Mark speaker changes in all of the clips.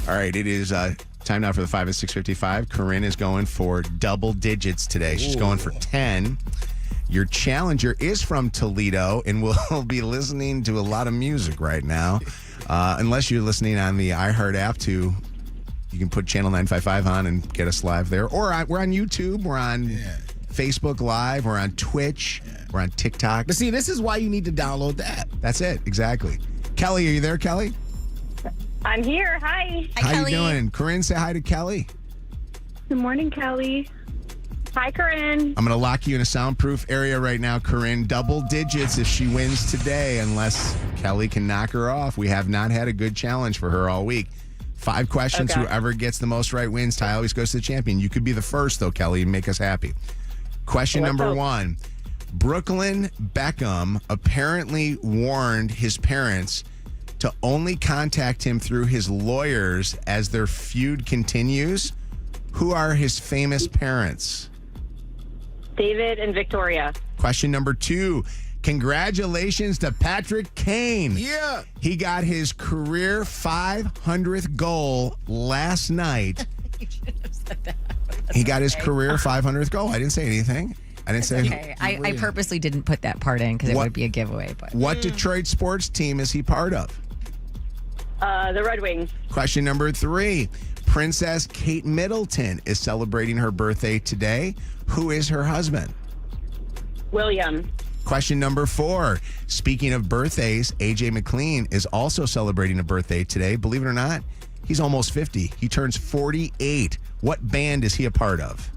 Speaker 1: All right, it is time now for the 5 at 6:55. Corinne is going for double digits today. She's going for 10. Your challenger is from Toledo and will be listening to a lot of music right now. Unless you're listening on the iHeart app too. You can put Channel 955 on and get us live there. Or we're on YouTube. We're on Facebook Live. We're on Twitch. We're on TikTok.
Speaker 2: But see, this is why you need to download the app.
Speaker 1: That's it. Exactly. Kelly, are you there, Kelly?
Speaker 3: I'm here. Hi.
Speaker 1: How you doing? Corinne, say hi to Kelly.
Speaker 3: Good morning, Kelly. Hi, Corinne.
Speaker 1: I'm going to lock you in a soundproof area right now, Corinne. Double digits if she wins today, unless Kelly can knock her off. We have not had a good challenge for her all week. 5 questions.
Speaker 3: Okay.
Speaker 1: Whoever gets the most right wins. Ty always goes to the champion. You could be the first, though, Kelly, and make us happy. Question number 1. Brooklyn Beckham apparently warned his parents to only contact him through his lawyers as their feud continues. Who are his famous parents?
Speaker 3: David and Victoria.
Speaker 1: Question number 2. Congratulations to Patrick Kane.
Speaker 2: Yeah.
Speaker 1: He got his career 500th goal last night.
Speaker 4: You should have said that.
Speaker 1: He got his career 500th goal. I didn't say anything. I didn't say anything.
Speaker 4: Okay, I purposely didn't put that part in because it would be a giveaway. But
Speaker 1: What Detroit sports team is he part of?
Speaker 3: The Red Wings.
Speaker 1: Question number 3. Princess Kate Middleton is celebrating her birthday today. Who is her husband?
Speaker 3: William.
Speaker 1: Question number 4. Speaking of birthdays, AJ McLean is also celebrating a birthday today. Believe it or not, he's almost 50. He turns 48. What band is he a part of?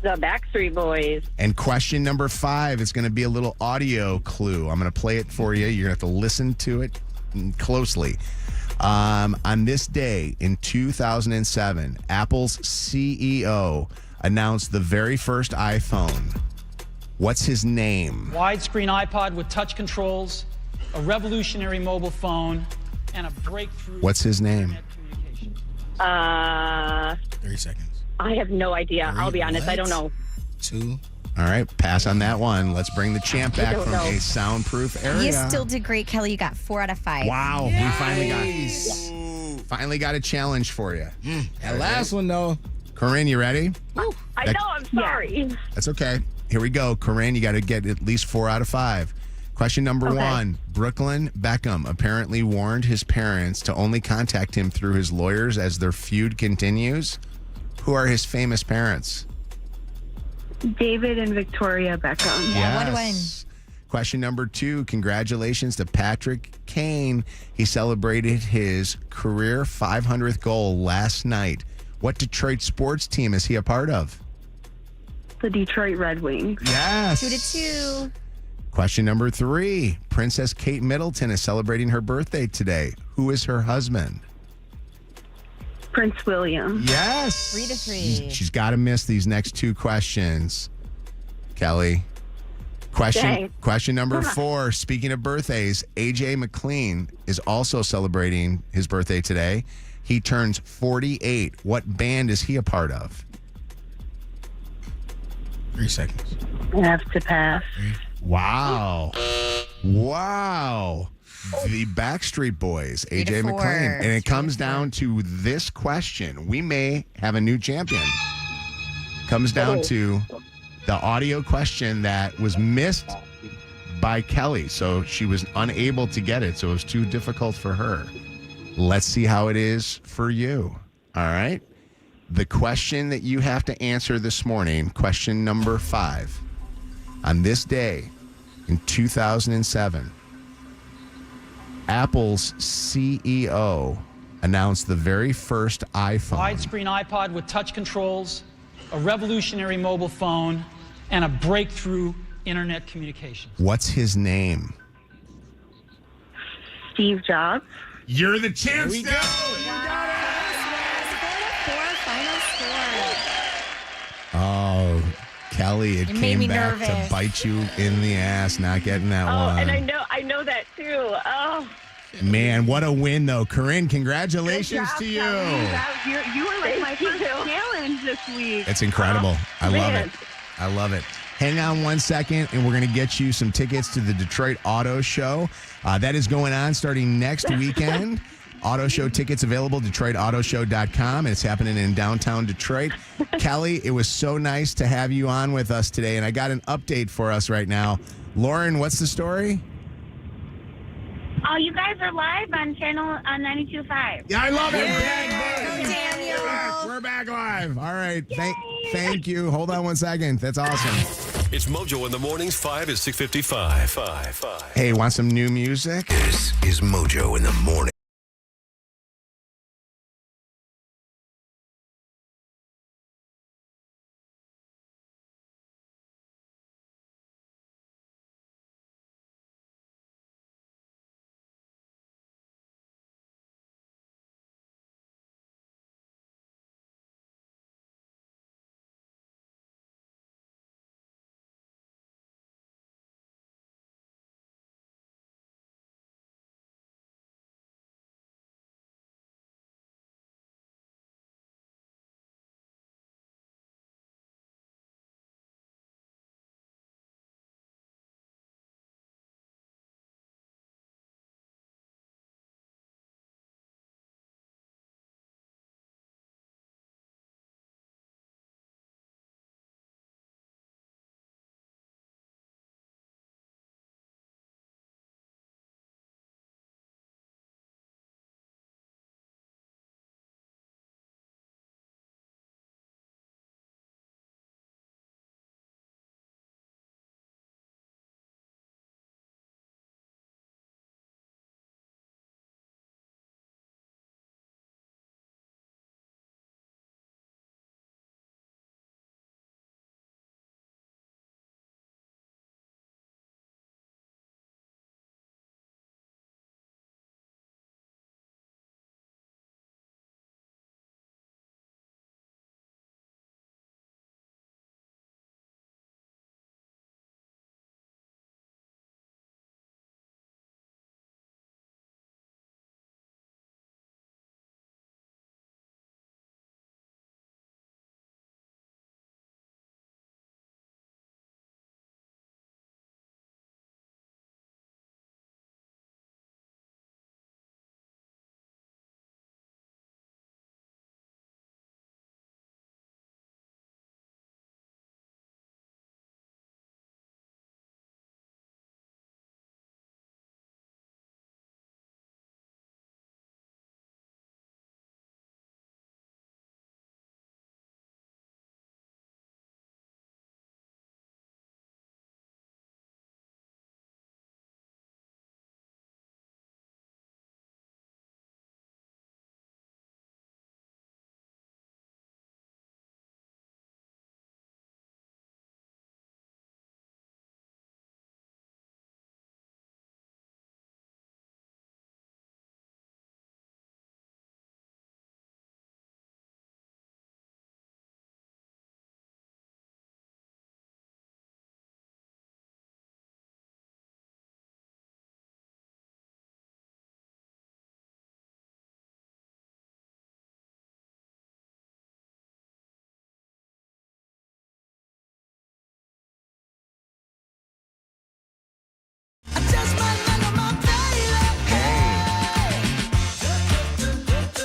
Speaker 3: The Backstreet Boys.
Speaker 1: And question number 5 is going to be a little audio clue. I'm going to play it for you. You're going to have to listen to it closely. On this day in 2007, Apple's CEO announced the very first iPhone. What's his name?
Speaker 5: Widescreen iPod with touch controls, a revolutionary mobile phone, and a breakthrough.
Speaker 1: What's his name?
Speaker 5: internet communications.
Speaker 2: 30 seconds.
Speaker 3: I have no idea.
Speaker 2: 3,
Speaker 3: I'll be honest. I don't know.
Speaker 2: 2.
Speaker 1: All right, pass on that one. Let's bring the champ back
Speaker 3: don't
Speaker 1: from
Speaker 3: know.
Speaker 1: a soundproof area.
Speaker 4: you still did great, Kelly. You got 4 out of 5.
Speaker 1: Wow, we finally got a challenge for you.
Speaker 2: That last one, though.
Speaker 1: Corinne, you ready?
Speaker 3: I know. I'm sorry.
Speaker 1: That's okay. Here we go. Corinne, you got to get at least 4 out of 5. Question number 1. Brooklyn Beckham apparently warned his parents to only contact him through his lawyers as their feud continues. Who are his famous parents?
Speaker 3: David and Victoria Beckham.
Speaker 4: Yeah, 1 win.
Speaker 1: Question number 2. Congratulations to Patrick Kane. He celebrated his career 500th goal last night. What Detroit sports team is he a part of?
Speaker 3: The Detroit Red Wings.
Speaker 1: Yes.
Speaker 4: 2-2.
Speaker 1: Question number 3. Princess Kate Middleton is celebrating her birthday today. Who is her husband?
Speaker 3: Prince William.
Speaker 1: Yes.
Speaker 4: 3-3.
Speaker 1: She's got to miss these next 2 questions. Kelly. Question number 4. Speaking of birthdays, AJ McLean is also celebrating his birthday today. He turns 48. What band is he a part of?
Speaker 2: 3 seconds.
Speaker 3: I have to pass.
Speaker 1: Wow. Wow. The Backstreet Boys, AJ
Speaker 4: 3-4.
Speaker 1: McLean. And it comes down to this question. We may have a new champion. Comes down to the audio question that was missed by Kelly. So she was unable to get it. So it was too difficult for her. Let's see how it is for you. All right. The question that you have to answer this morning, question number 5. On this day in 2007, Apple's CEO announced the very first iPhone.
Speaker 5: Widescreen iPod with touch controls, a revolutionary mobile phone, and a breakthrough internet communications.
Speaker 1: What's his name?
Speaker 3: Steve Jobs.
Speaker 1: You're the champ still. Oh, Kelly, it
Speaker 4: You made
Speaker 1: came
Speaker 4: me
Speaker 1: back
Speaker 4: nervous.
Speaker 1: to bite you in the ass, not getting that one.
Speaker 3: And I know that too. Oh,
Speaker 1: Man, what a win, though. Corinne, congratulations to you.
Speaker 3: You were like my first challenge this week.
Speaker 1: It's incredible. I love
Speaker 3: man.
Speaker 1: it. I love it. Hang on 1 second, and we're going to get you some tickets to the Detroit Auto Show. That is going on starting next weekend. Auto show tickets available, DetroitAutoShow.com. It's happening in downtown Detroit. Kelly, it was so nice to have you on with us today, and I got an update for us right now. Lauren, what's the story?
Speaker 3: Oh, you guys are live on channel 92.5.
Speaker 1: Yeah, I love it.
Speaker 4: Daniel.
Speaker 1: We're back live. All right. Thank you. Hold on one second. That's awesome.
Speaker 6: It's Mojo in the mornings, 5 at 6:55.
Speaker 1: Hey, want some new music?
Speaker 7: This is Mojo in the morning.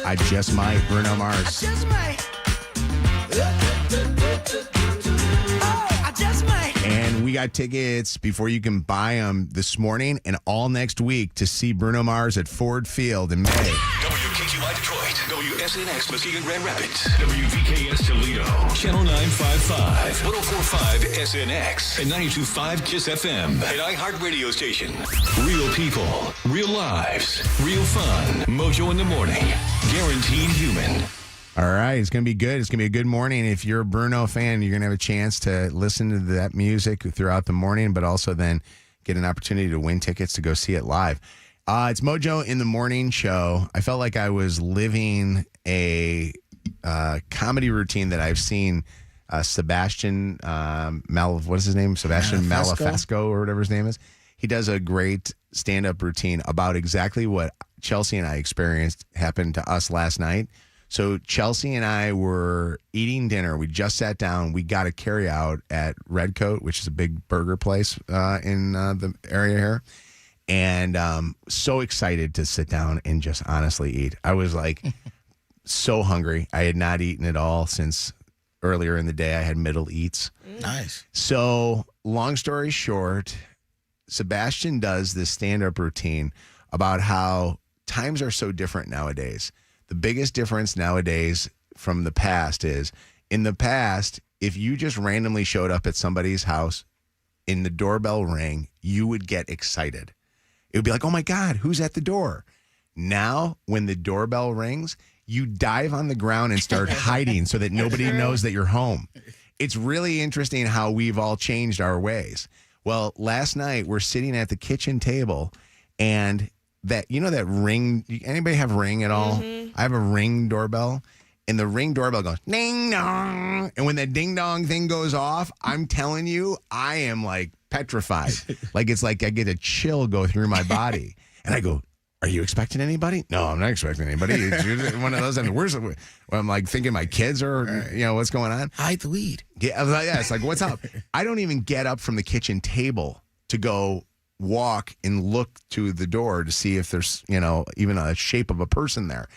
Speaker 1: I just might. Bruno Mars. And we got tickets before you can buy them this morning and all next week to see Bruno Mars at Ford Field in May.
Speaker 6: WKQI Detroit, WSNX Muskegon Grand Rapids, WVKS Toledo, Channel 955, 104.5 SNX, and 92.5 KISS FM, an iHeart radio station. Real people, real lives, real fun. Mojo in the morning, guaranteed human.
Speaker 1: All right, it's going to be good. It's going to be a good morning. If you're a Bruno fan, you're going to have a chance to listen to that music throughout the morning, but also then get an opportunity to win tickets to go see it live. It's Mojo in the Morning show. I felt like I was living a comedy routine that I've seen Sebastian what is his name? Sebastian Malafasco or whatever his name is. He does a great stand-up routine about exactly what Chelsea and I experienced happened to us last night. So Chelsea and I were eating dinner. We just sat down. We got a carryout at Redcoat, which is a big burger place in the area here. and so excited to sit down and just honestly eat. I was like so hungry. I had not eaten at all since earlier in the day. I had middle eats.
Speaker 2: Nice.
Speaker 1: So long story short, Sebastian does this stand-up routine about how times are so different nowadays. The biggest difference nowadays from the past is, in the past, if you just randomly showed up at somebody's house and the doorbell rang, you would get excited. It would be like, oh my God, who's at the door? Now, when the doorbell rings, you dive on the ground and start hiding so that nobody knows that you're home. It's really interesting how we've all changed our ways. Well, last night we're sitting at the kitchen table, and that Ring, anybody have Ring at all? I have a Ring doorbell, and the Ring doorbell goes ding dong. And when that ding dong thing goes off, I'm telling you, I am like petrified. Like it's like I get a chill go through my body. And I go, are you expecting anybody? No, I'm not expecting anybody. It's one of those. I'm like thinking my kids are, what's going on?
Speaker 2: Hide the weed.
Speaker 1: Yeah, it's like, what's up? I don't even get up from the kitchen table to go walk and look to the door to see if there's, even a shape of a person there.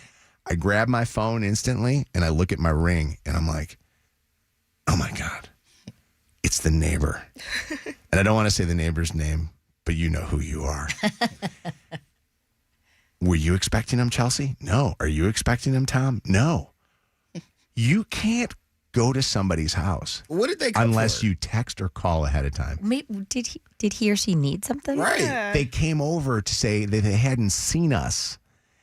Speaker 1: I grab my phone instantly and I look at my Ring and I'm like, oh my God, it's the neighbor. And I don't want to say the neighbor's name, but you know who you are. Were you expecting him, Chelsea? No. Are you expecting him, Tom? No. You can't go to somebody's house.
Speaker 2: What did they come
Speaker 1: unless
Speaker 2: for?
Speaker 1: you text or call ahead of time.
Speaker 4: Did he or she need something?
Speaker 2: Right.
Speaker 8: Yeah.
Speaker 1: They came over to say that they hadn't seen us.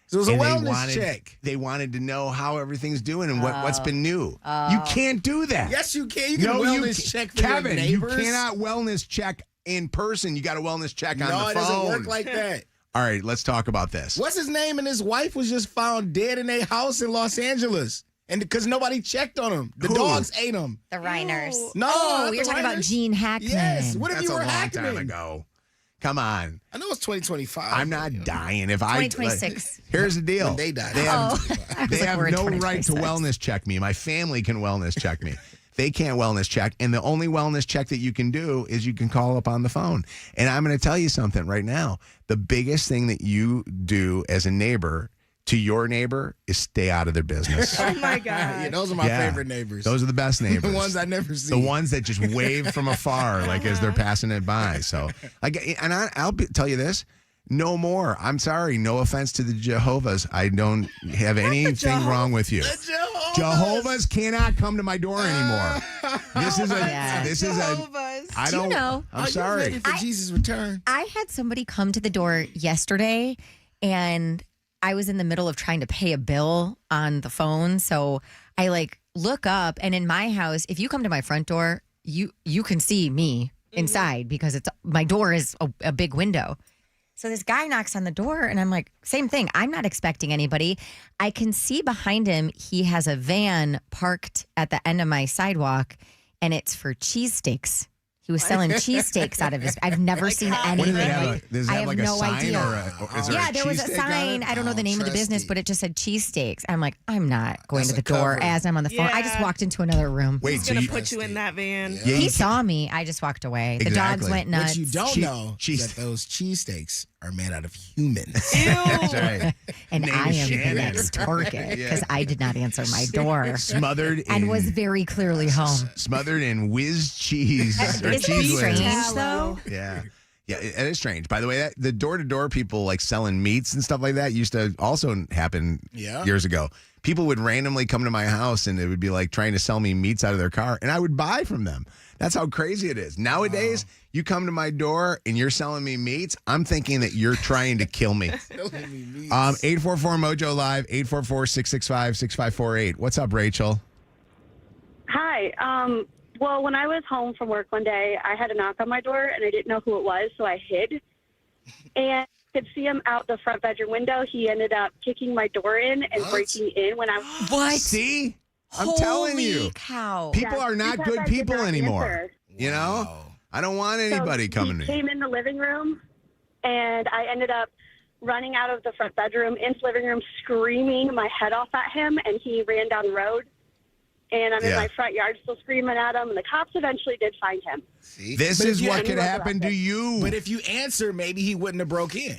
Speaker 2: So it was a
Speaker 1: And
Speaker 2: wellness check.
Speaker 1: They wanted to know how everything's doing and what's been new. You can't do that.
Speaker 2: Yes, you can. You can wellness check for
Speaker 1: Kevin,
Speaker 2: your neighbors.
Speaker 1: you cannot wellness check in person. You got a wellness check on the phone.
Speaker 2: No, it doesn't work like that.
Speaker 1: All right, let's talk about this.
Speaker 2: What's his name? And his wife was just found dead in a house in Los Angeles. And because nobody checked on him. The
Speaker 1: Who?
Speaker 2: dogs ate him.
Speaker 4: The Reiners.
Speaker 2: No.
Speaker 4: Oh,
Speaker 2: not
Speaker 4: you're
Speaker 2: the
Speaker 4: talking about
Speaker 2: Reiners.
Speaker 4: Gene Hackman.
Speaker 2: Yes. What if
Speaker 1: That's
Speaker 2: you
Speaker 1: a
Speaker 2: were
Speaker 1: long
Speaker 2: Hackman?
Speaker 1: time ago. Come on.
Speaker 2: I know it's 2025.
Speaker 1: I'm not dying. If I
Speaker 4: 2026.
Speaker 1: Here's the deal.
Speaker 2: When they die.
Speaker 1: They have,
Speaker 4: I was
Speaker 1: they
Speaker 4: like,
Speaker 1: have
Speaker 4: we're in
Speaker 1: no right to
Speaker 4: 2026.
Speaker 1: wellness check me. My family can wellness check me. They can't wellness check. And the only wellness check that you can do is you can call up on the phone. And I'm going to tell you something right now. The biggest thing that you do as a neighbor to your neighbor is stay out of their business.
Speaker 8: Oh my God.
Speaker 2: Yeah, those are my favorite neighbors.
Speaker 1: Those are the best neighbors.
Speaker 2: The ones I never see.
Speaker 1: The ones that just wave from afar, like as they're passing it by. So, I'll tell you this: no more. I'm sorry. No offense to the Jehovah's. I don't have anything wrong with you. Jehovah's cannot come to my door anymore. This is a.
Speaker 8: Jehovah's.
Speaker 1: I
Speaker 4: Do you
Speaker 1: don't.
Speaker 4: know?
Speaker 1: I'm
Speaker 2: Are you
Speaker 1: sorry.
Speaker 2: ready for Jesus' return?
Speaker 4: I had somebody come to the door yesterday, and I was in the middle of trying to pay a bill on the phone. So I look up, and in my house, if you come to my front door, you can see me inside because my door is a big window. So this guy knocks on the door, and I'm like, same thing. I'm not expecting anybody. I can see behind him, he has a van parked at the end of my sidewalk, and it's for cheesesteaks. He was selling cheesesteaks out of his. I've never seen anything.
Speaker 1: What do they have? Does it
Speaker 4: I
Speaker 1: have
Speaker 4: have
Speaker 1: like a
Speaker 4: no
Speaker 1: sign
Speaker 4: idea.
Speaker 1: or is there
Speaker 4: Yeah,
Speaker 1: a
Speaker 4: there was a
Speaker 1: cheesesteak on
Speaker 4: sign.
Speaker 1: it?
Speaker 4: I don't know the name of the business,
Speaker 2: trusty.
Speaker 4: but it just said cheesesteaks. I'm like, I'm not going
Speaker 2: That's
Speaker 4: to the
Speaker 2: a
Speaker 4: door
Speaker 2: cover.
Speaker 4: as I'm on the phone. I just
Speaker 8: Yeah.
Speaker 4: walked into another room.
Speaker 1: Wait,
Speaker 8: He's
Speaker 1: so
Speaker 8: gonna
Speaker 1: you,
Speaker 8: put you in that van.
Speaker 1: yeah,
Speaker 4: He
Speaker 1: you
Speaker 4: saw me. I just walked away. The
Speaker 1: Exactly.
Speaker 4: dogs went nuts.
Speaker 2: What you don't know
Speaker 1: cheese-
Speaker 2: is that those cheesesteaks are made out of humans.
Speaker 1: That's right.
Speaker 4: And
Speaker 1: Name
Speaker 4: I am
Speaker 1: Shannon.
Speaker 4: the next target
Speaker 1: Yeah.
Speaker 4: because I did not answer my door
Speaker 1: Smothered
Speaker 4: and
Speaker 1: in,
Speaker 4: was very clearly home.
Speaker 1: smothered in whiz cheese or
Speaker 4: Isn't
Speaker 1: cheese
Speaker 4: it
Speaker 1: whiz.
Speaker 4: strange though?
Speaker 1: Yeah. Yeah, it is strange. By the way, the door-to-door people like selling meats and stuff like that used to also happen years ago. People would randomly come to my house and it would be like trying to sell me meats out of their car, and I would buy from them. That's how crazy it is. Nowadays, you come to my door and you're selling me meats, I'm thinking that you're trying to kill me. 844-MOJO Live, 844-665-6548. What's up, Rachel?
Speaker 3: Hi. Well, when I was home from work one day, I had a knock on my door, and I didn't know who it was, so I hid. And I could see him out the front bedroom window. He ended up kicking my door in and breaking in when I was...
Speaker 4: What?
Speaker 1: See? I'm telling you.
Speaker 4: Holy cow.
Speaker 1: People are not
Speaker 3: because
Speaker 1: good
Speaker 3: I did
Speaker 1: people
Speaker 3: not
Speaker 1: anymore.
Speaker 3: answer.
Speaker 1: You know? I don't want
Speaker 3: So
Speaker 1: anybody coming
Speaker 3: he
Speaker 1: to me.
Speaker 3: came in the living room, and I ended up running out of the front bedroom into the living room, screaming my head off at him, and he ran down the road. And I'm in
Speaker 1: Yeah.
Speaker 3: my front yard still screaming at him, and the cops eventually did find him.
Speaker 2: See?
Speaker 1: This
Speaker 2: But
Speaker 1: is
Speaker 2: if you-
Speaker 1: what could happen to you.
Speaker 2: But if you answer, maybe he wouldn't have broke in.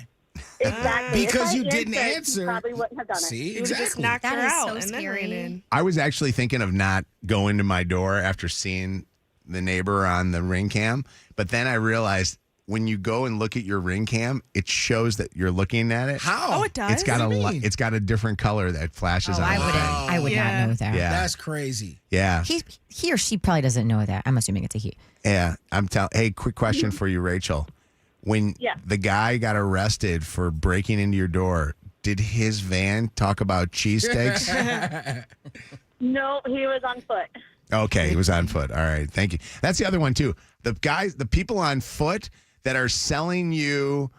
Speaker 3: Exactly. If
Speaker 2: Because
Speaker 3: I
Speaker 2: you didn't
Speaker 3: answered,
Speaker 2: answer.
Speaker 3: He probably wouldn't have done it.
Speaker 2: See,
Speaker 8: You would have just
Speaker 2: exactly.
Speaker 8: knocked
Speaker 4: That
Speaker 8: her
Speaker 4: is
Speaker 8: out
Speaker 4: so
Speaker 8: and then
Speaker 4: scary.
Speaker 8: ran in.
Speaker 1: I was actually thinking of not going to my door after seeing the neighbor on the ring cam, but then I realized when you go and look at your ring cam, it shows that you're looking at it.
Speaker 2: How?
Speaker 8: Oh, it does?
Speaker 1: It's got
Speaker 2: What do you mean?
Speaker 1: it's got a different color that flashes
Speaker 4: Oh,
Speaker 1: on.
Speaker 4: I
Speaker 1: the
Speaker 4: wouldn't.
Speaker 1: thing.
Speaker 4: I would
Speaker 8: Yeah.
Speaker 4: not know that.
Speaker 1: Yeah.
Speaker 2: That's crazy.
Speaker 1: Yeah,
Speaker 4: He or she probably doesn't know that. I'm assuming it's a he.
Speaker 1: yeah. I'm telling. Hey, quick question for you, Rachel. When
Speaker 3: Yeah.
Speaker 1: the guy got arrested for breaking into your door, did his van talk about cheesesteaks?
Speaker 3: No, he was on foot.
Speaker 1: Okay, he was on foot. All right, thank you. That's the other one too. The people on foot that are selling you,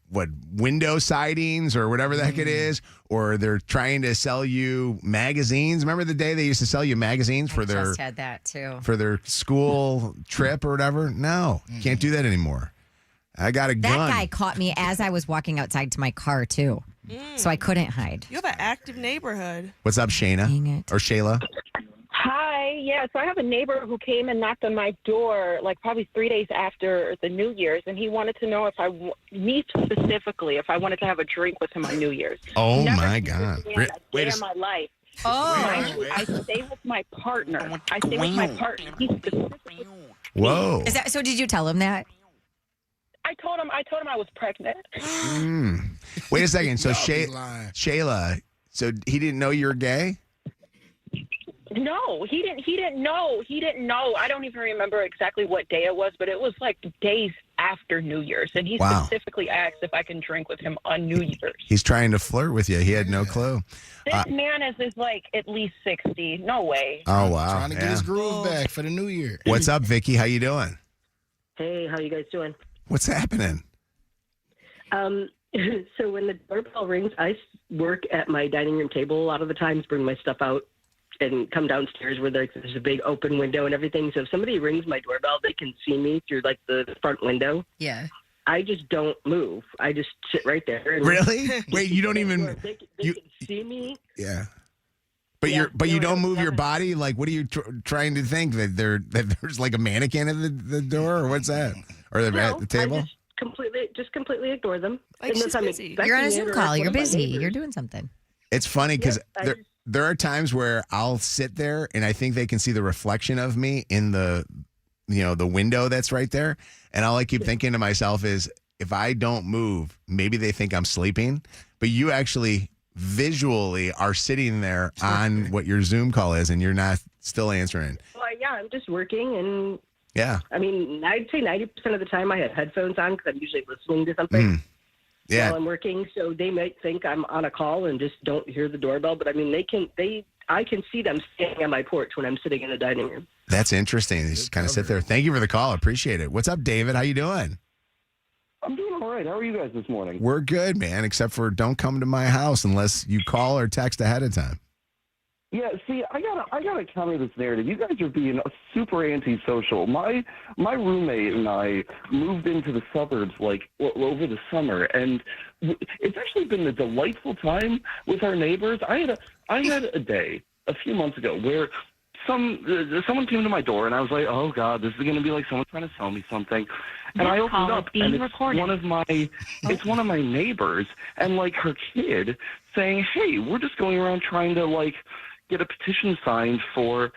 Speaker 1: what window sidings or whatever the heck it is, or they're trying to sell you magazines. Remember the day they used to sell you magazines for
Speaker 4: I
Speaker 1: their
Speaker 4: just had that too.
Speaker 1: school trip or whatever? No, can't do that anymore. I got a
Speaker 4: That
Speaker 1: gun.
Speaker 4: guy caught me as I was walking outside to my car too, so I couldn't hide.
Speaker 8: You have an active neighborhood.
Speaker 1: What's up, Shayna
Speaker 4: Dang it.
Speaker 1: or Shayla?
Speaker 9: Hi. Yeah, so I have a neighbor who came and knocked on my door like probably 3 days after the New Year's, and he wanted to know if me specifically, if I wanted to have a drink with him on New Year's.
Speaker 1: Oh
Speaker 9: Never
Speaker 1: my
Speaker 9: seen
Speaker 1: God!
Speaker 9: this man a
Speaker 1: Wait
Speaker 9: day
Speaker 1: a
Speaker 9: in my life.
Speaker 4: Oh,
Speaker 9: Mind you, I stay with my partner. He specifically.
Speaker 1: Whoa!
Speaker 4: is that so? Did you tell him that?
Speaker 9: I told him I was pregnant.
Speaker 1: Wait a second. So
Speaker 2: He's lying.
Speaker 1: Shayla, so he didn't know you were gay?
Speaker 9: No, he didn't know. He didn't know. I don't even remember exactly what day it was, but it was like days after New Year's, and he
Speaker 1: Wow.
Speaker 9: specifically asked if I can drink with him on New Year's.
Speaker 1: He's trying to flirt with you. He had no clue.
Speaker 9: This man is like at least 60. No way.
Speaker 1: Oh wow!
Speaker 2: Trying to get
Speaker 1: Yeah.
Speaker 2: his groove back for the new year.
Speaker 1: What's up, Vicky? How you doing?
Speaker 10: Hey, how you guys doing?
Speaker 1: What's happening?
Speaker 10: So when the doorbell rings, I work at my dining room table a lot of the times, bring my stuff out and come downstairs where there's a big open window and everything. So if somebody rings my doorbell, they can see me through like the front window.
Speaker 4: Yeah.
Speaker 10: I just don't move. I just sit right there. And
Speaker 1: Really? Wait, you don't even.
Speaker 10: They
Speaker 1: you-
Speaker 10: can see me.
Speaker 1: Yeah. But
Speaker 10: Yeah,
Speaker 1: you
Speaker 10: no,
Speaker 1: don't
Speaker 10: I
Speaker 1: move your
Speaker 10: haven't.
Speaker 1: body. Like, what are you trying to think that there's like a mannequin at the door, or what's that? Or they're
Speaker 10: No,
Speaker 1: at the table?
Speaker 10: I just completely ignore them.
Speaker 8: Like
Speaker 10: Unless
Speaker 8: she's
Speaker 10: I'm
Speaker 8: busy.
Speaker 10: expecting
Speaker 4: You're on a
Speaker 10: it
Speaker 4: Zoom
Speaker 10: or
Speaker 4: call.
Speaker 10: one
Speaker 4: You're
Speaker 10: of my
Speaker 4: busy.
Speaker 10: neighbors.
Speaker 4: You're doing something.
Speaker 1: It's funny because
Speaker 10: Yep, I
Speaker 1: there are times where I'll sit there and I think they can see the reflection of me in the window that's right there, and all I keep thinking to myself is, if I don't move, maybe they think I'm sleeping. But you actually visually are sitting there on what your Zoom call is, and you're not still answering.
Speaker 10: Well, yeah, I'm just working, and
Speaker 1: Yeah.
Speaker 10: I mean, I'd say 90% of the time I have headphones on because I'm usually listening to something
Speaker 1: Yeah.
Speaker 10: while I'm working. So they might think I'm on a call and just don't hear the doorbell. But I mean, I can see them standing on my porch when I'm sitting in the dining room.
Speaker 1: That's interesting. They just kind of sit there. Thank you for the call. Appreciate it. What's up, David? How you doing?
Speaker 11: I'm doing all right. How are you guys this morning?
Speaker 1: We're good, man, except for don't come to my house unless you call or text ahead of time.
Speaker 11: Yeah, see, I gotta counter this narrative. You guys are being super antisocial. My roommate and I moved into the suburbs over the summer, and it's actually been a delightful time with our neighbors. I had a day a few months ago where someone came to my door, and I was like, oh God, this is going to be like someone trying to sell me something. And I opened up, and it's one of my neighbors, and like her kid saying, hey, we're just going around trying to like get a petition signed for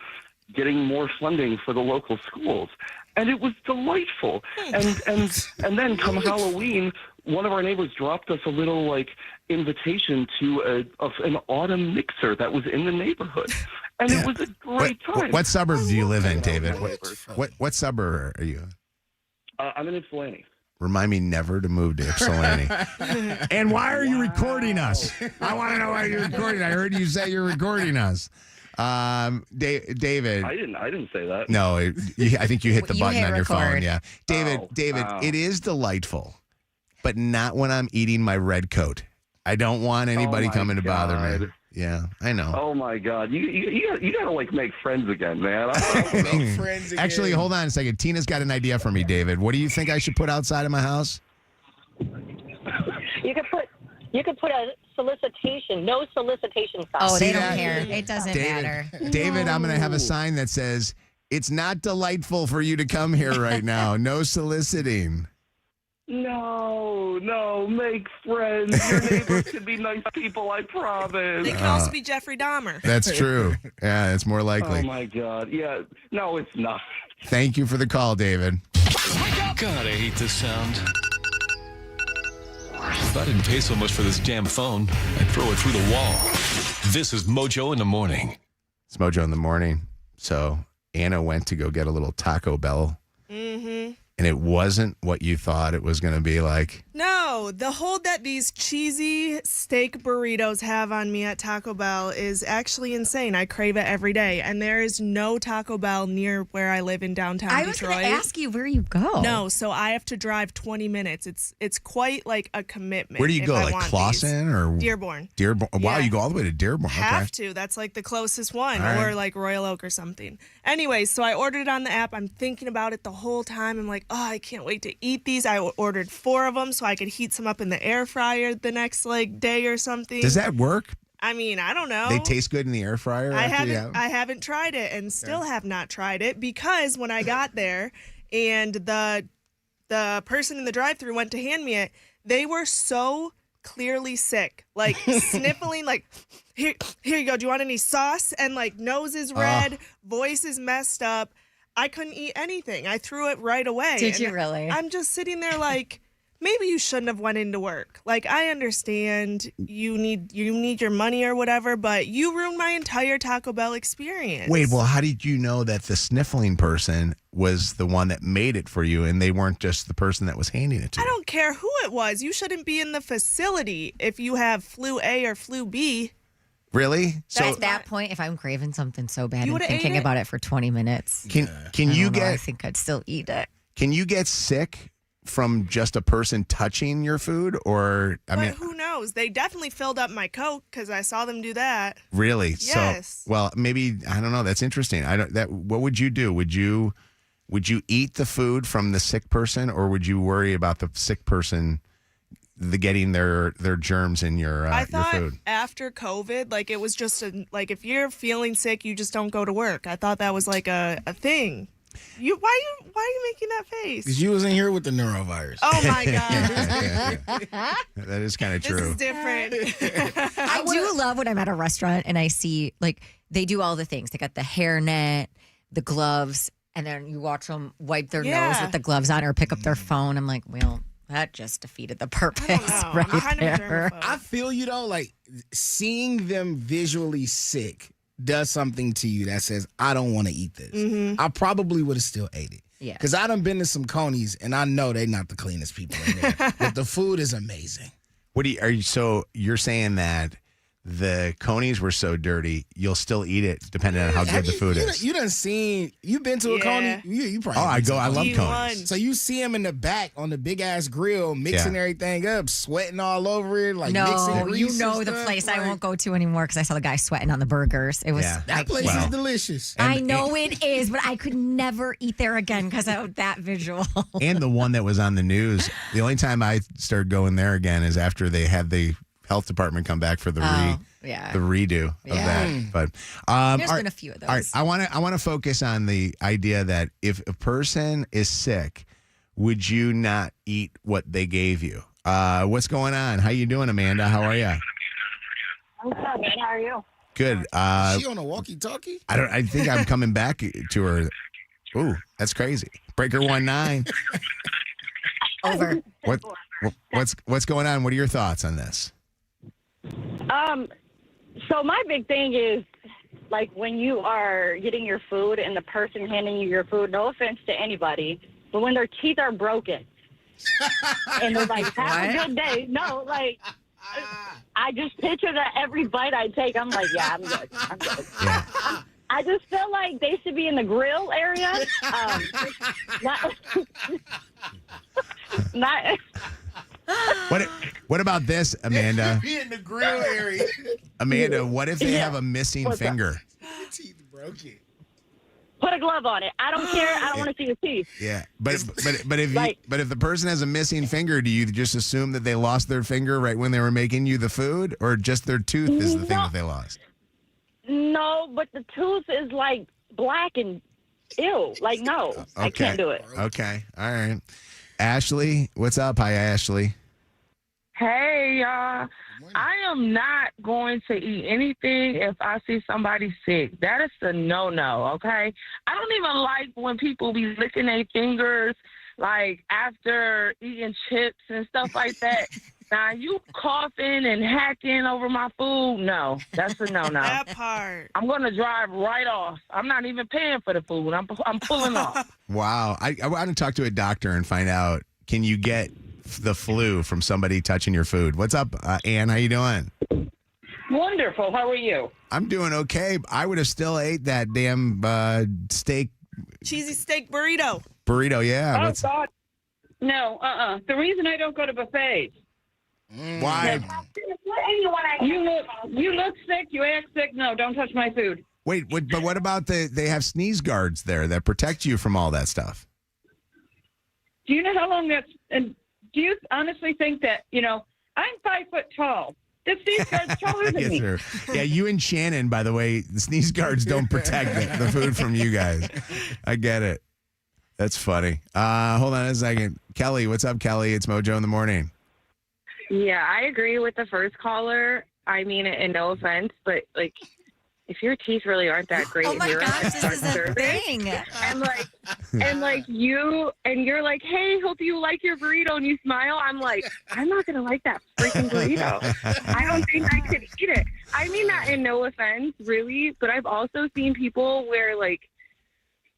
Speaker 11: getting more funding for the local schools. And it was delightful. And then come Halloween, one of our neighbors dropped us a little like invitation to an autumn mixer that was in the neighborhood. And it was a great time.
Speaker 1: What suburb do you live in, David? What suburb are you?
Speaker 11: I'm in Ypsilanti.
Speaker 1: Remind me never to move to Ypsilanti. And why are you recording us? I want to know why you're recording. I heard you say you're recording us. David.
Speaker 11: I didn't say that.
Speaker 1: No, I think you hit the button on your phone.
Speaker 4: record.
Speaker 1: Yeah. David, it is delightful, but not when I'm eating my red coat. I don't want anybody coming to bother me. Yeah, I know.
Speaker 11: Oh my God, you gotta like make friends again, man.
Speaker 2: Make friends again.
Speaker 1: Actually, hold on a second. Tina's got an idea for me, David. What do you think I should put outside of my house?
Speaker 9: You could put You could put a solicitation, no solicitation sign.
Speaker 4: Oh,
Speaker 1: See
Speaker 4: they don't
Speaker 1: that?
Speaker 4: care. It doesn't matter.
Speaker 1: David, I'm going to have a sign that says, "It's not delightful for you to come here right now. No soliciting."
Speaker 11: No, make friends. Your neighbors can be nice people, I promise.
Speaker 8: They can also be Jeffrey Dahmer.
Speaker 1: That's true. Yeah, that's more likely.
Speaker 11: Oh, my God. Yeah. No, it's not.
Speaker 1: Thank you for the call, David.
Speaker 6: God, I hate this sound. If I didn't pay so much for this damn phone, I'd throw it through the wall. This is Mojo in the Morning.
Speaker 1: It's Mojo in the Morning. So Anna went to go get a little Taco Bell.
Speaker 8: Mm-hmm.
Speaker 1: And it wasn't what you thought it was going to be like.
Speaker 8: No, the hold that these cheesy steak burritos have on me at Taco Bell is actually insane. I crave it every day. And there is no Taco Bell near where I live in downtown
Speaker 4: I was
Speaker 8: Detroit.
Speaker 4: going to ask you where you go.
Speaker 8: No, so I have to drive 20 minutes. It's quite like a commitment.
Speaker 1: Where do you
Speaker 8: if
Speaker 1: go?
Speaker 8: I
Speaker 1: Like
Speaker 8: want
Speaker 1: Clawson
Speaker 8: these.
Speaker 1: or
Speaker 8: Dearborn?
Speaker 1: Dearborn. Wow,
Speaker 8: Yeah.
Speaker 1: you go all the way to Dearborn.
Speaker 8: Have
Speaker 1: Okay.
Speaker 8: to. That's like the closest one,
Speaker 1: All right.
Speaker 8: or like Royal Oak or something. Anyway, so I ordered it on the app. I'm thinking about it the whole time. I'm like, oh, I can't wait to eat these. I ordered 4 of them so I could heat some up in the air fryer the next like day or something.
Speaker 1: Does that work?
Speaker 8: I mean, I don't know.
Speaker 1: They taste good in the air fryer?
Speaker 8: I
Speaker 1: after you
Speaker 8: haven't.
Speaker 1: have
Speaker 8: I haven't tried it, and still have not tried it because when I got there, and the person in the drive-thru went to hand me it, they were so clearly sick, like sniffling, like here you go. Do you want any sauce? And like nose is red, voice is messed up. I couldn't eat anything. I threw it right away.
Speaker 4: Did
Speaker 8: And
Speaker 4: you really?
Speaker 8: I'm just sitting there like, maybe you shouldn't have went into work. Like, I understand you need your money or whatever, but you ruined my entire Taco Bell experience.
Speaker 1: Wait, well, how did you know that the sniffling person was the one that made it for you and they weren't just the person that was handing it to
Speaker 8: I
Speaker 1: you?
Speaker 8: don't care who it was. You shouldn't be in the facility if you have flu A or flu B.
Speaker 1: Really? So
Speaker 4: At that point, if I'm craving something so bad
Speaker 8: You
Speaker 4: and
Speaker 8: would've
Speaker 4: thinking
Speaker 8: ate it?
Speaker 4: about it for 20 minutes,
Speaker 1: can
Speaker 4: I
Speaker 1: you
Speaker 4: don't know, I
Speaker 1: get
Speaker 4: think I'd still eat it.
Speaker 1: can you get sick from just a person touching your food, or I
Speaker 8: But
Speaker 1: mean,
Speaker 8: who knows? They definitely filled up my Coke because I saw them do that.
Speaker 1: really?
Speaker 8: Yes.
Speaker 1: So, well, maybe I don't know. That's interesting. I don't. That. What would you do? Would you eat the food from the sick person, or would you worry about the sick person getting their germs in your
Speaker 8: I thought
Speaker 1: your food?
Speaker 8: after COVID, like it was just like if you're feeling sick, you just don't go to work. I thought that was like a thing. Why are you making that face?
Speaker 2: Because you was in here with the neurovirus.
Speaker 8: Oh my god,
Speaker 1: That is kind of
Speaker 8: this
Speaker 1: true.
Speaker 8: is different.
Speaker 4: I do love when I'm at a restaurant and I see, like, they do all the things. They got the hairnet, the gloves, and then you watch them wipe their nose
Speaker 8: Yeah.
Speaker 4: with the gloves on or pick up their phone. I'm like, well, that just defeated the purpose
Speaker 8: know.
Speaker 4: right
Speaker 8: I'm kind of a
Speaker 4: there.
Speaker 8: germaphobe.
Speaker 2: I feel you though, like seeing them visually sick does something to you that says, I don't want to eat this. I probably would have still ate it.
Speaker 4: Yeah.
Speaker 2: Because I done been to some Coney's and I know they're not the cleanest people in there. But the food is amazing.
Speaker 1: What do you, are you? So you're saying that the Coney's were so dirty, you'll still eat it depending on how good the food is.
Speaker 2: You done seen, you been to a
Speaker 8: Yeah.
Speaker 2: Coney? You probably
Speaker 1: Oh, I
Speaker 2: been to
Speaker 1: go.
Speaker 2: a
Speaker 1: I love
Speaker 2: Coney.
Speaker 1: Coney's.
Speaker 2: So you see him in the back on the big ass grill, mixing
Speaker 1: Yeah.
Speaker 2: everything up, sweating all over it, like
Speaker 4: No,
Speaker 2: mixing grease
Speaker 4: you
Speaker 2: and
Speaker 4: know the
Speaker 2: stuff,
Speaker 4: place I
Speaker 2: like,
Speaker 4: won't go to anymore because I saw the guy sweating on the burgers. It was
Speaker 1: Yeah.
Speaker 2: That place
Speaker 1: Wow.
Speaker 2: is delicious.
Speaker 4: I know it is, but I could never eat there again because of that visual.
Speaker 1: And the one that was on the news. The only time I started going there again is after they had the health department come back for the
Speaker 4: yeah.
Speaker 1: the redo of
Speaker 4: Yeah.
Speaker 1: that. But
Speaker 4: There's
Speaker 1: all
Speaker 4: been
Speaker 1: right,
Speaker 4: a few of those.
Speaker 1: all right, I want to focus on the idea that if a person is sick, would you not eat what they gave you? What's going on? How you doing, Amanda? How are you?
Speaker 9: I'm good, man. How are you?
Speaker 1: Good.
Speaker 2: She on a walkie-talkie?
Speaker 1: I think I'm coming back to her. Ooh, that's crazy. Breaker 19.
Speaker 4: Over.
Speaker 1: What's going on? What are your thoughts on this?
Speaker 3: So my big thing is, like, when you are getting your food and the person handing you your food, no offense to anybody, but when their teeth are broken and they're like, have a good day. No, like, I just picture that every bite I take, I'm like, yeah, I'm good. I'm good.
Speaker 1: Yeah.
Speaker 3: I just feel like they should be in the grill area. Not
Speaker 1: What about this, Amanda?
Speaker 2: Be in the grill area.
Speaker 1: Amanda, what if they have a missing
Speaker 3: What's that?
Speaker 1: finger?
Speaker 2: Teeth broken.
Speaker 9: Put a glove on it. I don't care. I don't want to see your teeth.
Speaker 1: Yeah, but if the person has a missing finger, do you just assume that they lost their finger right when they were making you the food, or just their tooth is the thing that they lost?
Speaker 9: No, but the tooth is like black and ew. Like, no, I can't do it.
Speaker 1: Okay, all right. Ashley, what's up? Hi, Ashley.
Speaker 12: Hey, y'all. I am not going to eat anything if I see somebody sick. That is a no-no, okay? I don't even like when people be licking their fingers, like, after eating chips and stuff like that. Now, you coughing and hacking over my food, no, that's a no-no.
Speaker 8: That part.
Speaker 12: I'm going to drive right off. I'm not even paying for the food. I'm pulling off.
Speaker 1: Wow. I want to talk to a doctor and find out, can you get the flu from somebody touching your food? What's up, Ann? How you doing?
Speaker 13: Wonderful. How are you?
Speaker 1: I'm doing okay. I would have still ate that damn steak.
Speaker 8: Cheesy steak burrito.
Speaker 1: Burrito, yeah.
Speaker 13: Oh, God. No, The reason I don't go to buffets.
Speaker 1: Why?
Speaker 13: You look sick. You act sick. No, don't touch my food.
Speaker 1: Wait, but what about they have sneeze guards there that protect you from all that stuff?
Speaker 13: Do you know how long that's... And do you honestly think that, I'm 5 foot tall. The sneeze guard's taller than me.
Speaker 1: Sir. Yeah, you and Shannon, by the way, the sneeze guards don't protect the food from you guys. I get it. That's funny. Hold on a second. Kelly, what's up, Kelly? It's Mojo in the morning.
Speaker 14: Yeah, I agree with the first caller. I mean it, and no offense, but like, if your teeth really aren't that great,
Speaker 4: Oh my
Speaker 14: you're
Speaker 4: gosh,
Speaker 14: at
Speaker 4: this is a
Speaker 14: service,
Speaker 4: thing.
Speaker 14: and you're like, hey, hope you like your burrito, and you smile. I'm like, I'm not gonna like that freaking burrito. I don't think I could eat it. I mean that in no offense, really, but I've also seen people where like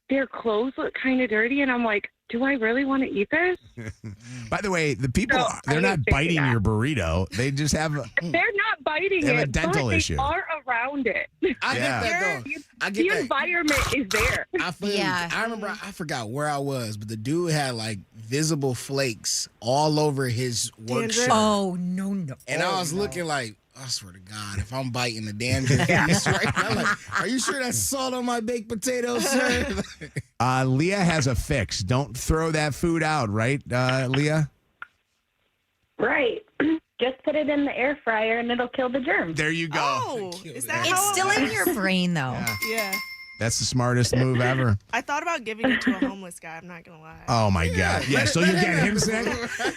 Speaker 14: their clothes look kind of dirty, and I'm like, do I really want to eat this?
Speaker 1: By the way, the people, they're not biting your burrito. They just have...
Speaker 14: They're not biting
Speaker 1: they have
Speaker 14: it,
Speaker 1: a dental
Speaker 14: but
Speaker 1: issue.
Speaker 14: they are around it.
Speaker 2: I get that, though. I get
Speaker 14: the
Speaker 2: that.
Speaker 14: environment is there.
Speaker 2: I feel I remember, I forgot where I was, but the dude had like visible flakes all over his work shirt.
Speaker 4: Oh, no.
Speaker 2: And I was looking like, I swear to God, if I'm biting the dandruff piece right now, I'm like, are you sure that's salt on my baked potatoes, sir?
Speaker 1: Leah has a fix. Don't throw that food out, right, Leah?
Speaker 3: Right. Just put it in the air fryer and it'll kill the germs.
Speaker 1: There you go.
Speaker 8: Oh, is that
Speaker 4: It's
Speaker 8: how
Speaker 4: still
Speaker 8: it
Speaker 4: in
Speaker 8: works?
Speaker 4: your brain, though.
Speaker 8: Yeah.
Speaker 1: That's the smartest move ever.
Speaker 8: I thought about giving it to a homeless guy. I'm not going to lie.
Speaker 1: Oh, my God. Yeah, so you get him sick?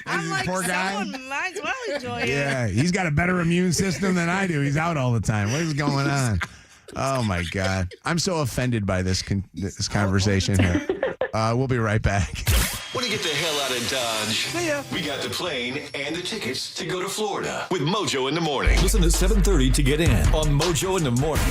Speaker 8: I'm like,
Speaker 1: poor guy.
Speaker 8: someone might as well enjoy it.
Speaker 1: Yeah, he's got a better immune system than I do. He's out all the time. What is going on? Oh, my God. I'm so offended by this conversation here. We'll be right back.
Speaker 6: Want to get the hell out of Dodge? We got the plane and the tickets to go to Florida with Mojo in the morning.
Speaker 15: Listen to 7:30 to get in on Mojo in the morning.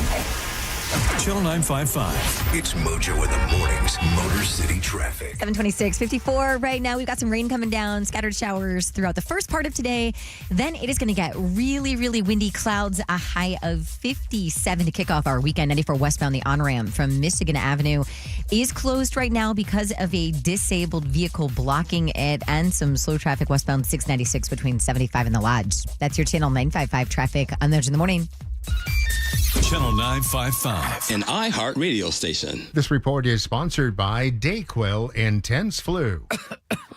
Speaker 15: Channel 955.
Speaker 7: It's Mojo in the mornings. Motor City traffic.
Speaker 4: 7:26:54 right now. We've got some rain coming down, scattered showers throughout the first part of today. Then it is going to get really, really windy clouds, a high of 57 to kick off our weekend. 94 westbound, the on-ramp from Michigan Avenue is closed right now because of a disabled vehicle blocking it, and some slow traffic westbound 696 between 75 and the Lodge. That's your Channel 955 traffic on Mojo in the morning.
Speaker 15: Channel 955.
Speaker 16: An iHeart radio station.
Speaker 17: This report is sponsored by Dayquil Intense Flu.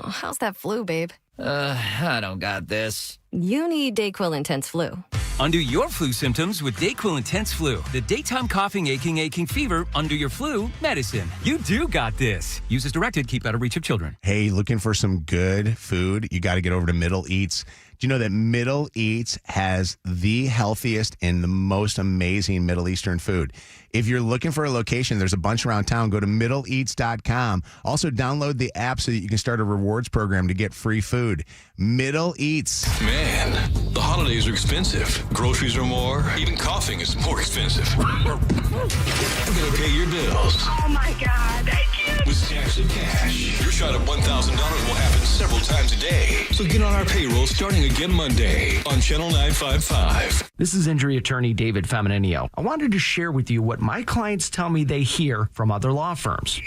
Speaker 18: How's that flu, babe?
Speaker 19: I don't got this.
Speaker 18: You need Dayquil Intense Flu.
Speaker 19: Undo your flu symptoms with Dayquil Intense Flu, the daytime coughing, aching fever under your flu medicine. You do got this. Use as directed. Keep out of reach of children.
Speaker 1: Hey, looking for some good food? You got to get over to Middle Eats. Do you know that Middle Eats has the healthiest and the most amazing Middle Eastern food? If you're looking for a location, there's a bunch around town. Go to middleeats.com. Also, download the app so that you can start a rewards program to get free food. Middle Eats.
Speaker 6: Man, the holidays are expensive. Groceries are more. Even coughing is more expensive. We're going to pay your bills.
Speaker 9: Oh my God, thank you.
Speaker 6: With Stacks of Cash. Your shot at $1,000 will happen several times a day. So get on our payroll starting again Monday on Channel 955.
Speaker 20: This is injury attorney David Femininio. I wanted to share with you what my clients tell me they hear from other law firms.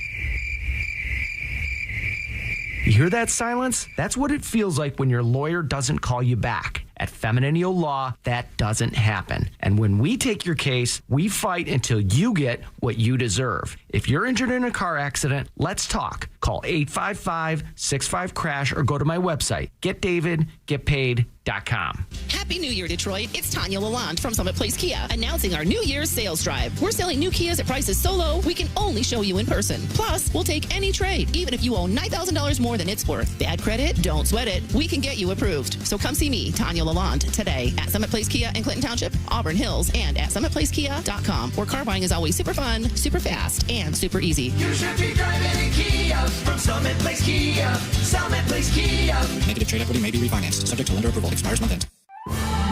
Speaker 20: You hear that silence? That's what it feels like when your lawyer doesn't call you back. At Femininio Law, that doesn't happen. And when we take your case, we fight until you get what you deserve. If you're injured in a car accident, let's talk. Call 855-65-CRASH or go to my website, getdavidgetpaid.com.
Speaker 21: Happy New Year, Detroit. It's Tanya Lalonde from Summit Place Kia announcing our New Year's sales drive. We're selling new Kias at prices so low, we can only show you in person. Plus, we'll take any trade, even if you owe $9,000 more than it's worth. Bad credit? Don't sweat it. We can get you approved. So come see me, Tanya Lalonde, today at Summit Place Kia in Clinton Township, Auburn Hills, and at SummitPlaceKia.com, where car buying is always super fun, super fast, and super easy.
Speaker 22: You should be driving a Kia from Summit Place Kia. Summit Place Kia.
Speaker 23: Negative trade equity may be refinanced. Subject to lender approval. Expires month end.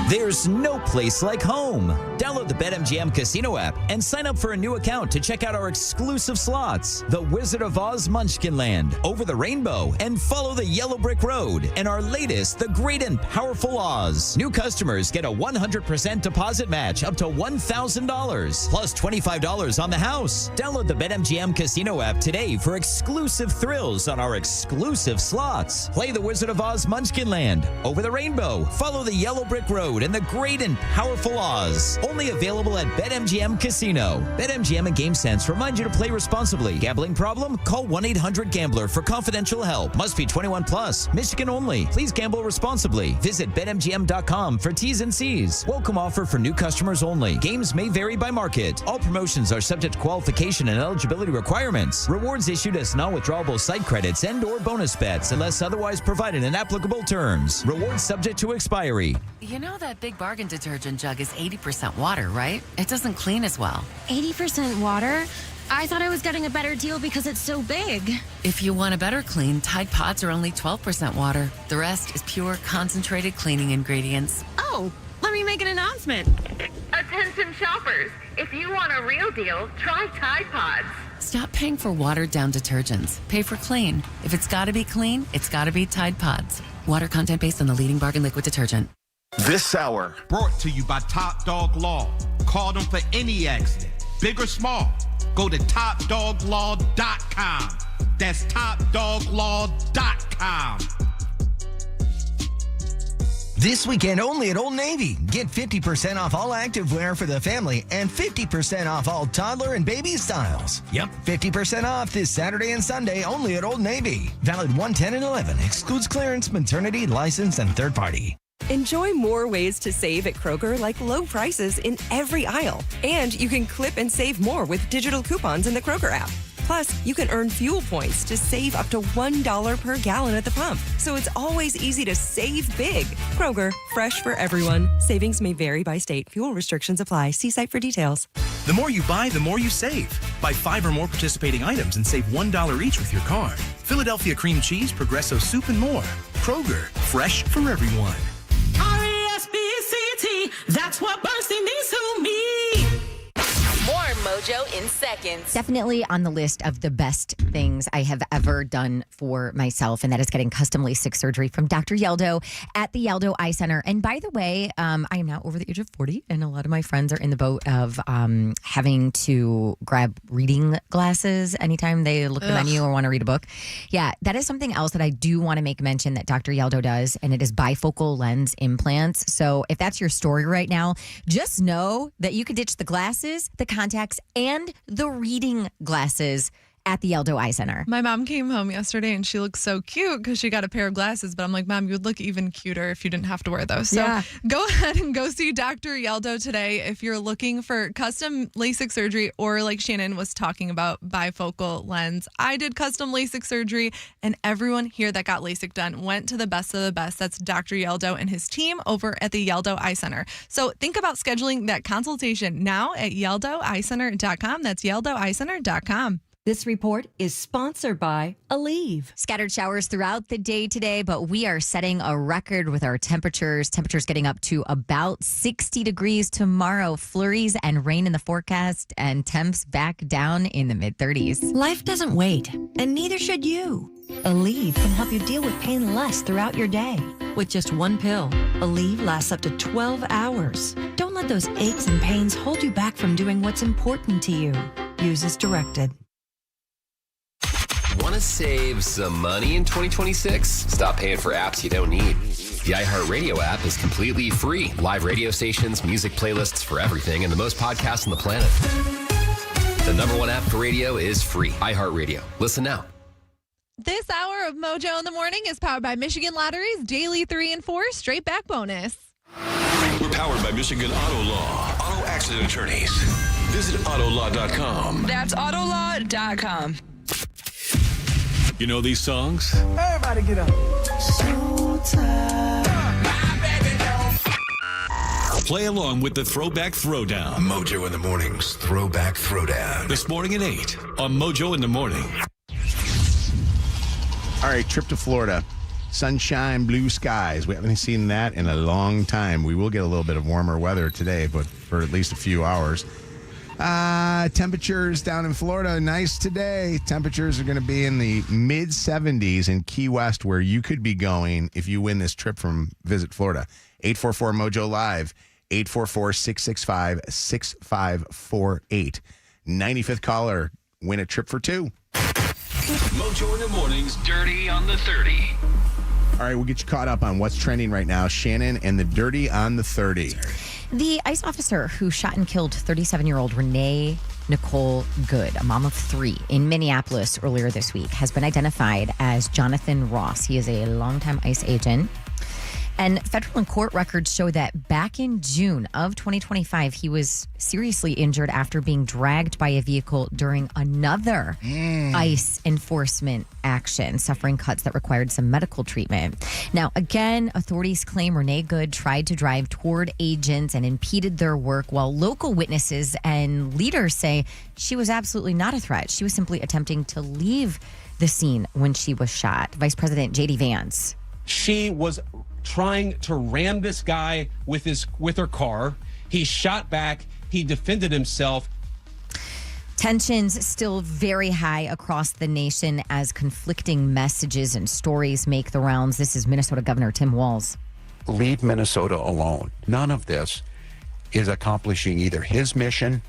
Speaker 24: There's no place like home. Download the BetMGM Casino app and sign up for a new account to check out our exclusive slots, the Wizard of Oz Munchkinland, Over the Rainbow, and Follow the Yellow Brick Road, and our latest, The Great and Powerful Oz. New customers get a 100% deposit match up to $1,000, plus $25 on the house. Download the BetMGM Casino app today for exclusive thrills on our exclusive slots. Play the Wizard of Oz Munchkinland, Over the Rainbow, Follow the Yellow Brick Road, and The Great and Powerful Oz. Only available at BetMGM Casino. BetMGM and GameSense remind you to play responsibly. Gambling problem? Call 1-800-GAMBLER for confidential help. Must be 21 plus. Michigan only. Please gamble responsibly. Visit BetMGM.com for T's and C's. Welcome offer for new customers only. Games may vary by market. All promotions are subject to qualification and eligibility requirements. Rewards issued as non-withdrawable site credits and or bonus bets unless otherwise provided in applicable terms. Rewards subject to expiry.
Speaker 25: You know that Big Bargain detergent jug is 80% water, right? It doesn't clean as well.
Speaker 26: 80% water? I thought I was getting a better deal because it's so big.
Speaker 25: If you want a better clean, Tide Pods are only 12% water. The rest is pure, concentrated cleaning ingredients.
Speaker 26: Oh, let me make an announcement.
Speaker 27: Attention shoppers, if you want a real deal, try Tide Pods.
Speaker 25: Stop paying for watered-down detergents. Pay for clean. If it's got to be clean, it's got to be Tide Pods. Water content based on the leading bargain liquid detergent.
Speaker 28: This hour brought to you by Top Dog Law. Call them for any accident, big or small. Go to TopDogLaw.com. That's TopDogLaw.com.
Speaker 29: This weekend only at Old Navy. Get 50% off all activewear for the family and 50% off all toddler and baby styles. Yep, 50% off this Saturday and Sunday only at Old Navy. Valid 1/10 and 11. Excludes clearance, maternity, license, and third party.
Speaker 30: Enjoy more ways to save at Kroger, like low prices in every aisle. And you can clip and save more with digital coupons in the Kroger app. Plus, you can earn fuel points to save up to $1 per gallon at the pump. So it's always easy to save big. Kroger, fresh for everyone. Savings may vary by state. Fuel restrictions apply. See site for details.
Speaker 31: The more you buy, the more you save. Buy 5 or more participating items and save $1 each with your card. Philadelphia cream cheese, Progresso soup, and more. Kroger, fresh for everyone.
Speaker 22: R-E-S-P-C-T, that's what bursting means to me.
Speaker 25: More Mojo in seconds.
Speaker 4: Definitely on the list of the best things I have ever done for myself, and that is getting custom LASIK surgery from Dr. Yeldo at the Yeldo Eye Center. And by the way, I am now over the age of 40, and a lot of my friends are in the boat of having to grab reading glasses anytime they look at the menu or want to read a book. Yeah, that is something else that I do want to make mention that Dr. Yeldo does, and it is bifocal lens implants. So if that's your story right now, just know that you could ditch the glasses, the contacts, and the reading glasses at the Yeldo Eye Center.
Speaker 32: My mom came home yesterday and she looked so cute because she got a pair of glasses, but I'm like, Mom, you would look even cuter if you didn't have to wear those. So go ahead and go see Dr. Yeldo today if you're looking for custom LASIK surgery, or like Shannon was talking about, bifocal lens. I did custom LASIK surgery, and everyone here that got LASIK done went to the best of the best. That's Dr. Yeldo and his team over at the Yeldo Eye Center. So think about scheduling that consultation now at YeldoEyeCenter.com. That's YeldoEyeCenter.com.
Speaker 33: This report is sponsored by Aleve.
Speaker 4: Scattered showers throughout the day today, but we are setting a record with our temperatures. Temperatures getting up to about 60 degrees tomorrow. Flurries and rain in the forecast, and temps back down in the mid-30s.
Speaker 33: Life doesn't wait, and neither should you. Aleve can help you deal with pain less throughout your day. With just one pill, Aleve lasts up to 12 hours. Don't let those aches and pains hold you back from doing what's important to you. Use as directed.
Speaker 34: Want to
Speaker 2: Want to save some money in 2026? Stop paying for apps you don't need. The iHeartRadio app is completely free. Live radio stations, music playlists for everything, and the most podcasts on the planet. The number one app for radio is free. iHeartRadio. Listen now.
Speaker 32: This hour of Mojo in the Morning is powered by Michigan Lottery's Daily 3 and 4 Straight Back Bonus.
Speaker 6: We're powered by Michigan Auto Law. Auto accident attorneys. Visit autolaw.com.
Speaker 3: That's autolaw.com.
Speaker 6: You know these songs?
Speaker 22: Everybody get up. So tired.
Speaker 6: Play along with the Throwback Throwdown.
Speaker 22: Mojo in the Morning's Throwback Throwdown.
Speaker 6: This morning at 8 on Mojo in the Morning.
Speaker 1: All right, trip to Florida. Sunshine, blue skies. We haven't seen that in a long time. We will get a little bit of warmer weather today, but for at least a few hours. Temperatures down in Florida, nice today. Temperatures are going to be in the mid-70s in Key West, where you could be going if you win this trip from Visit Florida. 844-MOJO Live, 844-665-6548. 95th caller, win a trip for two.
Speaker 6: Mojo in the Morning's Dirty on the 30.
Speaker 1: All right, we'll get you caught up on what's trending right now. Shannon and the Dirty on the 30.
Speaker 4: The ICE officer who shot and killed 37-year-old Renee Nicole Good, a mom of three, in Minneapolis earlier this week, has been identified as Jonathan Ross. He is a longtime ICE agent. And federal and court records show that back in June of 2025, he was seriously injured after being dragged by a vehicle during another ICE enforcement action, suffering cuts that required some medical treatment. Now, again, authorities claim Renee Good tried to drive toward agents and impeded their work, while local witnesses and leaders say she was absolutely not a threat. She was simply attempting to leave the scene when she was shot. Vice President J.D. Vance.
Speaker 5: She was trying to ram this guy with her car. He shot back. He defended himself.
Speaker 4: Tensions still very high across the nation as conflicting messages and stories make the rounds. This is Minnesota Governor Tim Walz.
Speaker 7: Leave Minnesota alone. None of this is accomplishing either his mission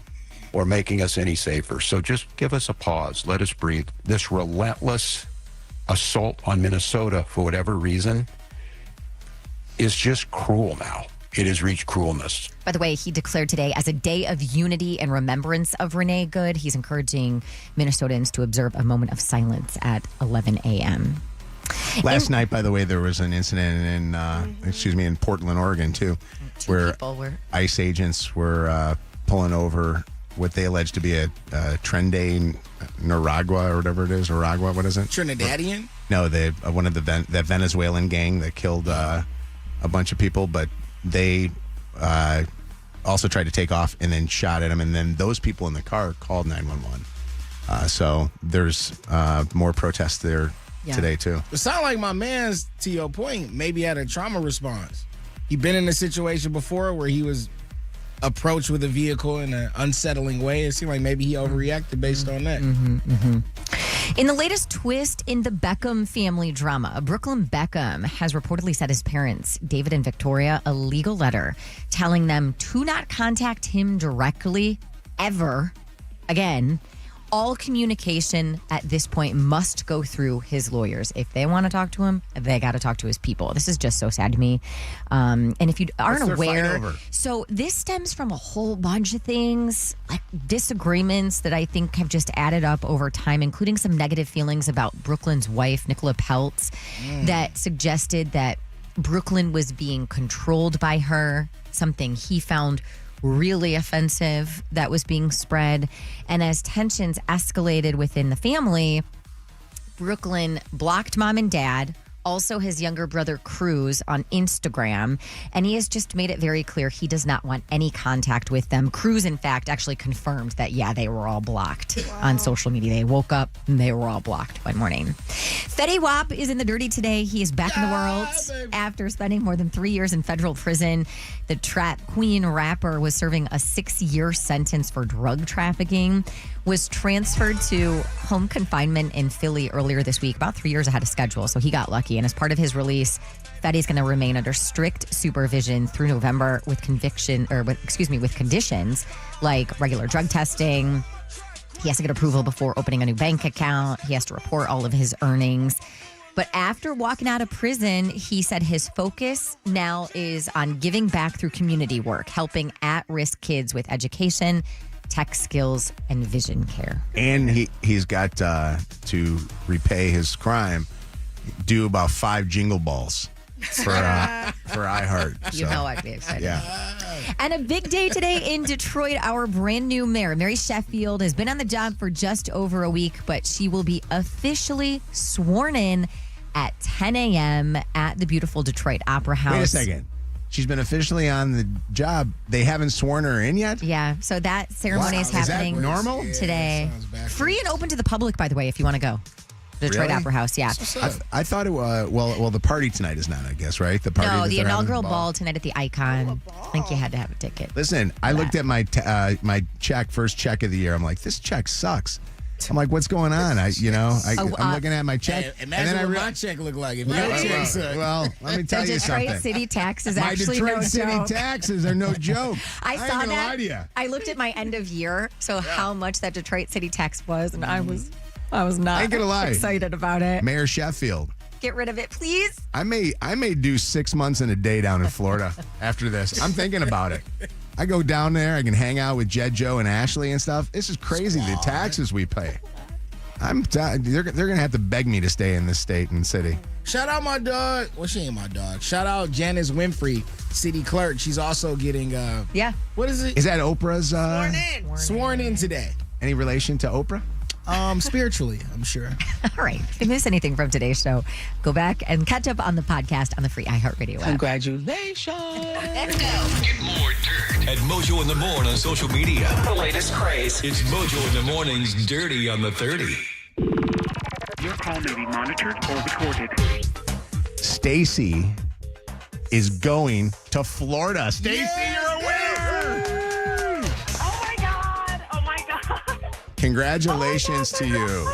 Speaker 7: or making us any safer. So just give us a pause. Let us breathe. This relentless assault on Minnesota, for whatever reason, is just cruel now. It has reached cruelness.
Speaker 4: By the way, he declared today as a day of unity and remembrance of Renee Good. He's encouraging Minnesotans to observe a moment of silence at 11 a.m.
Speaker 1: Last night, by the way, there was an incident in Portland, Oregon, too, where ICE agents were pulling over what they allege to be a Trendy Nicaragua or whatever it is. Nicaragua, what is it?
Speaker 8: Trinidadian?
Speaker 1: No, one of that Venezuelan gang that killed a bunch of people, but they also tried to take off and then shot at him, and then those people in the car called 911. So there's more protests there today, too.
Speaker 8: It sounds like my man's, to your point, maybe had a trauma response. He'd been in a situation before where he was approached with a vehicle in an unsettling way. It seemed like maybe he overreacted based on that.
Speaker 4: In the latest twist in the Beckham family drama, Brooklyn Beckham has reportedly sent his parents, David and Victoria, a legal letter telling them to not contact him directly ever again. All communication at this point must go through his lawyers. If they want to talk to him, they got to talk to his people. This is just so sad to me. And if you aren't aware, so this stems from a whole bunch of things, like disagreements that I think have just added up over time, including some negative feelings about Brooklyn's wife, Nicola Peltz, that suggested that Brooklyn was being controlled by her, something he found really offensive that was being spread. And as tensions escalated within the family, Brooklyn blocked mom and dad, also his younger brother Cruz, on Instagram, and he has just made it very clear he does not want any contact with them. Cruz, in fact, actually confirmed that, they were all blocked on social media. They woke up and they were all blocked one morning. Fetty Wap is in the dirty today. He is back in the world after spending more than 3 years in federal prison. The Trap Queen rapper was serving a 6-year sentence for drug trafficking, was transferred to home confinement in Philly earlier this week, about 3 years ahead of schedule. So he got lucky. And as part of his release, Fetty's going to remain under strict supervision through November with conditions like regular drug testing, He has to get approval before opening a new bank account. He has to report all of his earnings. But after walking out of prison, he said his focus now is on giving back through community work, helping at-risk kids with education, tech skills, and vision care.
Speaker 1: And he's got to repay his crime, do about 5 jingle balls for iHeart.
Speaker 4: You know I'd be excited.
Speaker 1: Yeah.
Speaker 4: And a big day today in Detroit. Our brand new mayor, Mary Sheffield, has been on the job for just over a week, but she will be officially sworn in at 10 a.m. at the beautiful Detroit Opera House.
Speaker 1: Wait a second. She's been officially on the job. They haven't sworn her in yet?
Speaker 4: Yeah, so that ceremony is happening
Speaker 1: Is that normal?
Speaker 4: today. Free and open to the public, by the way, if you want to go. Detroit
Speaker 1: Really?
Speaker 4: Opera House, yeah.
Speaker 1: I thought it was, well, the party tonight is not, I guess, right? The party.
Speaker 4: No,
Speaker 1: that
Speaker 4: the
Speaker 1: they're having?
Speaker 4: inaugural ball tonight at the Icon. I think you had to have a ticket.
Speaker 1: Listen, I looked at my my first check of the year. I'm like, this check sucks. I'm like, what's going on? I'm looking at my check.
Speaker 8: Imagine
Speaker 1: and then I
Speaker 8: what my check looked like. If your
Speaker 1: Well,
Speaker 8: check sucked.
Speaker 1: well, let me tell
Speaker 4: the
Speaker 1: you
Speaker 4: Detroit
Speaker 1: something.
Speaker 4: City tax is
Speaker 1: My
Speaker 4: actually
Speaker 1: Detroit
Speaker 4: no
Speaker 1: City
Speaker 4: joke.
Speaker 1: taxes are no joke.
Speaker 4: I
Speaker 1: ain't
Speaker 4: saw
Speaker 1: gonna
Speaker 4: that.
Speaker 1: lie to you.
Speaker 4: I looked at my end of year, so how much that Detroit City tax was, and I was not
Speaker 1: I ain't gonna lie.
Speaker 4: excited about it.
Speaker 1: Mayor Sheffield.
Speaker 4: Get rid of it, please.
Speaker 1: I may do 6 months and a day down in Florida after this. I'm thinking about it. I go down there. I can hang out with Jed, Joe, and Ashley and stuff. This is crazy. The taxes we pay. They're gonna have to beg me to stay in this state and city.
Speaker 8: Shout out my dog. Well, she ain't my dog. Shout out Janice Winfrey, city clerk. She's also getting what is it?
Speaker 1: Is that Oprah's
Speaker 8: Sworn in today.
Speaker 1: Any relation to Oprah?
Speaker 8: Spiritually, I'm sure.
Speaker 4: All right. If you miss anything from today's show, go back and catch up on the podcast on the free iHeartRadio app.
Speaker 8: Congratulations.
Speaker 6: Get more dirt at Mojo in the Morning on social media. The latest craze. It's Mojo in the Morning's Dirty on the 30.
Speaker 9: Your call may be monitored or recorded.
Speaker 1: Stacy is going to Florida. Stacy, you're a winner!
Speaker 27: Oh my God.
Speaker 1: Congratulations to you.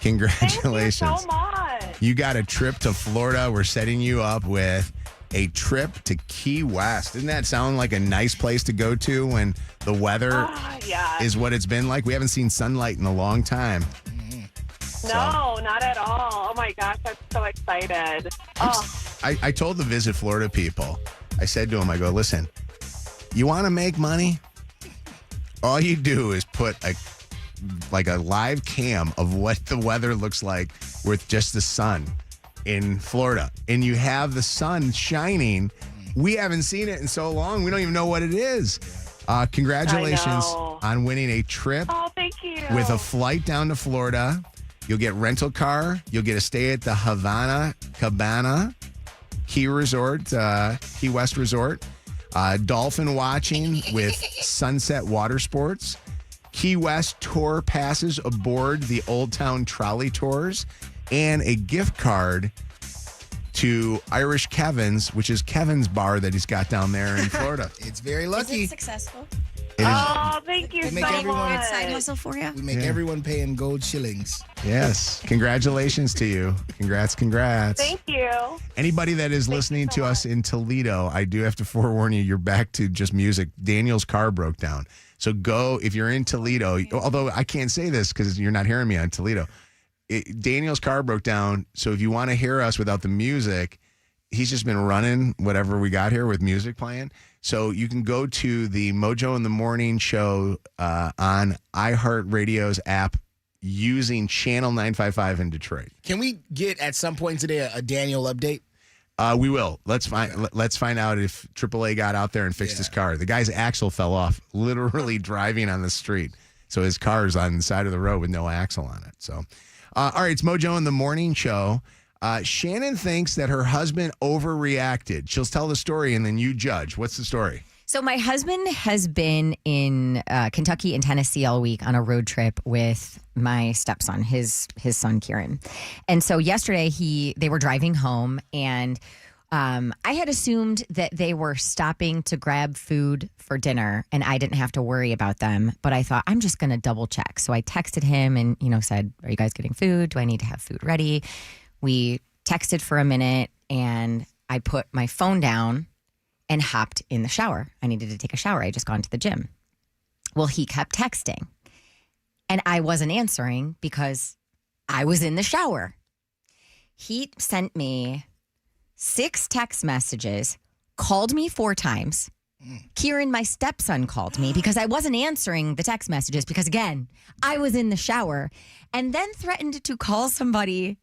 Speaker 1: Congratulations.
Speaker 27: Thank you so much.
Speaker 1: You got a trip to Florida. We're setting you up with a trip to Key West. Doesn't that sound like a nice place to go to when the weather is what it's been like? We haven't seen sunlight in a long time.
Speaker 27: No, not at all. Oh my gosh, I'm so excited. Oh.
Speaker 1: I told the Visit Florida people, I said to them, I go, listen, you want to make money? All you do is put a live cam of what the weather looks like with just the sun in Florida. And you have the sun shining. We haven't seen it in so long. We don't even know what it is. Congratulations on winning a trip
Speaker 27: thank you.
Speaker 1: with a flight down to Florida. You'll get rental car. You'll get a stay at the Havana Cabana Key Resort, Key West Resort. Dolphin watching with Sunset Water Sports. Key West tour passes aboard the Old Town Trolley Tours. And a gift card to Irish Kevin's, which is Kevin's bar that he's got down there in Florida.
Speaker 8: It's very lucky.
Speaker 4: Is it successful?
Speaker 27: Thank you so
Speaker 8: make everyone-
Speaker 27: much.
Speaker 4: Good side hustle for you.
Speaker 8: We make everyone paying gold shillings.
Speaker 1: Yes. Congratulations to you. Congrats.
Speaker 27: Thank you.
Speaker 1: Anybody that is listening to us in Toledo, I do have to forewarn you, you're back to just music. Daniel's car broke down. So go, if you're in Toledo, although I can't say this because you're not hearing me on Toledo. Daniel's car broke down. So if you want to hear us without the music, he's just been running whatever we got here with music playing. So you can go to the Mojo in the Morning show on iHeartRadio's app using Channel 955 in Detroit.
Speaker 8: Can we get at some point today a Daniel update?
Speaker 1: We will. Let's find out if AAA got out there and fixed his car. The guy's axle fell off literally driving on the street. So his car's on the side of the road with no axle on it. So, all right, it's Mojo in the Morning show. Shannon thinks that her husband overreacted. She'll tell the story and then you judge. What's the story?
Speaker 4: So my husband has been in Kentucky and Tennessee all week on a road trip with my stepson, his son Kieran. And so yesterday they were driving home, and I had assumed that they were stopping to grab food for dinner, and I didn't have to worry about them. But I thought, I'm just going to double check. So I texted him and said, "Are you guys getting food? Do I need to have food ready?" We texted for a minute, and I put my phone down and hopped in the shower. I needed to take a shower. I had just gone to the gym. Well, he kept texting. And I wasn't answering because I was in the shower. He sent me 6 text messages, called me 4 times. Kieran, my stepson, called me because I wasn't answering the text messages because, again, I was in the shower, and then threatened to call somebody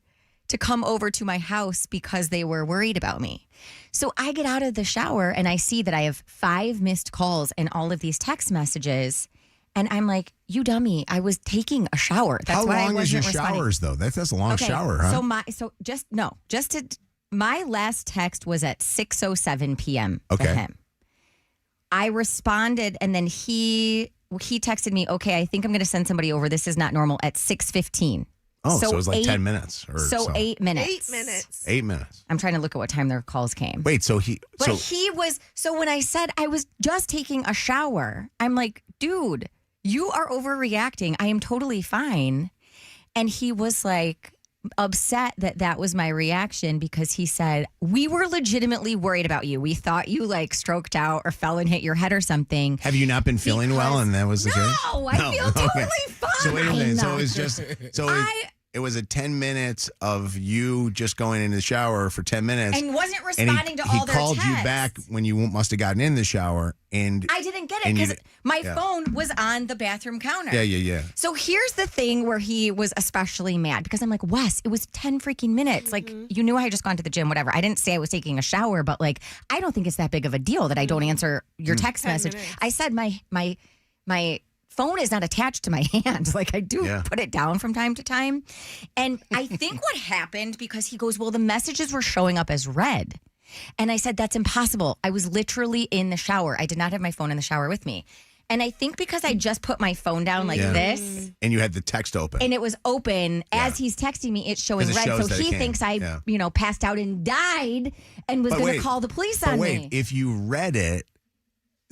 Speaker 4: to come over to my house because they were worried about me. So I get out of the shower and I see that I have 5 missed calls and all of these text messages. And I'm like, you dummy, I was taking a shower. That's
Speaker 1: How
Speaker 4: why
Speaker 1: long
Speaker 4: I
Speaker 1: is your
Speaker 4: wasn't responding.
Speaker 1: showers, though? That's a long shower, huh?
Speaker 4: My last text was at 6:07 p.m.
Speaker 1: Okay.
Speaker 4: to him. I responded, and then he texted me, okay, I think I'm going to send somebody over. This is not normal, at 6:15.
Speaker 1: Oh, so it was like 10 minutes or so.
Speaker 4: 8 minutes.
Speaker 10: 8 minutes.
Speaker 1: 8 minutes.
Speaker 4: I'm trying to look at what time their calls came.
Speaker 1: Wait, so
Speaker 4: when I said I was just taking a shower, I'm like, dude, you are overreacting. I am totally fine. And he was like upset that was my reaction because he said, we were legitimately worried about you. We thought you like stroked out or fell and hit your head or something.
Speaker 1: Have you not been feeling well and that was the case?
Speaker 4: No, I feel totally fine.
Speaker 1: So wait a minute. So it was just, it was a 10 minutes of you just going into the shower for 10 minutes.
Speaker 4: And wasn't responding to all their
Speaker 1: texts. He called you
Speaker 4: texts.
Speaker 1: back when you must have gotten in the shower. And
Speaker 4: I didn't get it because my phone was on the bathroom counter.
Speaker 1: Yeah.
Speaker 4: So here's the thing where he was especially mad because I'm like, Wes, it was 10 freaking minutes. Like, you knew I had just gone to the gym, whatever. I didn't say I was taking a shower, but like, I don't think it's that big of a deal that I don't answer your text message.
Speaker 10: minutes.
Speaker 4: I said my phone is not attached to my hand. Like, I do put it down from time to time. And I think what happened, because he goes, well, the messages were showing up as read. And I said, that's impossible. I was literally in the shower. I did not have my phone in the shower with me. And I think because I just put my phone down like this.
Speaker 1: And you had the text open.
Speaker 4: And it was open. As he's texting me, it's showing
Speaker 1: 'Cause it
Speaker 4: red.
Speaker 1: shows
Speaker 4: So
Speaker 1: that it
Speaker 4: he
Speaker 1: came.
Speaker 4: thinks I, passed out and died and was going to call the police on me.
Speaker 1: If you read it,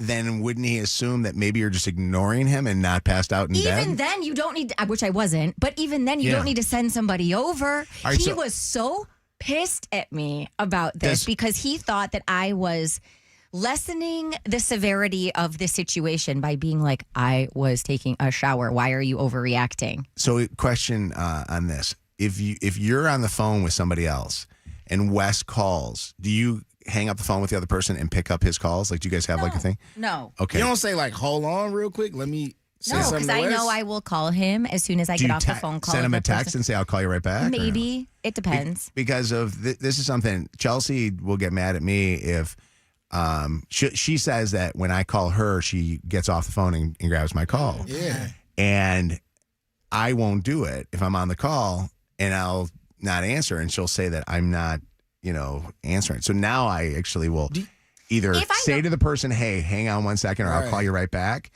Speaker 1: then wouldn't he assume that maybe you're just ignoring him and not passed out and dead?
Speaker 4: Even then, you don't need, which I wasn't, but even then, you don't need to send somebody over.
Speaker 1: All right,
Speaker 4: He
Speaker 1: so-
Speaker 4: was so pissed at me about this because he thought that I was lessening the severity of the situation by being like, I was taking a shower. Why are you overreacting?
Speaker 1: So, question on this: if you're on the phone with somebody else and Wes calls, do you hang up the phone with the other person and pick up his calls? Like, do you guys have like a thing?
Speaker 4: No.
Speaker 1: Okay.
Speaker 8: You don't say like, hold on real quick. Let me say
Speaker 4: No,
Speaker 8: something
Speaker 4: because
Speaker 8: to
Speaker 4: I
Speaker 8: Wes?
Speaker 4: know I will call him as soon as I get off the phone call.
Speaker 1: Send him
Speaker 4: with
Speaker 1: a
Speaker 4: the
Speaker 1: text
Speaker 4: person.
Speaker 1: and say, I'll call you right back? or no?
Speaker 4: Maybe. It depends.
Speaker 1: Because of this is something, Chelsea will get mad at me if she says that when I call her, she gets off the phone and grabs my call.
Speaker 8: Yeah.
Speaker 1: And I won't do it if I'm on the call and I'll not answer. And she'll say that I'm not, answering. So now I actually will either say to the person, hey, hang on 1 second, or I'll call you right back.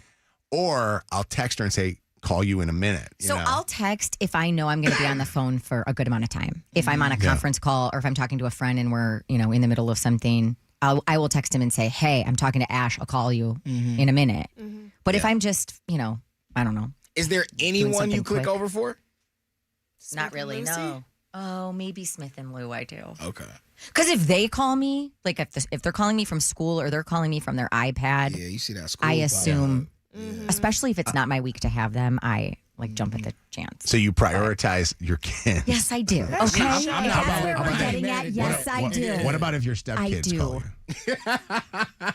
Speaker 1: Or I'll text her and say, call you in a minute.
Speaker 4: So I'll text if I know I'm going to be on the phone for a good amount of time. If I'm on a conference call or if I'm talking to a friend and we're, in the middle of something, I will text him and say, hey, I'm talking to Ash. I'll call you in a minute. But if I'm just, I don't know.
Speaker 8: Is there anyone you click over for?
Speaker 4: Not really, no. Oh, maybe Smith and Lou I do.
Speaker 8: Okay.
Speaker 4: Because if they call me, like if they're calling me from school or they're calling me from their iPad,
Speaker 8: Yeah, you see that school.
Speaker 4: I
Speaker 8: vibe.
Speaker 4: assume, especially if it's not my week to have them, I like jump at the chance.
Speaker 1: So you prioritize your kids.
Speaker 4: Yes, I do. Okay. If that's where we're getting at, yes, I do.
Speaker 1: What about if your stepkids call you?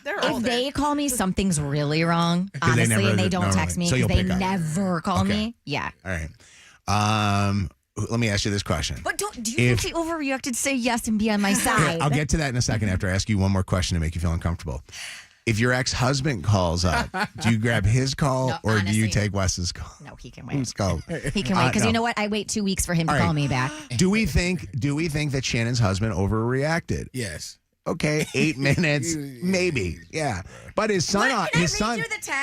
Speaker 4: If they call me, something's really wrong,
Speaker 1: 'Cause they
Speaker 4: honestly,
Speaker 1: never
Speaker 4: and they don't
Speaker 1: normally-
Speaker 4: text me
Speaker 1: so
Speaker 4: because
Speaker 1: you'll
Speaker 4: they
Speaker 1: pick up.
Speaker 4: never call
Speaker 1: Okay.
Speaker 4: me. Yeah.
Speaker 1: All right. Let me ask you this question.
Speaker 4: But do you think she overreacted? Say yes and be on my side.
Speaker 1: I'll get to that in a second after I ask you one more question to make you feel uncomfortable. If your ex-husband calls up, do you grab his call
Speaker 4: No,
Speaker 1: or do you
Speaker 4: honestly,
Speaker 1: take Wes's call?
Speaker 4: No, he can wait.
Speaker 1: Whose call?
Speaker 4: He can wait because
Speaker 1: no.
Speaker 4: you know what? I wait 2 weeks for him to
Speaker 1: All
Speaker 4: call
Speaker 1: right.
Speaker 4: me back.
Speaker 1: Do we think that Shannon's husband overreacted?
Speaker 8: Yes.
Speaker 1: Okay, 8 minutes, maybe. Yeah. But his son,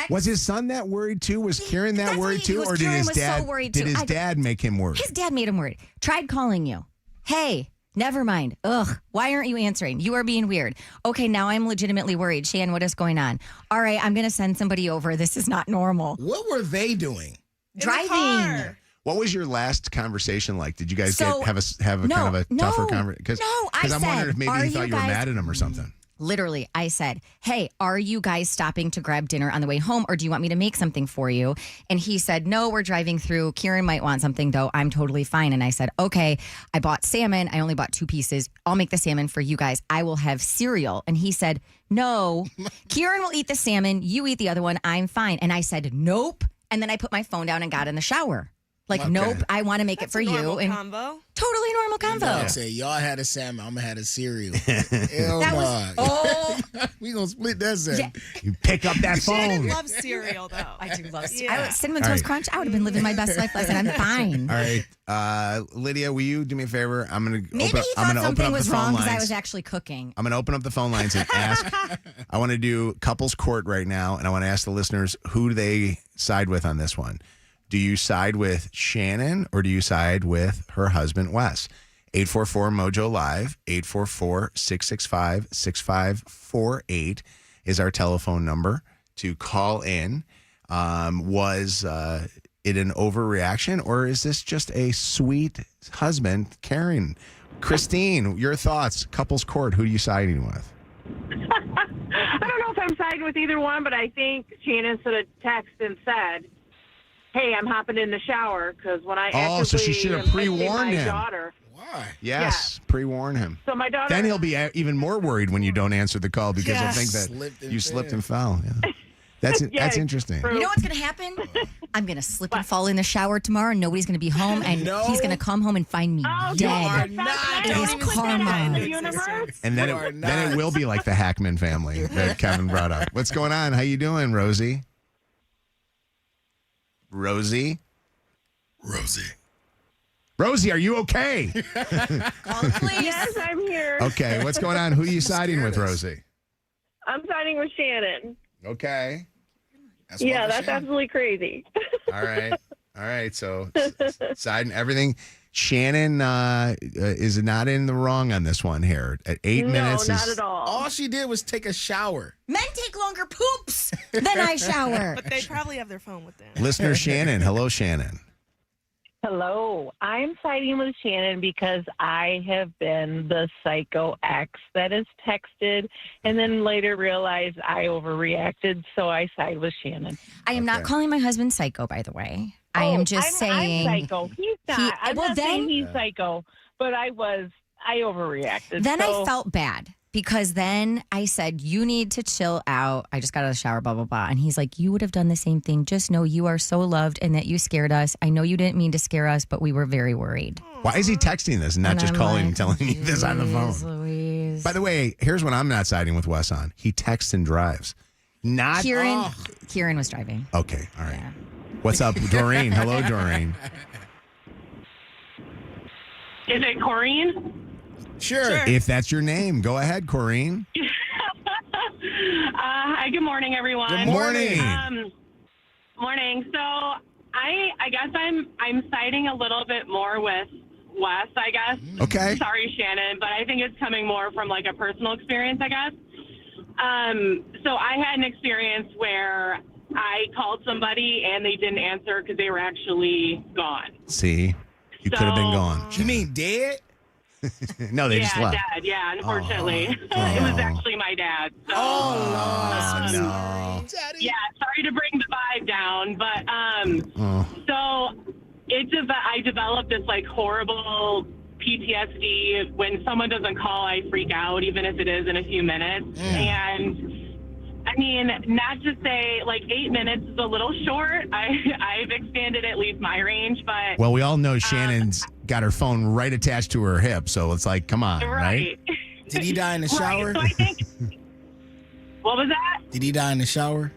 Speaker 1: was his son that worried too? Was Kieran that worried too? Or did his dad dad make him worried?
Speaker 4: His dad made him worried. Tried calling you. Hey, never mind. Ugh, why aren't you answering? You are being weird. Okay, now I'm legitimately worried. Shan, what is going on? All right, I'm going to send somebody over. This is not normal.
Speaker 8: What were they doing?
Speaker 4: Driving.
Speaker 1: What was your last conversation like? Did you guys
Speaker 4: So-
Speaker 1: have a kind of a tougher conversation?
Speaker 4: No, I
Speaker 1: I'm
Speaker 4: said,
Speaker 1: wondering if maybe
Speaker 4: are
Speaker 1: he thought
Speaker 4: you
Speaker 1: you were
Speaker 4: guys-
Speaker 1: mad at him or something.
Speaker 4: literally, I said, hey, are you guys stopping to grab dinner on the way home, or do you want me to make something for you? And he said, no, we're driving through. Kieran might want something, though. I'm totally fine. And I said, okay, I bought salmon. I only bought 2 pieces. I'll make the salmon for you guys. I will have cereal. And he said, no, Kieran will eat the salmon. You eat the other one. I'm fine. And I said, nope. And then I put my phone down and got in the shower. Like, nope, I want to make it for you. And
Speaker 30: combo.
Speaker 4: Totally normal combo.
Speaker 8: I say, y'all had a salmon, I'm going to have a cereal. Hell no. We going to split that salmon.
Speaker 4: Yeah.
Speaker 1: You pick up that phone.
Speaker 30: Shannon loves cereal, though.
Speaker 4: I do love
Speaker 30: Yeah.
Speaker 4: Cinnamon Toast Crunch. I would have been living my best life lesson. I'm fine.
Speaker 1: All right. Lydia, will you do me a favor? I'm going to
Speaker 4: Maybe
Speaker 1: open,
Speaker 4: he
Speaker 1: I'm
Speaker 4: thought
Speaker 1: gonna open
Speaker 4: something
Speaker 1: up the
Speaker 4: was
Speaker 1: phone
Speaker 4: wrong because
Speaker 1: lines.
Speaker 4: I was actually cooking.
Speaker 1: I'm going to open up the phone lines and ask. I want to do couples court right now, and I want to ask the listeners who they side with on this one. Do you side with Shannon or do you side with her husband, Wes? 844-MOJO Live, 844-665-6548 is our telephone number to call in. Was it an overreaction, or is this just a sweet husband caring? Christine, your thoughts, couples court, who are you siding with?
Speaker 27: I don't know if I'm siding with either one, but I think Shannon should have texted and said, hey, I'm hopping in the shower, because when I
Speaker 1: so she should have pre-warned him.
Speaker 27: Daughter,
Speaker 8: why?
Speaker 1: Yes, pre-warn him.
Speaker 27: So my daughter.
Speaker 1: Then he'll be even more worried when you don't answer the call because he'll think that you slipped and fell. Yeah. That's interesting.
Speaker 4: You know what's going to happen? I'm going to slip and fall in the shower tomorrow, and nobody's going to be home, and he's going to come home and find me dead. It is karma.
Speaker 1: And then it will be like the Hackman family that Kevin brought up. What's going on? How you doing, Rosie? Rosie, are you okay?
Speaker 4: Call the police.
Speaker 27: Yes, I'm here.
Speaker 1: Okay, what's going on? Who are you siding with, Rosie?
Speaker 27: I'm siding with Shannon.
Speaker 1: Okay.
Speaker 27: That's absolutely crazy.
Speaker 1: All right. So siding everything. Shannon is not in the wrong on this one here. At 8 minutes.
Speaker 27: No, not at all.
Speaker 8: All she did was take a shower.
Speaker 4: Men take longer poops than I shower.
Speaker 30: But they probably have their phone with them.
Speaker 1: Listener Shannon. Hello, Shannon.
Speaker 27: Hello. I'm siding with Shannon because I have been the psycho ex that is texted and then later realized I overreacted, so I side with Shannon.
Speaker 4: I am not calling my husband psycho, by the way. I am just saying.
Speaker 27: I'm psycho. He's not. I'm not saying he's psycho, but I overreacted.
Speaker 4: Then
Speaker 27: so.
Speaker 4: I felt bad because then I said, you need to chill out. I just got out of the shower, blah, blah, blah. And he's like, you would have done the same thing. Just know you are so loved and that you scared us. I know you didn't mean to scare us, but we were very worried.
Speaker 1: Why is he texting this and not just calling and telling you this on the phone?
Speaker 4: Louise.
Speaker 1: By the way, here's what I'm not siding with Wes on. He texts and drives.
Speaker 4: Kieran was driving.
Speaker 1: Okay, all right. Yeah. What's up, Doreen? Hello, Doreen.
Speaker 27: Is it Corrine?
Speaker 8: Sure.
Speaker 1: If that's your name, go ahead, Corrine.
Speaker 27: Hi, good morning, everyone.
Speaker 1: Good morning.
Speaker 27: Morning. So I guess I'm siding a little bit more with Wes, I guess.
Speaker 1: Okay.
Speaker 27: Sorry, Shannon, but I think it's coming more from like a personal experience, I guess. So I had an experience where I called somebody and they didn't answer because they were actually gone.
Speaker 1: See, you could have been gone.
Speaker 8: You mean dead?
Speaker 1: No, they just left.
Speaker 27: Dad. Yeah, unfortunately. It was actually my dad. So,
Speaker 1: no.
Speaker 27: Yeah, sorry to bring the vibe down, but so I developed this like horrible PTSD. When someone doesn't call, I freak out, even if it is in a few minutes. And I mean, not to say like 8 minutes is a little short. I've expanded at least my range, but
Speaker 1: well, we all know Shannon's got her phone right attached to her hip, so it's like, come on, right?
Speaker 8: Did he die in the shower?
Speaker 27: Right, so I think, what was that?
Speaker 8: Did he die in the shower?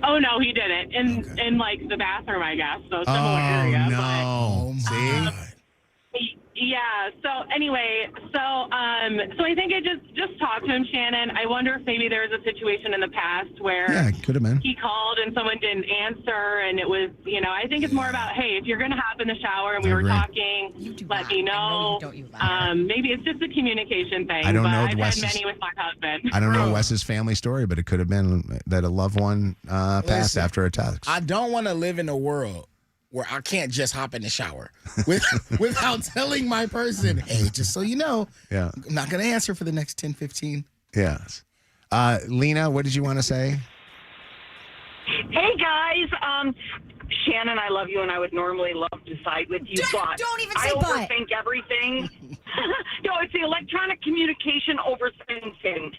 Speaker 27: Oh no, he didn't. In like the bathroom, I guess. So similar area.
Speaker 1: No.
Speaker 27: But,
Speaker 1: see.
Speaker 27: Yeah. So anyway, so I think I just talked to him, Shannon. I wonder if maybe there was a situation in the past where
Speaker 1: it could have been.
Speaker 27: He called and someone didn't answer, and it was, I think it's more about, hey, if you're gonna hop in the shower and we were talking, let me know. Maybe it's just a communication thing.
Speaker 1: I don't know
Speaker 27: I've
Speaker 1: Wes's,
Speaker 27: had many with my husband.
Speaker 1: I don't know Wes's family story, but it could have been that a loved one passed after a text.
Speaker 8: I don't want to live in a world where I can't just hop in the shower without telling my person, hey, just so you know, I'm not going to answer for the next 10, 15
Speaker 1: Yes. Lena, what did you want to say?
Speaker 10: Hey guys, Shannon, I love you, and I would normally love to side with you, but
Speaker 4: don't even say
Speaker 10: I
Speaker 4: but.
Speaker 10: overthink everything. No, it's the electronic communication overthinking.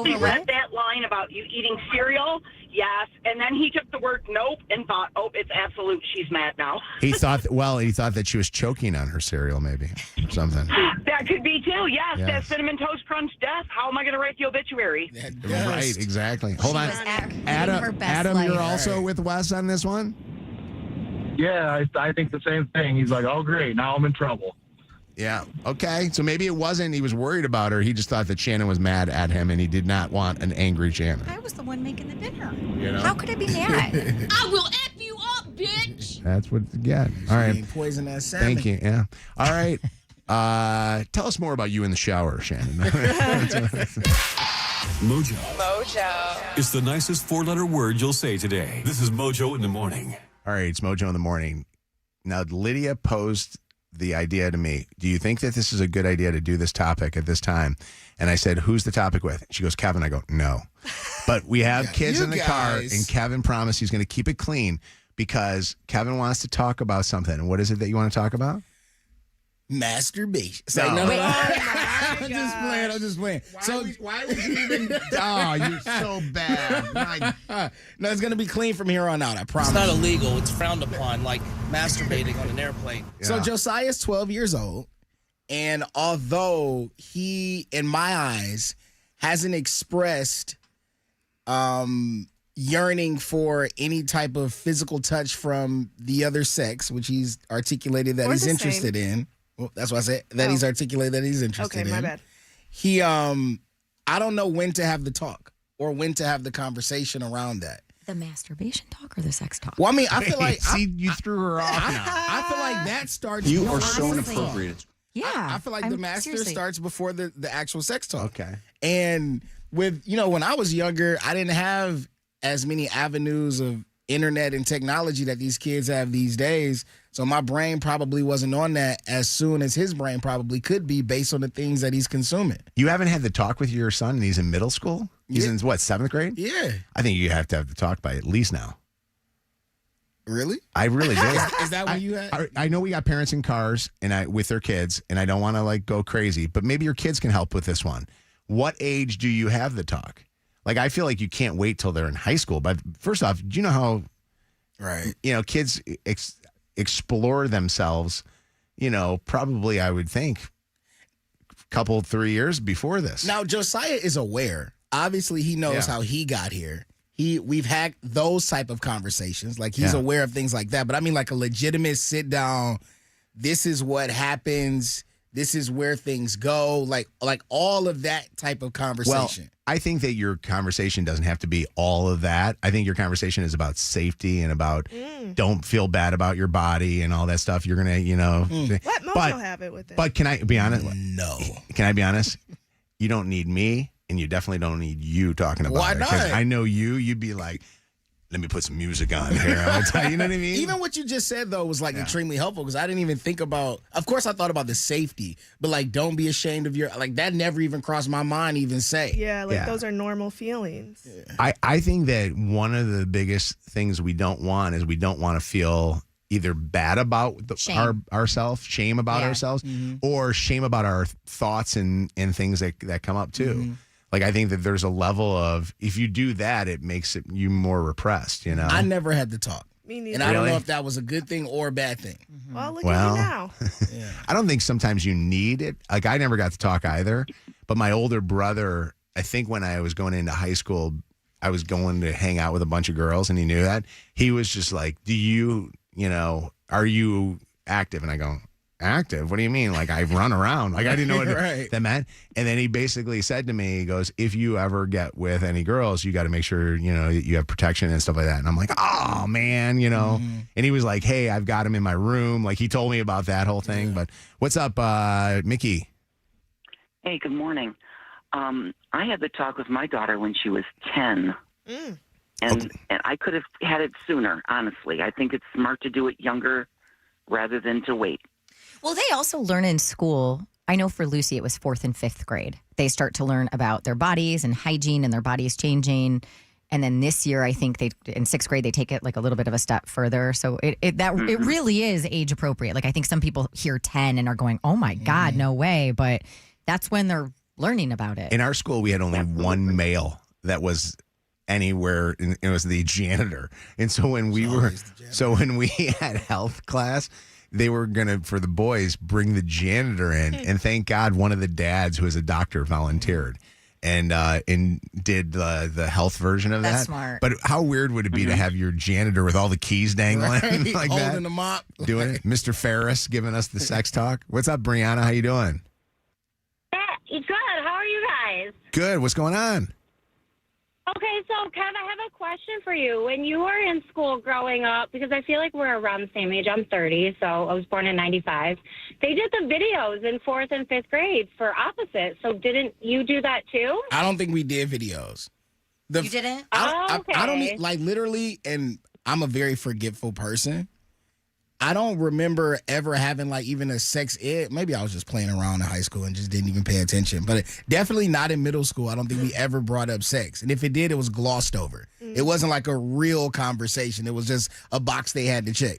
Speaker 10: He read that line about you eating cereal, yes, and then he took the word nope and thought, oh, it's absolute. She's mad now.
Speaker 1: He thought that she was choking on her cereal, maybe, or something.
Speaker 10: That could be too. Yes,
Speaker 1: Yes.
Speaker 10: that Cinnamon Toast Crunch death. How am I going to write the obituary?
Speaker 1: Right, exactly. Hold on.
Speaker 10: living her best
Speaker 1: Adam,
Speaker 10: life.
Speaker 1: you're also with Wes on this one?
Speaker 11: Yeah, I think the same thing. He's like, oh, great, now I'm in trouble.
Speaker 1: Yeah. Okay. So maybe it wasn't he was worried about her. He just thought that Shannon was mad at him and he did not want an angry Shannon.
Speaker 12: I was the one making the dinner.
Speaker 1: You know?
Speaker 12: How could I be mad? I will F you up, bitch.
Speaker 1: That's what you get. All right.
Speaker 8: Poison that salmon.
Speaker 1: Thank you. Yeah. All right. Tell us more about you in the shower, Shannon.
Speaker 6: Mojo. It's the nicest four-letter word you'll say today. This is Mojo in the Morning.
Speaker 1: All right. It's Mojo in the Morning. Now, Lydia posed the idea to me. Do you think that this is a good idea to do this topic at this time? And I said, who's the topic with? She goes, Kevin. I go, no. But we have kids
Speaker 8: you
Speaker 1: in the car,
Speaker 8: guys.
Speaker 1: and Kevin promised he's going to keep it clean because Kevin wants to talk about something. What is it that you want to talk about?
Speaker 8: Masturbation. It's
Speaker 1: No.
Speaker 8: like, no,
Speaker 1: Wait.
Speaker 8: I'm just playing.
Speaker 1: Why would you even? Oh, you're so bad.
Speaker 8: No, it's going to be clean from here on out, I promise.
Speaker 13: It's not illegal. It's frowned upon, like masturbating on an airplane.
Speaker 8: So Josiah's 12 years old, and although he, in my eyes, hasn't expressed yearning for any type of physical touch from the other sex, which he's articulated that
Speaker 14: Or
Speaker 8: he's
Speaker 14: the
Speaker 8: interested in. Well, that's why I said that he's articulated that he's interested in.
Speaker 14: Okay, my bad.
Speaker 8: He, I don't know when to have the talk or when to have the conversation around that.
Speaker 4: The masturbation talk or the sex talk?
Speaker 8: Well, I mean, I feel like
Speaker 1: you threw her off now.
Speaker 8: I feel like that starts.
Speaker 1: You
Speaker 8: before
Speaker 1: are so
Speaker 8: the talk.
Speaker 1: inappropriate.
Speaker 4: Yeah,
Speaker 8: I feel like the master
Speaker 4: seriously.
Speaker 8: starts before the actual sex talk.
Speaker 1: Okay.
Speaker 8: And with when I was younger, I didn't have as many avenues of internet and technology that these kids have these days. So my brain probably wasn't on that as soon as his brain probably could be based on the things that he's consuming.
Speaker 1: You haven't had the talk with your son and he's in middle school? He's in what, 7th grade?
Speaker 8: Yeah.
Speaker 1: I think you have to have the talk by at least now.
Speaker 8: Really?
Speaker 1: I really do.
Speaker 8: Is that what you had?
Speaker 1: I know we got parents in cars and with their kids, and I don't want to like go crazy, but maybe your kids can help with this one. What age do you have the talk? Like, I feel like you can't wait till they're in high school. But first off, do you know how, kids explore themselves, probably I would think couple 3 years before this.
Speaker 8: Now, Josiah is aware. Obviously, he knows how he got here. We've had those type of conversations. Like, he's aware of things like that. But I mean, like a legitimate sit down, this is what happens, this is where things go, like all of that type of conversation.
Speaker 1: Well, I think that your conversation doesn't have to be all of that. I think your conversation is about safety and about don't feel bad about your body and all that stuff. You're going to,
Speaker 14: Let Mojo have it with it.
Speaker 1: But can I be honest?
Speaker 8: No.
Speaker 1: Can I be honest? You don't need me, and you definitely don't need you talking about
Speaker 8: Why
Speaker 1: it.
Speaker 8: not?
Speaker 1: 'Cause I know you'd be like, let me put some music on here. I'm tell you know what I mean?
Speaker 8: Even what you just said, though, was like extremely helpful because I didn't even think about, of course, I thought about the safety, but like, don't be ashamed of that never even crossed my mind even say.
Speaker 14: Yeah, those are normal feelings.
Speaker 1: I think that one of the biggest things we don't want is we don't want to feel either bad about ourselves, shame about ourselves, or shame about our thoughts and things that come up too. Like, I think that there's a level of, if you do that, it makes you more repressed,
Speaker 8: I never had to talk.
Speaker 14: Me neither.
Speaker 8: And I don't know if that was a good thing or a bad thing.
Speaker 14: Well, look at you now.
Speaker 1: I don't think sometimes you need it. Like, I never got to talk either, but my older brother, I think when I was going into high school, I was going to hang out with a bunch of girls, and he knew that. He was just like, are you active? And I go, active? What do you mean? Like, I run around. Like, I didn't know what that meant. And then he basically said to me, he goes, if you ever get with any girls, you got to make sure, you have protection and stuff like that. And I'm like, oh, man, And he was like, hey, I've got him in my room. Like, he told me about that whole thing. But what's up, Mickey?
Speaker 15: Hey, good morning. I had the talk with my daughter when she was 10. And I could have had it sooner, honestly. I think it's smart to do it younger rather than to wait.
Speaker 4: Well, they also learn in school I know for Lucy, it was 4th and 5th grade. They start to learn about their bodies and hygiene and their bodies changing. And then this year, I think in 6th grade, they take it like a little bit of a step further. So it really is age appropriate. Like I think some people hear 10 and are going, oh my God, no way. But that's when they're learning about it.
Speaker 1: In our school, we had only one male that was anywhere. It was the janitor. And so when we had health class, they were going to, for the boys, bring the janitor in. And thank God one of the dads who was a doctor volunteered and did the health version of
Speaker 4: That's
Speaker 1: that.
Speaker 4: Smart.
Speaker 1: But how weird would it be to have your janitor with all the keys dangling like that?
Speaker 8: Holding them up.
Speaker 1: Doing it. Mr. Ferris giving us the sex talk. What's up, Brianna? How you doing?
Speaker 16: Good. How are you guys?
Speaker 1: Good. What's going on?
Speaker 16: Okay, so Kev, I have a question for you. When you were in school growing up, because I feel like we're around the same age. I'm 30, so I was born in 95. They did the videos in 4th and 5th grade for opposites. So didn't you do that too?
Speaker 8: I don't think we did videos.
Speaker 4: You didn't?
Speaker 8: I don't like literally, and I'm a very forgetful person. I don't remember ever having like even a sex ed. Maybe I was just playing around in high school and just didn't even pay attention. But definitely not in middle school. I don't think we ever brought up sex. And if it did, it was glossed over. It wasn't like a real conversation. It was just a box they had to check.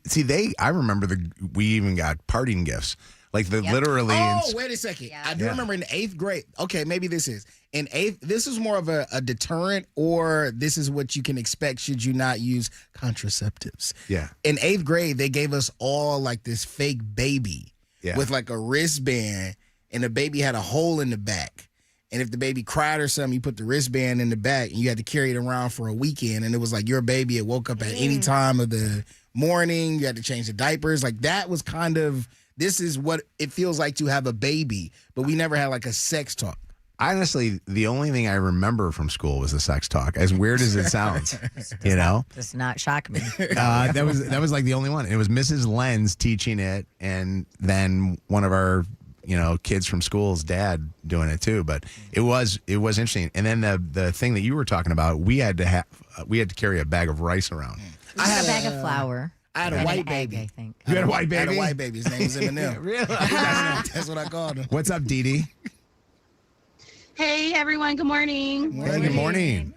Speaker 1: See, I remember we even got parting gifts. Like literally.
Speaker 8: Oh, wait a second. I do remember in the 8th grade. Okay, maybe this is. In 8th, this is more of a deterrent, or this is what you can expect should you not use contraceptives.
Speaker 1: Yeah.
Speaker 8: In 8th grade, they gave us all like this fake baby with like a wristband, and the baby had a hole in the back. And if the baby cried or something, you put the wristband in the back, and you had to carry it around for a weekend. And it was like your baby. It woke up at any time of the morning. You had to change the diapers. Like that was kind of. This is what it feels like to have a baby, but we never had like a sex talk.
Speaker 1: Honestly, the only thing I remember from school was the sex talk. As weird as it sounds, you know,
Speaker 4: does not shock me.
Speaker 1: That was like the only one. It was Mrs. Lenz teaching it, and then one of our kids from school's dad doing it too. But it was interesting. And then the thing that you were talking about, we had to carry a bag of rice around.
Speaker 4: I had a bag of flour.
Speaker 8: I had a white baby.
Speaker 4: I think.
Speaker 1: You had a white baby?
Speaker 8: I had a white baby. His name was Eminem.
Speaker 1: Really?
Speaker 8: That's what I called him.
Speaker 1: What's up, Dee Dee?
Speaker 17: Hey, everyone. Good morning.
Speaker 1: Good morning.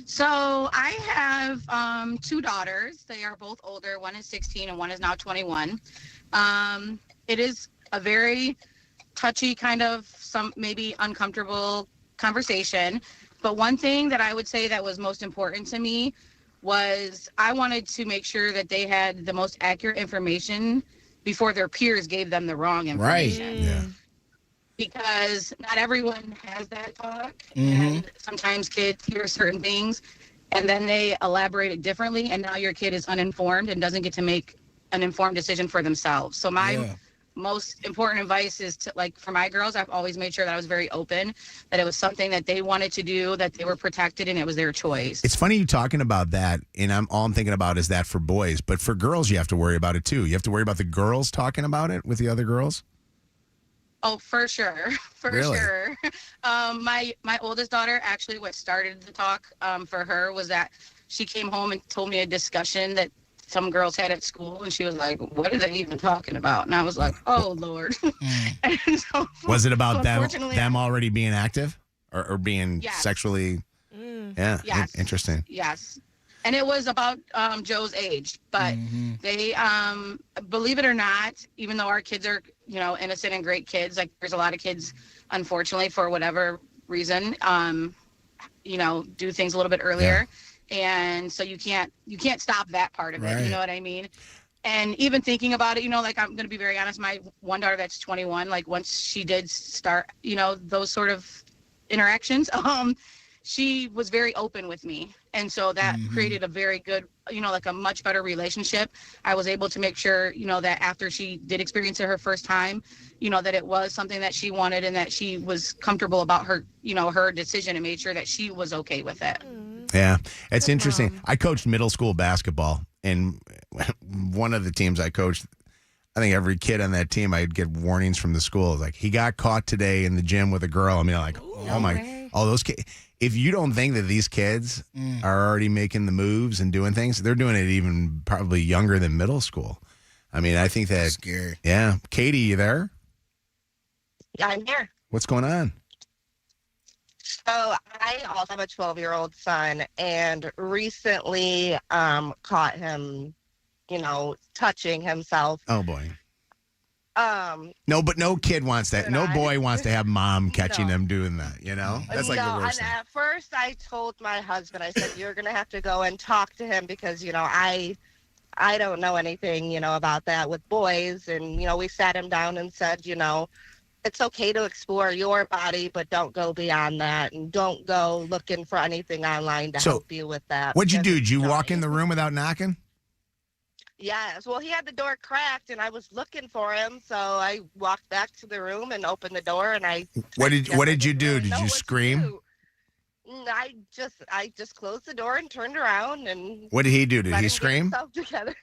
Speaker 17: So I have 2 daughters. They are both older. One is 16 and one is now 21. It is a very touchy kind of maybe uncomfortable conversation. But one thing that I would say that was most important to me was I wanted to make sure that they had the most accurate information before their peers gave them the wrong information.
Speaker 8: Right. Yeah.
Speaker 17: Because not everyone has that talk. And sometimes kids hear certain things and then they elaborate it differently. And now your kid is uninformed and doesn't get to make an informed decision for themselves. So my most important advice is to, like, for my girls, I've always made sure that I was very open, that it was something that they wanted to do, that they were protected, and it was their choice.
Speaker 1: It's funny you talking about that, and all I'm thinking about is that for boys, but for girls, you have to worry about it too. You have to worry about the girls talking about it with the other girls.
Speaker 17: Oh, for sure.
Speaker 1: Really?
Speaker 17: Sure. My oldest daughter, actually what started the talk for her was that she came home and told me a discussion that some girls had at school, and she was like, what are they even talking about? And I was like, oh, Lord. And so,
Speaker 1: was it about them already being active or being sexually? Yeah.
Speaker 17: Yes.
Speaker 1: Interesting.
Speaker 17: Yes. And it was about Joe's age. But they, believe it or not, even though our kids are, innocent and great kids, like there's a lot of kids, unfortunately, for whatever reason, do things a little bit earlier. Yeah. And so you can't stop that part of it. You know what I mean? And even thinking about it, like, I'm going to be very honest, my one daughter that's 21, like once she did start, those sort of interactions, she was very open with me. And so that created a very good, like a much better relationship. I was able to make sure, that after she did experience it her first time, that it was something that she wanted and that she was comfortable about her, her decision, and made sure that she was okay with it.
Speaker 1: Yeah, it's interesting. I coached middle school basketball, and one of the teams I coached, I think every kid on that team, I'd get warnings from the school. Like, he got caught today in the gym with a girl. I mean, like, those kids. If you don't think that these kids are already making the moves and doing things, they're doing it even probably younger than middle school. I mean, I think that's
Speaker 8: scary.
Speaker 1: Yeah. Katie, you there?
Speaker 2: Yeah, I'm here.
Speaker 1: What's going on?
Speaker 2: So I also have a 12-year-old son, and recently caught him, touching himself.
Speaker 1: Oh, boy. No, but no kid wants that. No boy wants to have mom catching them doing that, That's like the worst
Speaker 2: and
Speaker 1: thing.
Speaker 2: at first I told my husband, I said, you're going to have to go and talk to him because, I don't know anything, about that with boys. And, we sat him down and said, it's okay to explore your body, but don't go beyond that. And don't go looking for anything online to help you with that.
Speaker 1: What'd you do? Did you walk in the room without knocking?
Speaker 2: Yes. Well, he had the door cracked, and I was looking for him, so I walked back to the room and opened the door, and
Speaker 1: What did you do? Did you scream?
Speaker 2: I just closed the door and turned around and.
Speaker 1: What did he do? Did
Speaker 2: let
Speaker 1: he
Speaker 2: him get
Speaker 1: scream?
Speaker 2: himself together.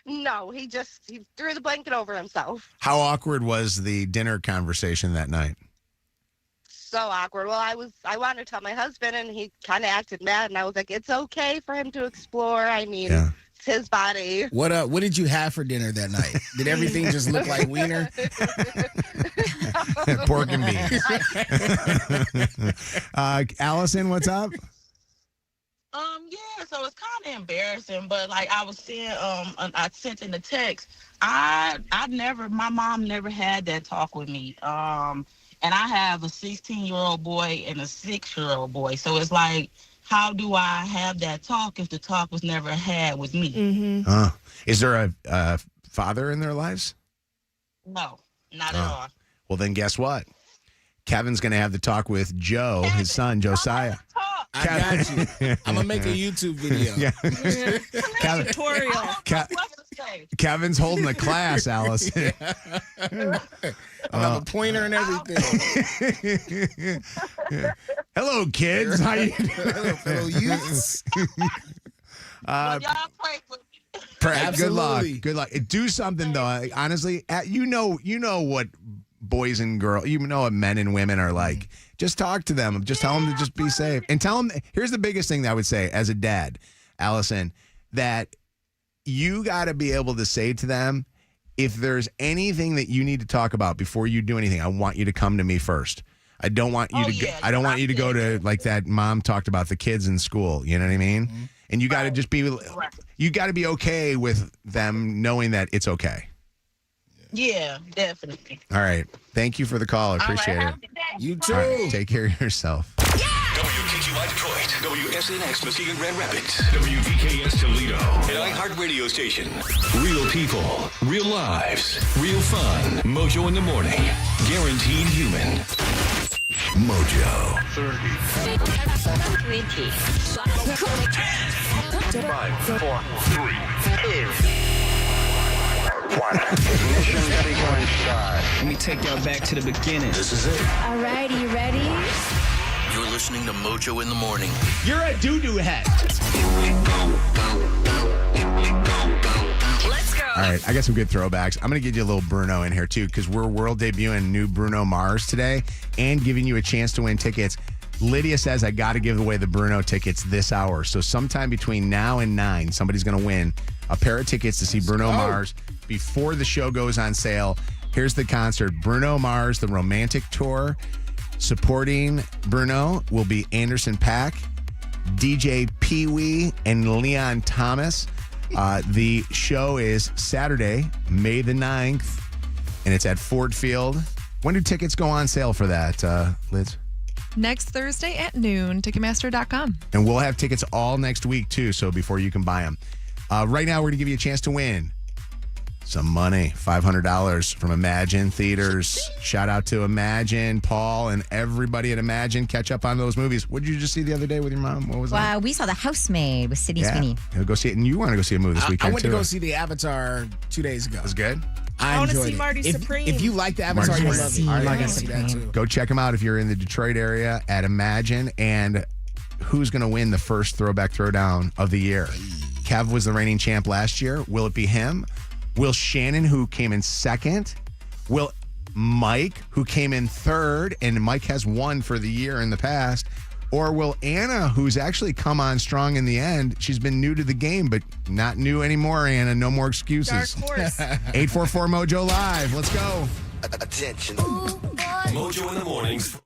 Speaker 2: No, he threw the blanket over himself.
Speaker 1: How awkward was the dinner conversation that night?
Speaker 2: So awkward. Well, I wanted to tell my husband, and he kind of acted mad, and I was like, it's okay for him to explore. I mean, it's his body.
Speaker 8: What did you have for dinner that night? Did everything just look like wiener?
Speaker 1: Pork and beans. Allison, what's up?
Speaker 18: Yeah, so it's kind of embarrassing, but like I was saying, I sent in the text, my mom never had that talk with me. And I have a 16-year-old boy and a 6-year-old boy. So it's like, how do I have that talk if the talk was never had with me?
Speaker 14: Mm-hmm.
Speaker 1: Is there a father in their lives?
Speaker 18: No, not at all.
Speaker 1: Well, then guess what? Kevin's going to have the talk with Joe, his son, Josiah.
Speaker 8: I got you. I'm going to make a YouTube video.
Speaker 1: Yeah.
Speaker 18: Tutorial.
Speaker 1: Kevin's holding the class, Allison.
Speaker 8: I have a pointer and everything.
Speaker 1: Hello, kids. How you doing?
Speaker 8: Hello, youths.
Speaker 18: Y'all pray for me.
Speaker 1: Good luck. Good luck. Do something though. Honestly, you know what boys and girls, what men and women are like. Just talk to them. Just tell them to just be safe. And tell them, here's the biggest thing that I would say as a dad, Allison, that you got to be able to say to them, if there's anything that you need to talk about before you do anything, I want you to come to me first. I don't want you to go, I don't want you to go to like that mom talked about the kids in school. You know what I mean? Mm-hmm. And you got to just be, you got to be okay with them knowing that it's okay.
Speaker 18: Yeah, definitely.
Speaker 1: All right. Thank you for the call. I appreciate it.
Speaker 8: You too.
Speaker 1: All right, take care of yourself.
Speaker 6: WKQI Detroit, WSNX Muskegon Grand Rapids, WVKS Toledo, an iHeartRadio station. Real people, real lives, real fun. Mojo in the morning. Guaranteed human. Mojo.
Speaker 22: 30.
Speaker 6: 20.
Speaker 22: 5, 4, 3, 2, 1. Ignition sequence start.
Speaker 19: Let me take y'all back to the beginning.
Speaker 6: This is it.
Speaker 20: All right, are you ready?
Speaker 6: You're listening to Mojo in the morning.
Speaker 1: You're a doo-doo head.
Speaker 3: Let's go.
Speaker 1: All right, I got some good throwbacks. I'm going to give you a little Bruno in here, too, because we're world debuting new Bruno Mars today and giving you a chance to win tickets. Lydia says I got to give away the Bruno tickets this hour. So sometime between now and 9, somebody's going to win a pair of tickets to see Bruno Mars before the show goes on sale. Here's the concert. Bruno Mars, the Romantic Tour. Supporting Bruno will be Anderson .Paak, DJ Pee-wee, and Leon Thomas. The show is Saturday, May the 9th, and it's at Ford Field. When do tickets go on sale for that, Liz?
Speaker 32: Next Thursday at noon, Ticketmaster.com.
Speaker 1: And we'll have tickets all next week, too, so before you can buy them. Right now, we're going to give you a chance to win some money, $500 from Imagine Theaters. Shout out to Imagine, Paul, and everybody at Imagine. Catch up on those movies. What did you just see the other day with your mom? What was that?
Speaker 4: We saw The Housemaid with Sydney Sweeney.
Speaker 1: You'll go see it, and you want to go see a movie this weekend,
Speaker 8: I went to go see the Avatar 2 days ago.
Speaker 1: It was good?
Speaker 8: I
Speaker 14: want to
Speaker 8: enjoyed
Speaker 14: see
Speaker 8: it.
Speaker 14: Marty Supreme.
Speaker 8: If you like the Avatar, you'll love it.
Speaker 1: Marty
Speaker 8: I can see that too.
Speaker 1: Go check them out if you're in the Detroit area at Imagine. And who's going to win the first Throwback Throwdown of the year? Kev was the reigning champ last year. Will it be him? Will Shannon, who came in second? Will Mike, who came in third? And Mike has won for the year in the past. Or will Anna, who's actually come on strong in the end, she's been new to the game, but not new anymore, Anna. No more excuses.
Speaker 14: Dark horse.
Speaker 1: 844 Mojo Live. Let's go.
Speaker 6: Attention. Mojo in the mornings.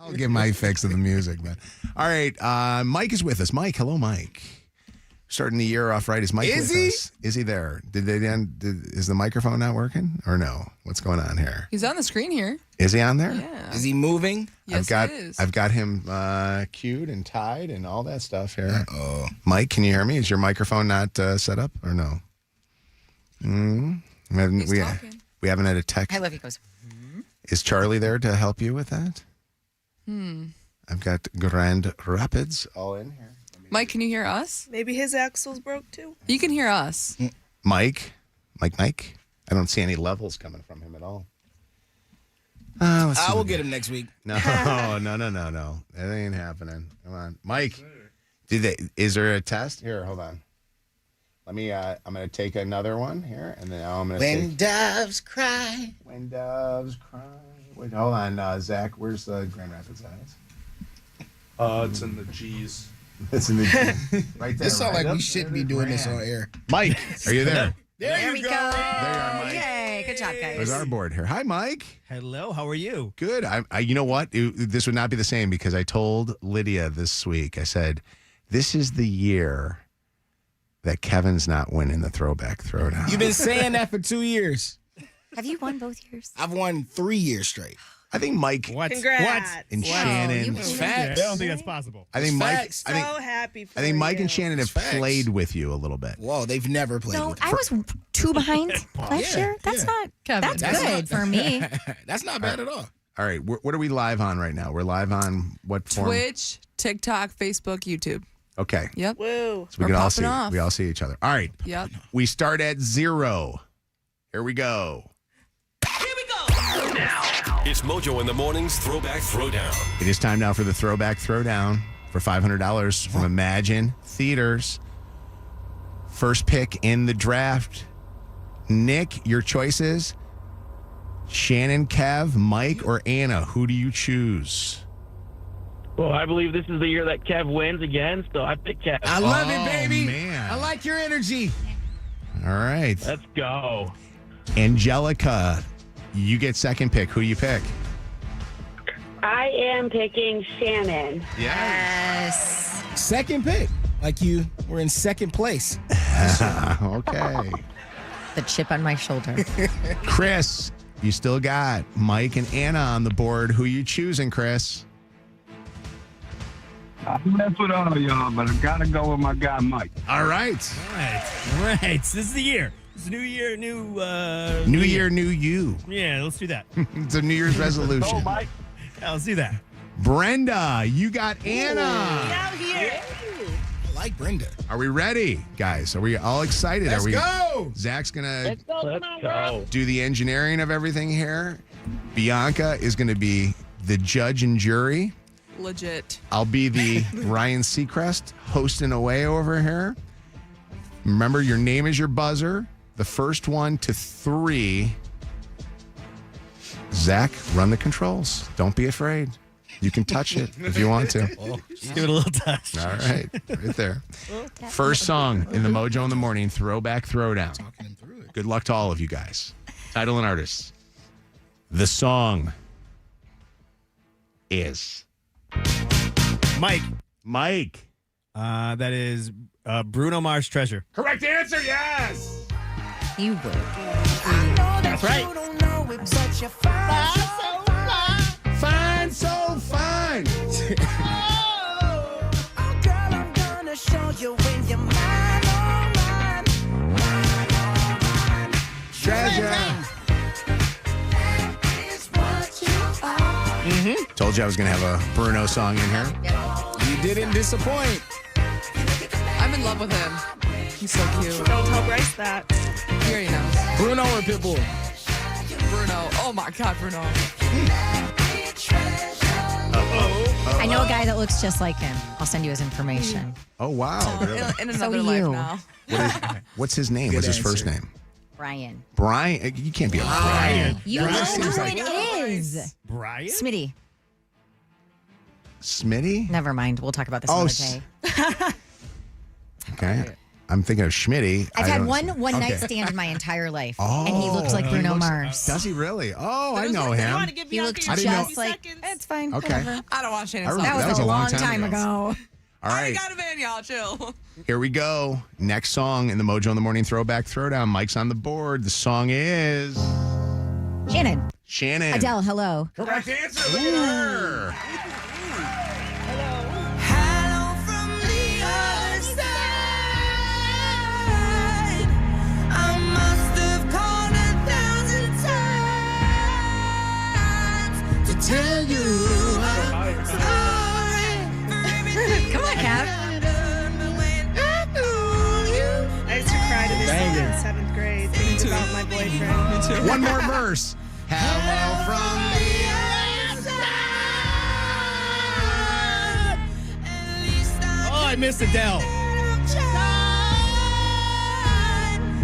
Speaker 1: I'll give my fix of the music, man. All right, Mike is with us. Mike, hello, Mike. Starting the year off right. Is Mike with us? Is he there? Is the microphone not working or no? What's going on here?
Speaker 3: He's on the screen here.
Speaker 1: Is he on there?
Speaker 3: Yeah.
Speaker 8: Is he moving?
Speaker 3: Yes, he is.
Speaker 1: I've got him cued and tied and all that stuff here. Oh, Mike, can you hear me? Is your microphone not set up or no? We haven't had a text.
Speaker 4: I love he goes.
Speaker 1: Is Charlie there to help you with that? I've got Grand Rapids all in here.
Speaker 3: Mike, can you hear us?
Speaker 14: Maybe his axles broke too.
Speaker 3: You can hear us.
Speaker 1: Mike. I don't see any levels coming from him at all. I
Speaker 8: will get him next week.
Speaker 1: No. That ain't happening. Come on, Mike. Is there a test? Here, hold on. Let me. I'm gonna take another one here, and then I'm gonna.
Speaker 8: When doves cry.
Speaker 1: When doves cry. Wait, hold on, Zach. Where's the Grand Rapids at?
Speaker 5: It's in the G's.
Speaker 1: It's in the G's. Right there.
Speaker 8: This sounds like we shouldn't be doing this on air.
Speaker 1: Mike, are you there?
Speaker 4: There we go.
Speaker 1: There you are, Mike.
Speaker 4: Yay, good job, guys.
Speaker 1: There's our board here. Hi, Mike.
Speaker 7: Hello, how are you?
Speaker 1: Good. I you know what? This would not be the same because I told Lydia this week, I said, this is the year that Kevin's not winning the Throwback Throwdown.
Speaker 8: You've been saying that for 2 years.
Speaker 4: Have you won both years?
Speaker 8: I've won 3 years straight.
Speaker 1: I think Mike.
Speaker 14: Congrats.
Speaker 1: And Shannon.
Speaker 7: I don't think that's possible.
Speaker 1: I think Mike.
Speaker 8: Facts.
Speaker 14: So happy for
Speaker 1: I think Mike
Speaker 14: you.
Speaker 1: and Shannon have played with you a little bit.
Speaker 8: Whoa, they've never played
Speaker 4: No,
Speaker 8: with
Speaker 4: I was 2 behind last year. That's not.
Speaker 3: Kevin.
Speaker 4: That's good for me.
Speaker 8: That's not bad at all.
Speaker 1: All right, what are we live on right now? We're live on what form?
Speaker 3: Twitch, TikTok, Facebook, YouTube.
Speaker 1: Okay.
Speaker 3: Yep.
Speaker 14: Woo.
Speaker 1: So we
Speaker 3: We're
Speaker 1: can all
Speaker 3: popping
Speaker 1: see.
Speaker 3: off.
Speaker 1: We all see each other. All right.
Speaker 3: Yep.
Speaker 1: We start at 0. Here we go.
Speaker 6: It's Mojo in the Morning's Throwback Throwdown.
Speaker 1: It is time now for the Throwback Throwdown for $500 from Imagine Theaters. First pick in the draft. Nick, your choices. Shannon, Kev, Mike, or Anna. Who do you choose?
Speaker 11: Well, I believe this is the year that Kev wins again, so I pick Kev.
Speaker 8: I love it, baby.
Speaker 1: Man.
Speaker 8: I like your energy.
Speaker 1: All right.
Speaker 11: Let's go.
Speaker 1: Angelica, you get second pick. Who do you pick?
Speaker 16: I am picking Shannon.
Speaker 4: Yes.
Speaker 8: Second pick. Like you were in second place.
Speaker 1: Okay.
Speaker 4: The chip on my shoulder.
Speaker 1: Chris, you still got Mike and Anna on the board. Who you choosing, Chris?
Speaker 11: I mess with all y'all, but I gotta go with my guy Mike.
Speaker 1: All right.
Speaker 7: All right. This is the year. It's a new year,
Speaker 1: New year, new you.
Speaker 7: Yeah, let's do that.
Speaker 1: It's a New Year's resolution.
Speaker 11: Oh, Mike.
Speaker 7: Yeah, let's do that.
Speaker 1: Brenda, you got Anna.
Speaker 14: Out here.
Speaker 8: I like Brenda.
Speaker 1: Are we ready, guys? Are we all excited?
Speaker 8: Let's go.
Speaker 1: Zach's gonna
Speaker 11: Let's go.
Speaker 1: do the engineering of everything here. Bianca is gonna be the judge and jury.
Speaker 3: Legit.
Speaker 1: I'll be the Ryan Seacrest hosting away over here. Remember, your name is your buzzer. The first one to 3. Zach, run the controls. Don't be afraid. You can touch it if you want to.
Speaker 7: Just give it a little touch.
Speaker 1: All right. Right there. First song in the Mojo in the Morning, Throwback Throwdown. Good luck to all of you guys. Title and artists. The song is... Mike.
Speaker 7: That is Bruno Mars Treasure.
Speaker 1: Correct answer, yes.
Speaker 4: You would.
Speaker 7: That's right.
Speaker 1: Fine, so fine. Treasure. Told you I was going to have a Bruno song in here.
Speaker 8: You didn't disappoint.
Speaker 3: I'm in love with him. He's so cute.
Speaker 14: Don't tell Bryce that.
Speaker 3: He already knows.
Speaker 8: Bruno or Pitbull?
Speaker 3: Bruno. Oh my God, Bruno.
Speaker 4: I know a guy that looks just like him. I'll send you his information.
Speaker 1: Oh, wow. Really?
Speaker 3: In
Speaker 4: So
Speaker 3: another life
Speaker 4: you.
Speaker 3: now.
Speaker 1: What's his name?
Speaker 8: Good
Speaker 1: What's his
Speaker 8: answer.
Speaker 1: first name?
Speaker 4: Brian.
Speaker 1: Brian. You can't be a Brian.
Speaker 4: You
Speaker 8: Brian
Speaker 4: know
Speaker 8: seems
Speaker 4: who
Speaker 8: like-
Speaker 4: it is.
Speaker 7: Brian?
Speaker 4: Smitty.
Speaker 1: Smitty?
Speaker 4: Never mind. We'll talk about this
Speaker 1: Oh,
Speaker 4: another day.
Speaker 1: Okay. I'm thinking of Schmitty.
Speaker 4: I've
Speaker 1: I
Speaker 4: had
Speaker 1: don't-
Speaker 4: one night
Speaker 1: Okay.
Speaker 4: stand in my entire life,
Speaker 1: Oh,
Speaker 4: and he looks like Bruno Mars.
Speaker 1: Does he really? Oh, I know
Speaker 4: You
Speaker 1: him.
Speaker 4: wanna give He looks
Speaker 1: I didn't know.
Speaker 4: just like. It's fine.
Speaker 1: Okay.
Speaker 4: Whatever.
Speaker 32: I don't want Shannon.
Speaker 1: I remember-
Speaker 4: That was a long time ago.
Speaker 1: All right.
Speaker 32: Got him in, y'all. Chill.
Speaker 1: Here we go. Next song in the Mojo in the Morning Throwback Throwdown. Mike's on the board. The song is
Speaker 4: Shannon.
Speaker 1: Shannon.
Speaker 4: Adele, hello.
Speaker 1: Correct answer. Look at her.
Speaker 22: Tell you I'm sorry.
Speaker 4: Come on, Cap.
Speaker 14: I used to cry to this song
Speaker 1: Banger.
Speaker 14: in 7th grade, thinking about my boyfriend.
Speaker 32: Me too.
Speaker 1: One more verse. Hello from
Speaker 7: Oh, I missed Adele.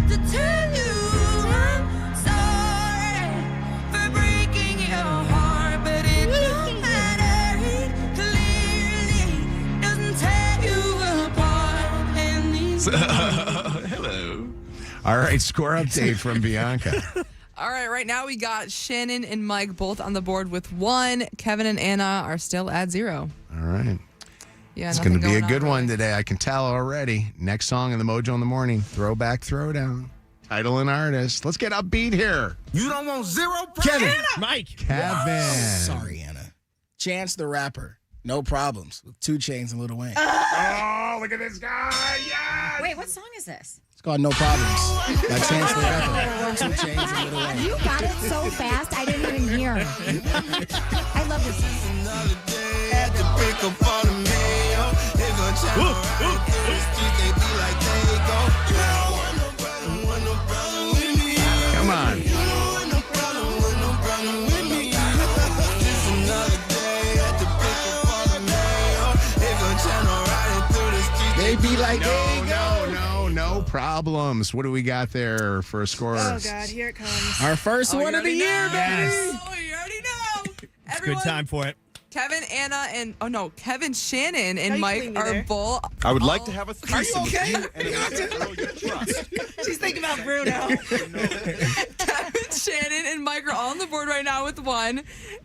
Speaker 22: to tell you I'm sorry for breaking your heart, but it don't matter. It clearly doesn't tear you apart. And these
Speaker 1: Hello. All right, score update from Bianca.
Speaker 32: All right, right now we got Shannon and Mike both on the board with 1. Kevin and Anna are still at 0.
Speaker 1: All right.
Speaker 32: Yeah,
Speaker 1: It's going to
Speaker 32: nothing
Speaker 1: be a
Speaker 32: going
Speaker 1: good
Speaker 32: on,
Speaker 1: one
Speaker 32: really.
Speaker 1: today. I can tell already. Next song in the Mojo in the Morning. Throwback, Throwdown. Title and artist. Let's get upbeat here.
Speaker 8: You don't want 0%?
Speaker 1: Kevin.
Speaker 7: Mike.
Speaker 1: Kevin.
Speaker 8: Sorry, Anna. Chance the Rapper. No problems. With 2 Chainz and Lil Wayne.
Speaker 1: Oh, look at this guy. Yes.
Speaker 4: Wait, what song is this?
Speaker 8: It's called No Problems by Chance the Rapper. 2 Chainz and Lil Wayne.
Speaker 4: You got it so fast, I didn't even hear. I love this song.
Speaker 1: Come on.
Speaker 8: They be like,
Speaker 1: No problems. What do we got there for a score?
Speaker 14: Oh, God, here it comes.
Speaker 8: Our first one of the year, baby.
Speaker 7: Yes.
Speaker 32: Oh, you already know.
Speaker 7: It's a
Speaker 32: Everyone,
Speaker 7: good time for it.
Speaker 32: Kevin, Anna, and Kevin, Shannon,
Speaker 14: How
Speaker 32: and
Speaker 14: you
Speaker 32: Mike
Speaker 14: clean me
Speaker 32: are
Speaker 14: there?
Speaker 32: both.
Speaker 11: I would like to have a
Speaker 8: Are
Speaker 11: threesome
Speaker 8: you okay?
Speaker 11: with you and a girl you trust.
Speaker 14: She's thinking about Bruno.
Speaker 32: Kevin, Shannon, and Mike are all on the board right now with 1.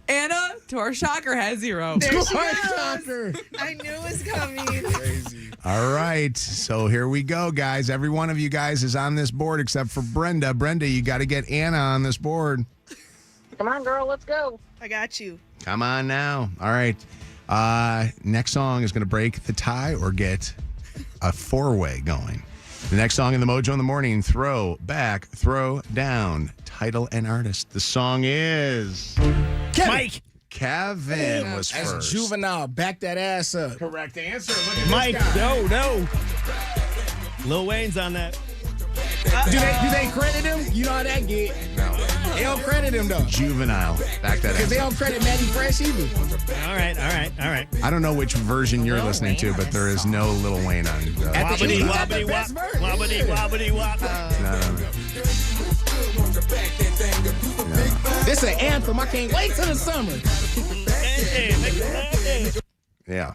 Speaker 32: Anna, to our shocker, has 0.
Speaker 14: There she
Speaker 8: What
Speaker 14: goes.
Speaker 8: shocker.
Speaker 14: I knew it was coming.
Speaker 8: Crazy.
Speaker 1: All right. So here we go, guys. Every one of you guys is on this board except for Brenda. Brenda, you got to get Anna on this board.
Speaker 10: Come on, girl, let's go.
Speaker 14: I got you.
Speaker 1: Come on now. All right. Next song is going to break the tie or get a 4-way going. The next song in the Mojo in the Morning, Throw Back, Throw Down. Title and artist. The song is
Speaker 8: Kevin.
Speaker 7: Mike.
Speaker 1: Kevin was
Speaker 8: That's
Speaker 1: first.
Speaker 8: Juvenile. Back that ass up.
Speaker 1: Correct answer. Look at
Speaker 7: Mike.
Speaker 1: this guy.
Speaker 7: No. Lil Wayne's on that.
Speaker 8: Do they credit him? You know how that get.
Speaker 1: No.
Speaker 8: They don't credit him, though.
Speaker 1: Juvenile. Back that
Speaker 8: Because they
Speaker 1: ass up.
Speaker 8: don't credit Matty Fresh either.
Speaker 7: All right.
Speaker 1: I don't know which version you're
Speaker 4: Lil
Speaker 1: listening
Speaker 4: Wayne
Speaker 1: to,
Speaker 4: on
Speaker 1: but
Speaker 4: this
Speaker 1: there is
Speaker 4: song.
Speaker 1: no Lil Wayne on it.
Speaker 7: Wobbity,
Speaker 8: He got the
Speaker 7: wobbity,
Speaker 8: best
Speaker 7: wop.
Speaker 8: version.
Speaker 7: Wobbity,
Speaker 8: Yeah.
Speaker 7: wobbity, wop.
Speaker 8: This is an anthem. I can't wait till the summer.
Speaker 1: Yeah.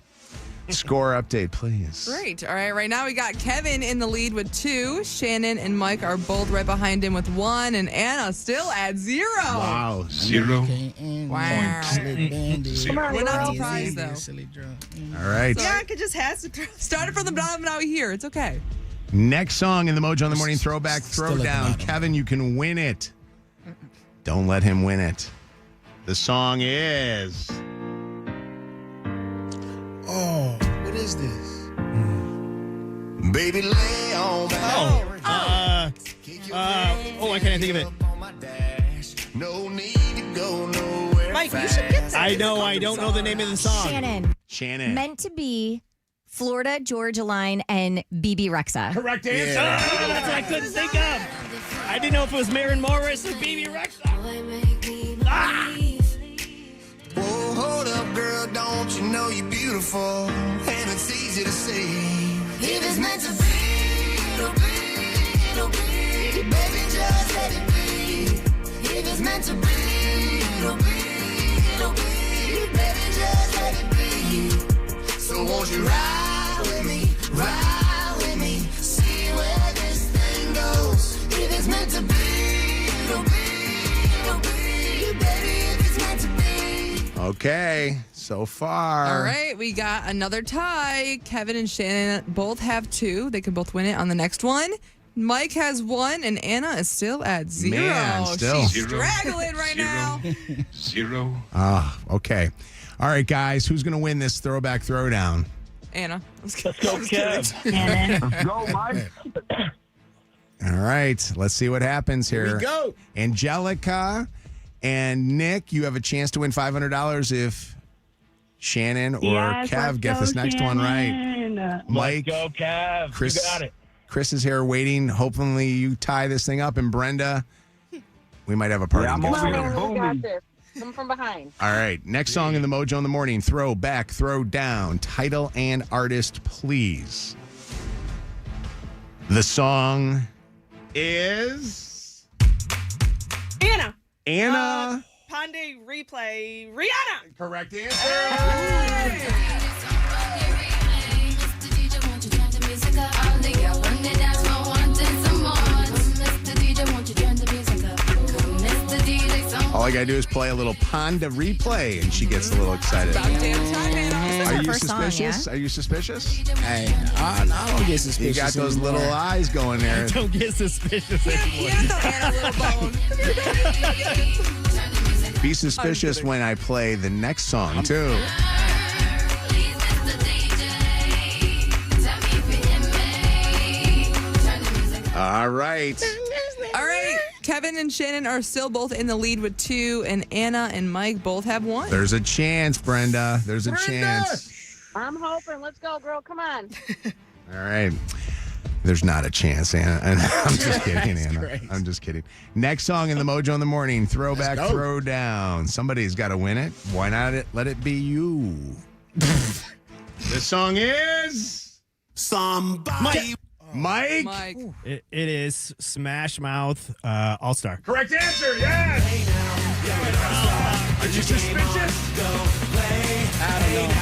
Speaker 1: Score update, please.
Speaker 32: Great. All right. Right now we got Kevin in the lead with 2. Shannon and Mike are both right behind him with 1, and Anna still at 0.
Speaker 1: Wow. 0.
Speaker 32: Wow. We're not surprised though.
Speaker 1: All right.
Speaker 14: Bianca just has to throw.
Speaker 32: Started from the bottom, now here. It's okay.
Speaker 1: Next song in the Mojo in the Morning Throwback
Speaker 8: Still at the
Speaker 1: Throwdown.
Speaker 8: bottom.
Speaker 1: Kevin, you can win it. Don't let him win it. The song is
Speaker 8: Oh, what is this?
Speaker 22: Baby, lay on back.
Speaker 7: I can't think of it.
Speaker 22: No need to go nowhere.
Speaker 14: Mike, you should get that.
Speaker 7: I know. I don't know the name of the song.
Speaker 4: Shannon. Meant to be Florida Georgia Line and BB Rexa.
Speaker 1: correct answer.
Speaker 7: That's what I couldn't think of. I didn't know if it was Maren Morris or BB Rexa.
Speaker 22: Whoa, hold up, girl, don't you know you're beautiful? And it's easy to see. If it's meant to be, it'll be, it'll be. Baby, just let it be. If it's meant to be, it'll be, it'll be. Baby, just let it be. So won't you ride with me, see where
Speaker 1: Okay, so far.
Speaker 3: All right, we got another tie. Kevin and Shannon both have 2. They can both win it on the next one. Mike has 1, and Anna is still at 0.
Speaker 1: Man, still.
Speaker 3: She's straggling right now.
Speaker 6: 0.
Speaker 1: Okay. All right, guys, who's going to win this throwback throwdown?
Speaker 3: Anna.
Speaker 7: Let's go, Kev.
Speaker 11: Let's go, Mike.
Speaker 1: All right, let's see what happens here.
Speaker 8: Here we go.
Speaker 1: Angelica and Nick, you have a chance to win $500 if Shannon or Kev get this next one right. Mike,
Speaker 7: Let's go, Kev.
Speaker 1: Chris,
Speaker 7: You got it.
Speaker 1: Chris is here waiting. Hopefully you tie this thing up. And Brenda, we might have a party.
Speaker 11: I'm
Speaker 1: gift
Speaker 11: over
Speaker 1: for
Speaker 11: here
Speaker 1: you.
Speaker 11: booming.
Speaker 17: Come from behind.
Speaker 1: All right, next song in the Mojo in the Morning. Throw back, throw down. Title and artist, please. The song is
Speaker 14: Anna.
Speaker 2: Ponde replay. Rihanna.
Speaker 1: Correct answer. All I gotta do is play a little Ponda replay, and she gets a little excited.
Speaker 3: About damn time, Anna.
Speaker 1: Are you
Speaker 4: first song,
Speaker 1: suspicious?
Speaker 4: yeah?
Speaker 1: Are you suspicious?
Speaker 8: Hey, I don't get suspicious.
Speaker 1: You got those
Speaker 8: anymore.
Speaker 1: little eyes going there.
Speaker 7: Don't get suspicious anymore.
Speaker 3: Yeah, throw Anna a little bone.
Speaker 1: Be suspicious when I play the next song too. All right.
Speaker 3: All right, Kevin and Shannon are still both in the lead with 2, and Anna and Mike both have 1.
Speaker 1: There's a chance, Brenda. There's a chance.
Speaker 17: I'm hoping. Let's go, girl. Come on.
Speaker 1: All right. There's not a chance, Anna. I'm just kidding, Anna.
Speaker 8: Great.
Speaker 1: I'm just kidding. Next song in the Mojo in the Morning. Throwback,
Speaker 8: Let's go.
Speaker 1: throw down. Somebody's got to win it. Why not let it be you? This song is
Speaker 22: Somebody.
Speaker 1: Mike.
Speaker 3: Mike.
Speaker 7: It is Smash Mouth All-Star.
Speaker 1: Correct answer, yes. Are you suspicious?
Speaker 8: I don't know.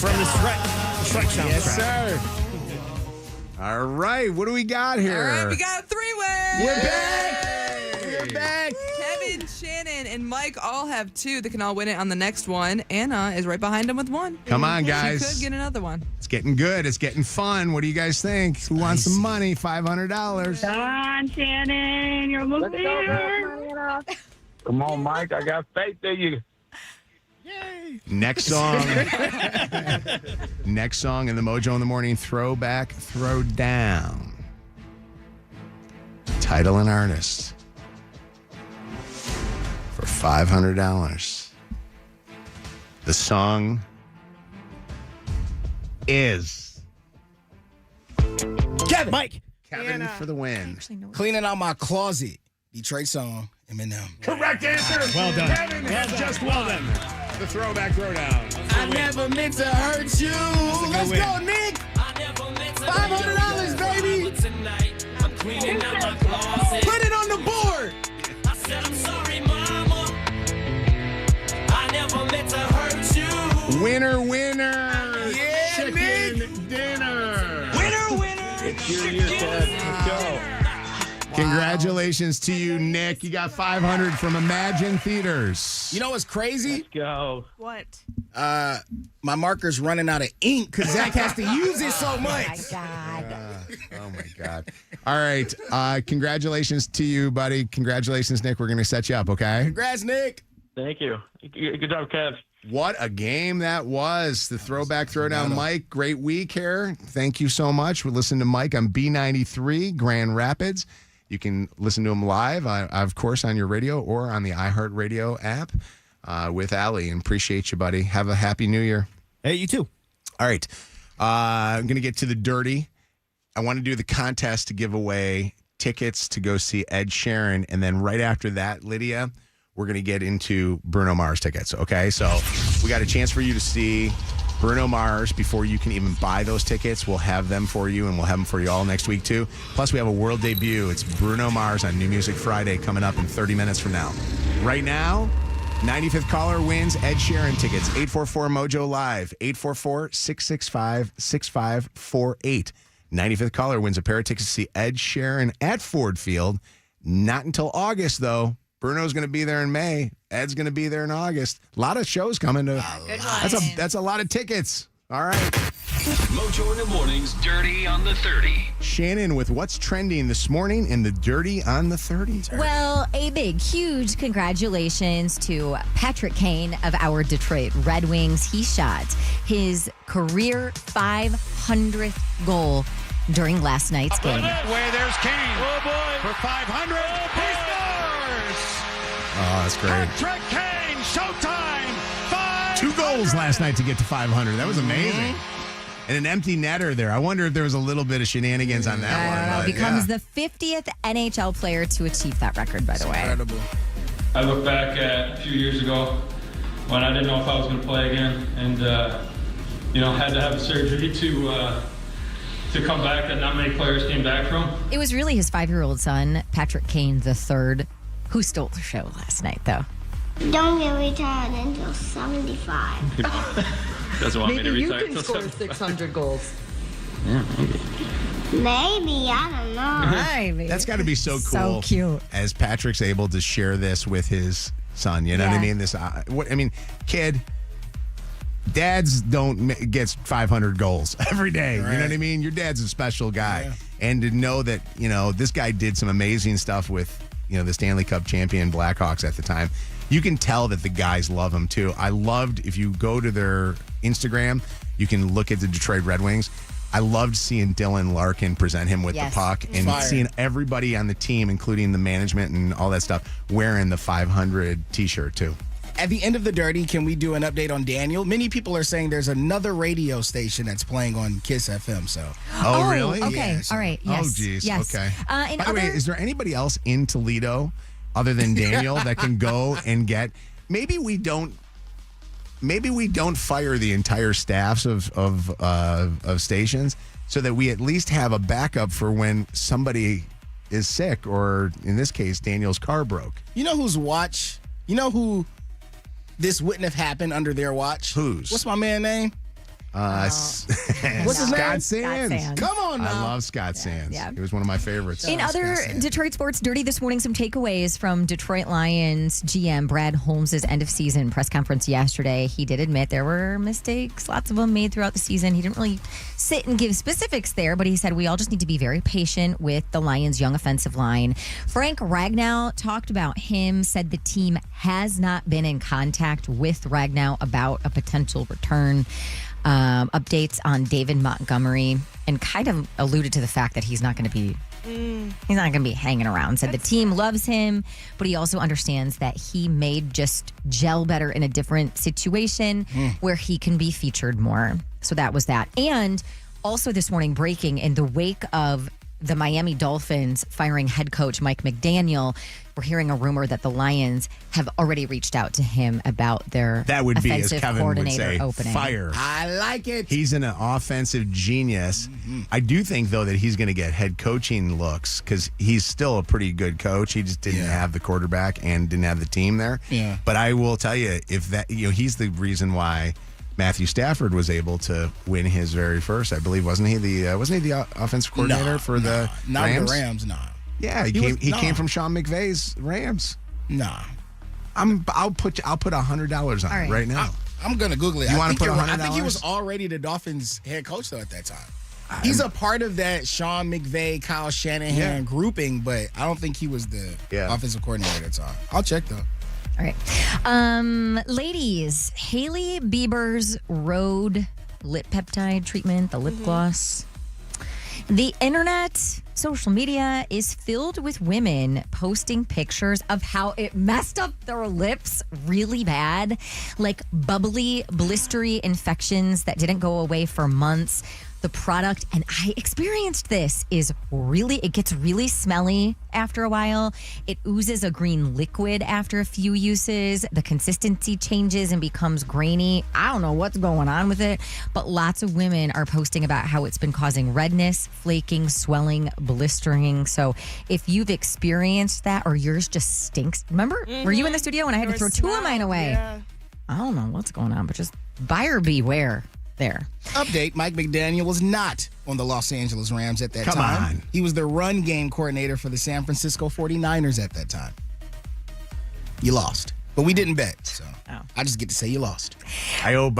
Speaker 7: From the Shrek soundtrack.
Speaker 8: Yes, sir.
Speaker 1: All right. What do we got here?
Speaker 3: All right, we got a 3-way.
Speaker 1: We're back. We're back.
Speaker 3: Kevin, Shannon, and Mike all have 2. They can all win it on the next one. Anna is right behind them with 1.
Speaker 1: Come on,
Speaker 3: She
Speaker 1: guys.
Speaker 3: could get another one.
Speaker 1: It's getting good. It's getting fun. What do you guys think? Who wants some money? $500.
Speaker 10: Come on, Shannon. You're almost there.
Speaker 11: Come on, Mike. I got faith in you.
Speaker 1: Next song. Next song in the Mojo in the Morning. Throwback, throw down. Title and artist for $500. The song is
Speaker 8: Kevin. Mike.
Speaker 1: Kevin for the win.
Speaker 8: Cleaning out my closet. Detroit song. Eminem.
Speaker 1: Correct answer.
Speaker 7: Well done.
Speaker 1: Kevin has just won the Throwback Throwdown.
Speaker 8: I never meant to hurt you. Let's
Speaker 7: win.
Speaker 8: go, Nick. $500, baby. Put it on the board.
Speaker 1: Winner, winner.
Speaker 8: Yeah,
Speaker 1: Chicken
Speaker 8: Nick.
Speaker 1: dinner.
Speaker 11: It's your Kev. Let's go.
Speaker 1: Congratulations to you, Nick. You got $500 from Imagine Theaters.
Speaker 8: You know what's crazy?
Speaker 11: Let's go.
Speaker 14: What?
Speaker 8: My marker's running out of ink because Zach has to use it so much.
Speaker 1: Oh my God. All right. Congratulations to you, buddy. Congratulations, Nick. We're going to set you up, okay?
Speaker 8: Congrats, Nick.
Speaker 11: Thank you. Good job, Kev.
Speaker 1: What a game that was. The Throwback Throwdown. Mike, great week here. Thank you so much. We're listening to Mike on B93, Grand Rapids. You can listen to him live, of course, on your radio or on the iHeartRadio app with Allie. And appreciate you, buddy. Have a happy new year.
Speaker 7: Hey, you too.
Speaker 1: All right. I'm going to get to the dirty. I want to do the contest to give away tickets to go see Ed Sheeran. And then right after that, Lydia, we're going to get into Bruno Mars tickets. Okay. So we got a chance for you to see Bruno Mars before you can even buy those tickets. We'll have them for you, and we'll have them for you all next week, too. Plus, we have a world debut. It's Bruno Mars on New Music Friday coming up in 30 minutes from now. Right now, 95th caller wins Ed Sheeran tickets. 844-MOJO-LIVE. 844-665-6548. 95th caller wins a pair of tickets to see Ed Sheeran at Ford Field. Not until August, though. Bruno's going to be there in May. Ed's going to be there in August. A lot of shows coming to. That's a lot of tickets. All right.
Speaker 6: Mojo in the mornings, Dirty on the 30.
Speaker 1: Shannon with what's trending this morning in the Dirty on the 30.
Speaker 4: Well, a big, huge congratulations to Patrick Kane of our Detroit Red Wings. He shot his career 500th goal during last night's game.
Speaker 5: Way there's Kane. Oh boy. For 500. He scores.
Speaker 1: Oh, that's great.
Speaker 5: Patrick Kane, showtime.
Speaker 1: 2 goals last night to get to 500. That was amazing. And an empty netter there. I wonder if there was a little bit of shenanigans on that one.
Speaker 4: I don't know. Becomes the 50th NHL player to achieve that record, by the way.
Speaker 8: Incredible.
Speaker 9: I look back at a few years ago when I didn't know if I was going to play again, and had to have a surgery to come back that not many players came back from.
Speaker 4: It was really his 5-year-old son, Patrick Kane III, who stole the show last night, though.
Speaker 20: Don't get retired until 75.
Speaker 9: Doesn't want me to retire
Speaker 21: you can
Speaker 9: till
Speaker 21: score
Speaker 9: 75.
Speaker 21: 600 goals.
Speaker 9: Yeah, maybe.
Speaker 20: Maybe, I don't know.
Speaker 1: That's got to be so cool.
Speaker 4: So cute.
Speaker 1: As Patrick's able to share this with his son. You know what I mean? Kid, dads don't get 500 goals every day. Right. You know what I mean? Your dad's a special guy. Yeah. And to know that, this guy did some amazing stuff with, the Stanley Cup champion Blackhawks at the time. You can tell that the guys love him too. I loved, if you go to their Instagram, you can look at the Detroit Red Wings. I loved seeing Dylan Larkin present him with the puck and seeing everybody on the team, including the management and all that stuff, wearing the 500 t-shirt too.
Speaker 8: At the end of the Dirty, can we do an update on Daniel? Many people are saying there's another radio station that's playing on Kiss FM. So,
Speaker 1: really?
Speaker 4: Okay,
Speaker 8: yeah,
Speaker 4: all right. Yes.
Speaker 1: Oh, geez.
Speaker 4: Yes.
Speaker 1: Okay. By the way, is there anybody else in Toledo other than Daniel that can go and get? Maybe we don't fire the entire staffs of stations, so that we at least have a backup for when somebody is sick, or in this case, Daniel's car broke.
Speaker 8: You know who this wouldn't have happened under their watch?
Speaker 1: Whose?
Speaker 8: What's my man's name?
Speaker 1: What's his name?
Speaker 4: Scott Sands.
Speaker 8: Come on now.
Speaker 1: I love Scott Sands.
Speaker 4: Yeah.
Speaker 1: He was one of my favorites.
Speaker 4: In other Detroit sports dirty this morning, some takeaways from Detroit Lions GM Brad Holmes' end of season press conference yesterday. He did admit there were mistakes, lots of them made throughout the season. He didn't really sit and give specifics there, but he said we all just need to be very patient with the Lions' young offensive line. Frank Ragnow talked about him, said the team has not been in contact with Ragnow about a potential return. Updates on David Montgomery, and kind of alluded to the fact that he's not going to be hanging around. Said the team loves him, but he also understands that he may just gel better in a different situation where he can be featured more. So that was that. And also this morning, breaking in the wake of the Miami Dolphins firing head coach Mike McDaniel, we're hearing a rumor that the Lions have already reached out to him about their
Speaker 1: that would be, as
Speaker 4: offensive
Speaker 1: Kevin would
Speaker 4: coordinator
Speaker 1: say,
Speaker 4: opening.
Speaker 1: Fire.
Speaker 8: I like it.
Speaker 1: He's an offensive genius. Mm-hmm. I do think, though, that he's going to get head coaching looks because he's still a pretty good coach. He just didn't have the quarterback and didn't have the team there.
Speaker 8: Yeah.
Speaker 1: But I will tell you, if that, he's the reason why Matthew Stafford was able to win his very first. I believe wasn't he the offensive coordinator for the Rams?
Speaker 8: Not the Rams. No.
Speaker 1: Yeah, he came from Sean McVay's Rams.
Speaker 8: Nah.
Speaker 1: I'll put $100 on it right now.
Speaker 8: I'm gonna Google it.
Speaker 1: You want to put $100?
Speaker 8: I think he was already the Dolphins head coach though at that time. He's a part of that Sean McVay, Kyle Shanahan grouping, but I don't think he was the offensive coordinator at the time. I'll check though.
Speaker 4: All right. Ladies, Hailey Bieber's Rhode lip peptide treatment, the lip gloss. The internet, social media is filled with women posting pictures of how it messed up their lips really bad, like bubbly, blistery infections that didn't go away for months. The product, and I experienced this, it gets really smelly after a while. It oozes a green liquid after a few uses. The consistency changes and becomes grainy. I don't know what's going on with it, but lots of women are posting about how it's been causing redness, flaking, swelling, blistering. So if you've experienced that or yours just stinks, remember, were you in the studio when I had to throw two of mine away?
Speaker 8: Yeah.
Speaker 4: I don't know what's going on, but just buyer beware. There.
Speaker 8: Update, Mike McDaniel was not on the Los Angeles Rams at that
Speaker 1: Come
Speaker 8: time.
Speaker 1: on.
Speaker 8: He was the run game coordinator for the San Francisco 49ers at that time. You lost. But we didn't bet, so I just get to say you lost.
Speaker 1: I owe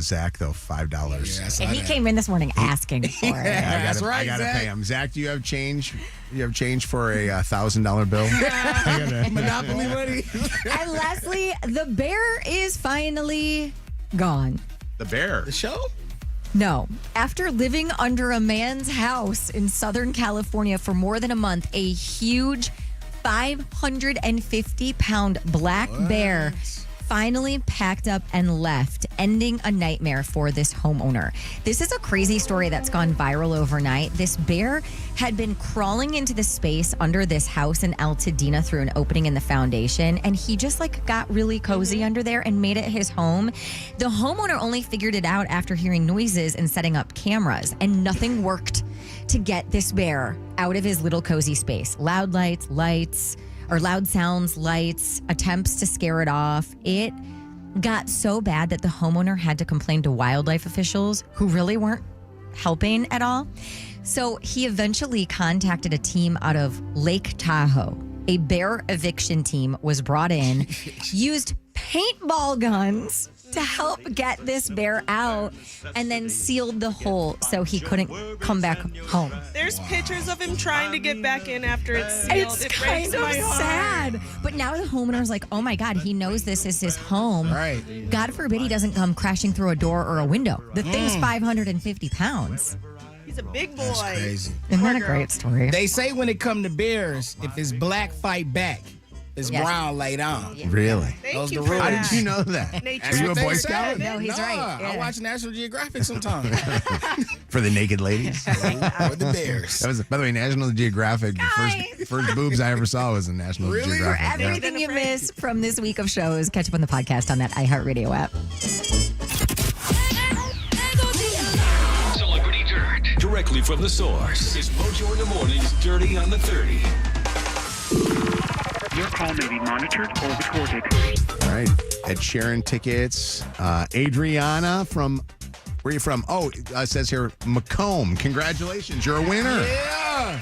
Speaker 1: Zach though $5.
Speaker 4: And he came in this morning asking for it.
Speaker 8: That's right,
Speaker 1: I gotta
Speaker 8: Zach.
Speaker 1: pay him. Zach, do you have change? You have change for a $1,000 bill?
Speaker 8: Monopoly money.
Speaker 4: And lastly, the bear is finally gone.
Speaker 1: The bear.
Speaker 8: The show?
Speaker 4: No. After living under a man's house in Southern California for more than a month, a huge 550-pound black bear finally packed up and left, ending a nightmare for this homeowner. This is a crazy story that's gone viral overnight. This bear had been crawling into the space under this house in Altadena through an opening in the foundation, and he just got really cozy under there and made it his home. The homeowner only figured it out after hearing noises and setting up cameras, and nothing worked to get this bear out of his little cozy space. Loud sounds, lights, attempts to scare it off. It got so bad that the homeowner had to complain to wildlife officials who really weren't helping at all. So he eventually contacted a team out of Lake Tahoe. A bear eviction team was brought in, used paintball guns to help get this bear out, and then sealed the hole so he couldn't come back home.
Speaker 14: There's pictures of him trying to get back in after it's sealed.
Speaker 4: It's
Speaker 14: It
Speaker 4: kind
Speaker 14: breaks
Speaker 4: of
Speaker 14: my heart.
Speaker 4: sad. But now the homeowner's like, oh my God, he knows this is his home.
Speaker 8: Right.
Speaker 4: God forbid he doesn't come crashing through a door or a window. The thing's 550 pounds.
Speaker 14: He's a big boy.
Speaker 8: That's crazy.
Speaker 4: Isn't that a great story?
Speaker 8: They say when it come to bears, if it's black, fight back. It's
Speaker 4: Yes.
Speaker 8: brown, lay down.
Speaker 1: Really?
Speaker 8: Those
Speaker 14: you
Speaker 8: the
Speaker 14: for
Speaker 8: rules.
Speaker 1: How did you know that?
Speaker 14: Nature.
Speaker 1: Are you a
Speaker 8: That's what
Speaker 1: Boy
Speaker 8: they
Speaker 1: Scout?
Speaker 8: said.
Speaker 4: No, he's right.
Speaker 8: I
Speaker 4: Yeah.
Speaker 8: watch National Geographic sometimes.
Speaker 1: For the naked ladies?
Speaker 8: Or the bears.
Speaker 1: That was, by the way, National Geographic. The first boobs I ever saw was in National
Speaker 8: Really?
Speaker 4: For
Speaker 1: Geographic. Yeah.
Speaker 4: everything you miss from this week of shows, catch up on the podcast on that iHeartRadio app.
Speaker 6: Celebrity Dirt. Directly from the source. It's Mojo in the Morning's Dirty on the 30.
Speaker 12: Your call may be monitored or recorded.
Speaker 1: All right. Ed Sheeran tickets. Adriana from, where are you from? Oh, it says here, Macomb. Congratulations. You're a winner.
Speaker 8: Yeah.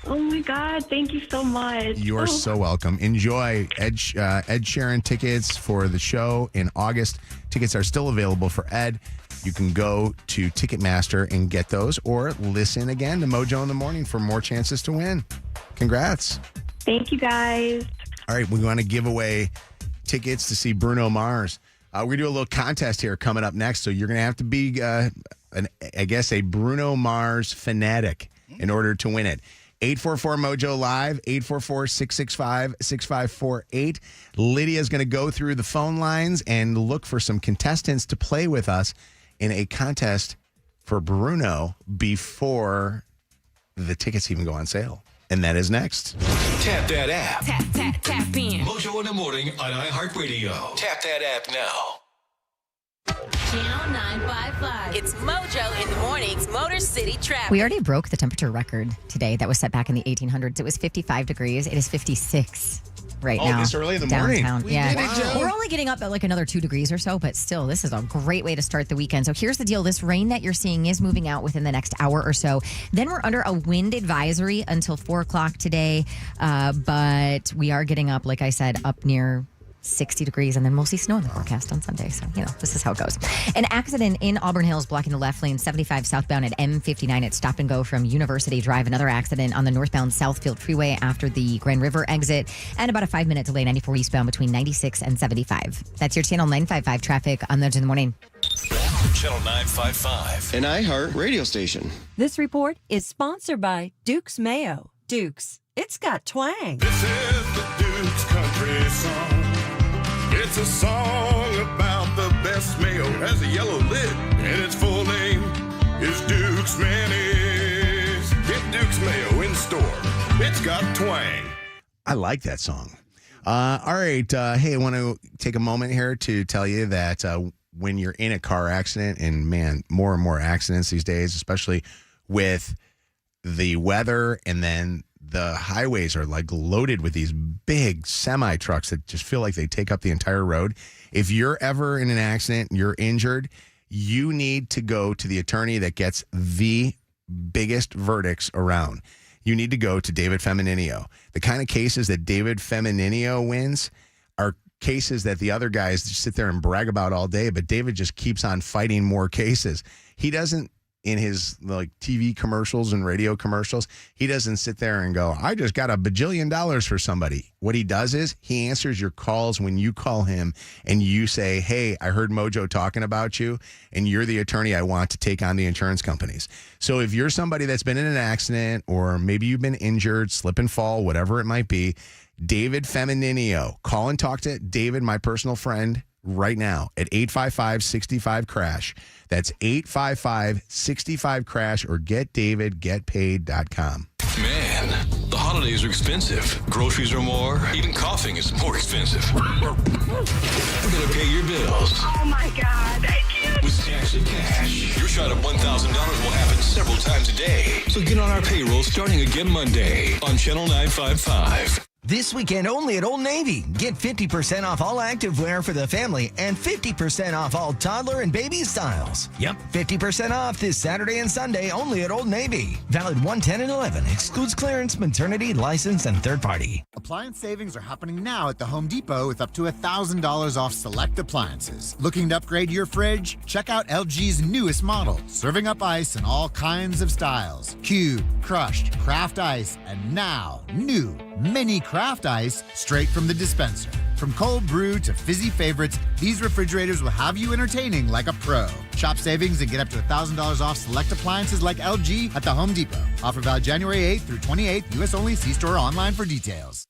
Speaker 12: Oh my God, thank you so much.
Speaker 1: You are so welcome. Enjoy Ed Sheeran tickets for the show in August. Tickets are still available for Ed. You can go to Ticketmaster and get those, or listen again to Mojo in the Morning for more chances to win. Congrats.
Speaker 12: Thank you guys.
Speaker 1: All right, we want to give away tickets to see Bruno Mars. We're going to do a little contest here coming up next, so you're going to have to be, a Bruno Mars fanatic in order to win it. 844-MOJO Live, 844-665-6548. Lydia's going to go through the phone lines and look for some contestants to play with us in a contest for Bruno before the tickets even go on sale. And that is next.
Speaker 6: Tap that app.
Speaker 13: Tap in.
Speaker 6: Mojo in the Morning on iHeartRadio. Tap that app now.
Speaker 13: Channel 955. It's Mojo in the Morning's Motor City Traffic.
Speaker 4: We already broke the temperature record today that was set back in the 1800s. It was 55 degrees. It is 56 right now.
Speaker 1: This early in the morning.
Speaker 4: Downtown.
Speaker 8: We
Speaker 4: Yeah.
Speaker 8: did it, Joe.
Speaker 4: We're only getting up at another 2 degrees or so, but still, this is a great way to start the weekend. So here's the deal. This rain that you're seeing is moving out within the next hour or so. Then we're under a wind advisory until 4 o'clock today. But we are getting up, like I said, up near 60 degrees, and then we'll see snow in the forecast on Sunday. So, this is how it goes. An accident in Auburn Hills blocking the left lane, 75 southbound at M59 at Stop and Go from University Drive. Another accident on the northbound Southfield Freeway after the Grand River exit, and about a 5-minute delay 94 eastbound between 96 and 75. That's your Channel 955 traffic on Mojo in the Morning.
Speaker 6: Channel 955.
Speaker 21: An iHeart radio station.
Speaker 23: This report is sponsored by Duke's Mayo. Duke's, it's got twang.
Speaker 24: This is the Duke's Country Song. It's a song about the best mayo. It has a yellow lid, and its full name is Duke's Mayonnaise. Get Duke's Mayo in store. It's got twang.
Speaker 1: I like that song. All right. Hey, I want to take a moment here to tell you that when you're in a car accident, and man, more and more accidents these days, especially with the weather, and then the highways are like loaded with these big semi trucks that just feel like they take up the entire road. If you're ever in an accident, you're injured, you need to go to the attorney that gets the biggest verdicts around. You need to go to David Femininio. The kind of cases that David Femininio wins are cases that the other guys just sit there and brag about all day, but David just keeps on fighting more cases. He doesn't, in his like TV commercials and radio commercials, he doesn't sit there and go, I just got $1 bajillion for somebody. What he does is he answers your calls when you call him and you say, hey, I heard Mojo talking about you and you're the attorney I want to take on the insurance companies. So if you're somebody that's been in an accident or maybe you've been injured, slip and fall, whatever it might be, David Femininio, call and talk to David, my personal friend, right now at 855-65-CRASH. That's 855-65-CRASH or getdavidgetpaid.com.
Speaker 6: Man, the holidays are expensive. Groceries are more. Even coughing is more expensive. We're going to pay your bills.
Speaker 10: Oh, my God. I can't.
Speaker 6: With Tax and Cash. Your shot at $1,000 will happen several times a day. So get on our payroll starting again Monday on Channel 955.
Speaker 15: This weekend only at Old Navy. Get 50% off all activewear for the family and 50% off all toddler and baby styles. Yep, 50% off this Saturday and Sunday only at Old Navy. Valid 1/10 and 11. Excludes clearance, maternity, license, and third party.
Speaker 16: Appliance savings are happening now at the Home Depot with up to $1,000 off select appliances. Looking to upgrade your fridge? Check out LG's newest model, serving up ice in all kinds of styles. Cube, crushed, craft ice, and now new mini craft ice straight from the dispenser. From cold brew to fizzy favorites, these refrigerators will have you entertaining like a pro. Shop savings and get up to $1,000 off select appliances like LG at the Home Depot. Offer valid January 8th through 28th, U.S. only. See store or online for details.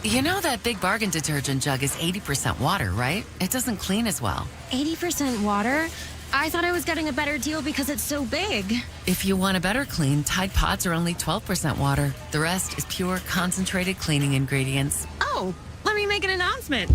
Speaker 18: You know that Big Bargain detergent jug is 80% water, right? It doesn't clean as well.
Speaker 19: 80% water? I thought I was getting a better deal because it's so big.
Speaker 18: If you want a better clean, Tide Pods are only 12% water. The rest is pure, concentrated cleaning ingredients.
Speaker 19: Oh, let me make an announcement.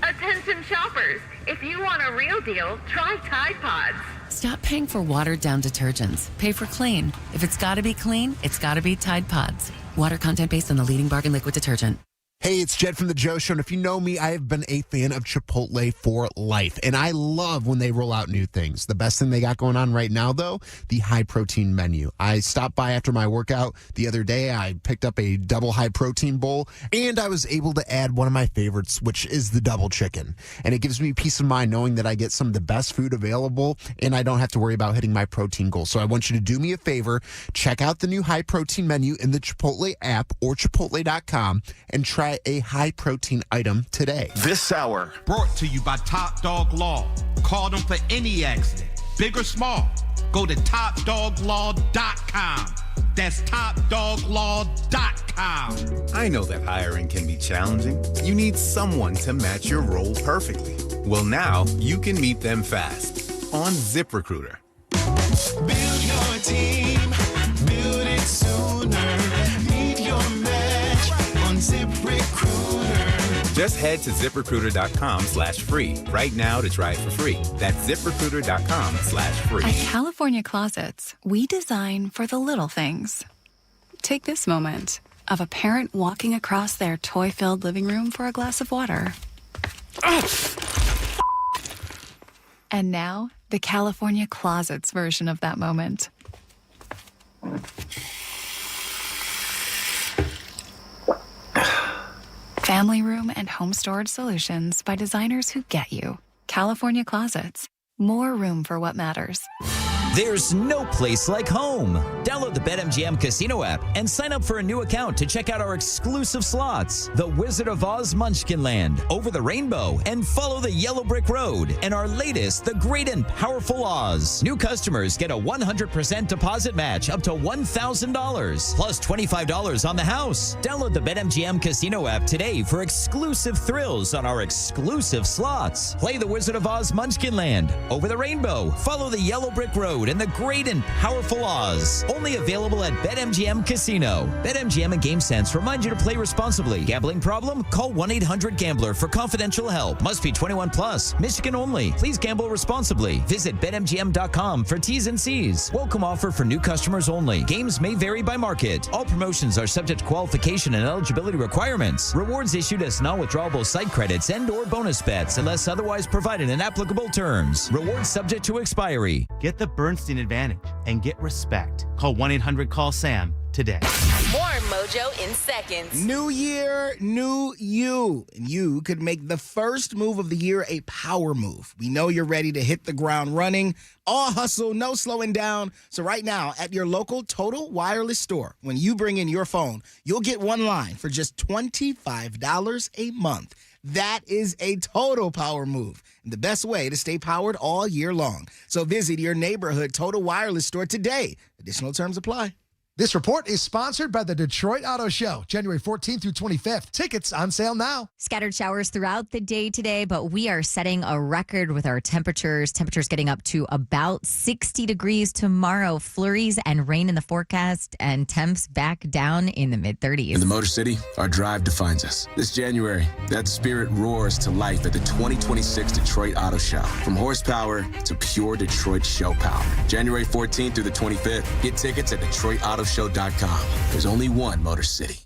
Speaker 21: Attention shoppers, if you want a real deal, try Tide Pods.
Speaker 18: Stop paying for watered-down detergents. Pay for clean. If it's got to be clean, it's got to be Tide Pods. Water content based on the leading bargain liquid detergent.
Speaker 25: Hey, it's Jed from The Joe Show, and if you know me, I have been a fan of Chipotle for life, and I love when they roll out new things. The best thing they got going on right now, though, the high-protein menu. I stopped by after my workout the other day. I picked up a double high-protein bowl, and I was able to add one of my favorites, which is the double chicken. And it gives me peace of mind knowing that I get some of the best food available, and I don't have to worry about hitting my protein goal. So I want you to do me a favor. Check out the new high-protein menu in the Chipotle app or Chipotle.com and try a high-protein item today.
Speaker 26: This hour brought to you by Top Dog Law. Call them for any accident, big or small. Go to TopDogLaw.com. That's TopDogLaw.com.
Speaker 27: I know that hiring can be challenging. You need someone to match your role perfectly. Well, now you can meet them fast on ZipRecruiter.
Speaker 22: Build your team, build it sooner. Meet your match on ZipRecruiter.
Speaker 27: Just head to ZipRecruiter.com/free right now to try it for free. That's ZipRecruiter.com/free.
Speaker 28: At California Closets, we design for the little things. Take this moment of a parent walking across their toy-filled living room for a glass of water. And now, the California Closets version of that moment. Family room and home storage solutions by designers who get you. California Closets. More room for what matters.
Speaker 29: There's no place like home. Download the BetMGM Casino app and sign up for a new account to check out our exclusive slots, The Wizard of Oz Munchkin Land, Over the Rainbow, and Follow the Yellow Brick Road, and our latest, The Great and Powerful Oz. New customers get a 100% deposit match up to $1,000, plus $25 on the house. Download the BetMGM Casino app today for exclusive thrills on our exclusive slots. Play The Wizard of Oz Munchkin Land, Over the Rainbow, Follow the Yellow Brick Road, mode in the great and powerful Oz. Only available at BetMGM Casino. BetMGM and GameSense remind you to play responsibly. Gambling problem? Call 1-800-GAMBLER for confidential help. Must be 21 plus. Michigan only. Please gamble responsibly. Visit BetMGM.com for T's and C's. Welcome offer for new customers only. Games may vary by market. All promotions are subject to qualification and eligibility requirements. Rewards issued as non-withdrawable site credits and or bonus bets unless otherwise provided in applicable terms. Rewards subject to expiry.
Speaker 2: Get the Bernstein advantage and get respect. Call 1-800-CALL-SAM today.
Speaker 13: More Mojo in seconds.
Speaker 8: New year, new you. And you could make the first move of the year a power move. We know you're ready to hit the ground running. All hustle, no slowing down. So right now, at your local Total Wireless store, when you bring in your phone, you'll get one line for just $25 a month. That is a total power move and the best way to stay powered all year long. So visit your neighborhood Total Wireless store today. Additional terms apply.
Speaker 3: This report is sponsored by the Detroit Auto Show, January 14th through 25th. Tickets on sale now.
Speaker 4: Scattered showers throughout the day today, but we are setting a record with our temperatures. Temperatures getting up to about 60 degrees tomorrow. Flurries and rain in the forecast, and temps back down in the mid-30s.
Speaker 5: In the Motor City, our drive defines us. This January, that spirit roars to life at the 2026 Detroit Auto Show. From horsepower to pure Detroit show power. January 14th through the 25th. Get tickets at DetroitAutoShow.com. There's only one Motor City.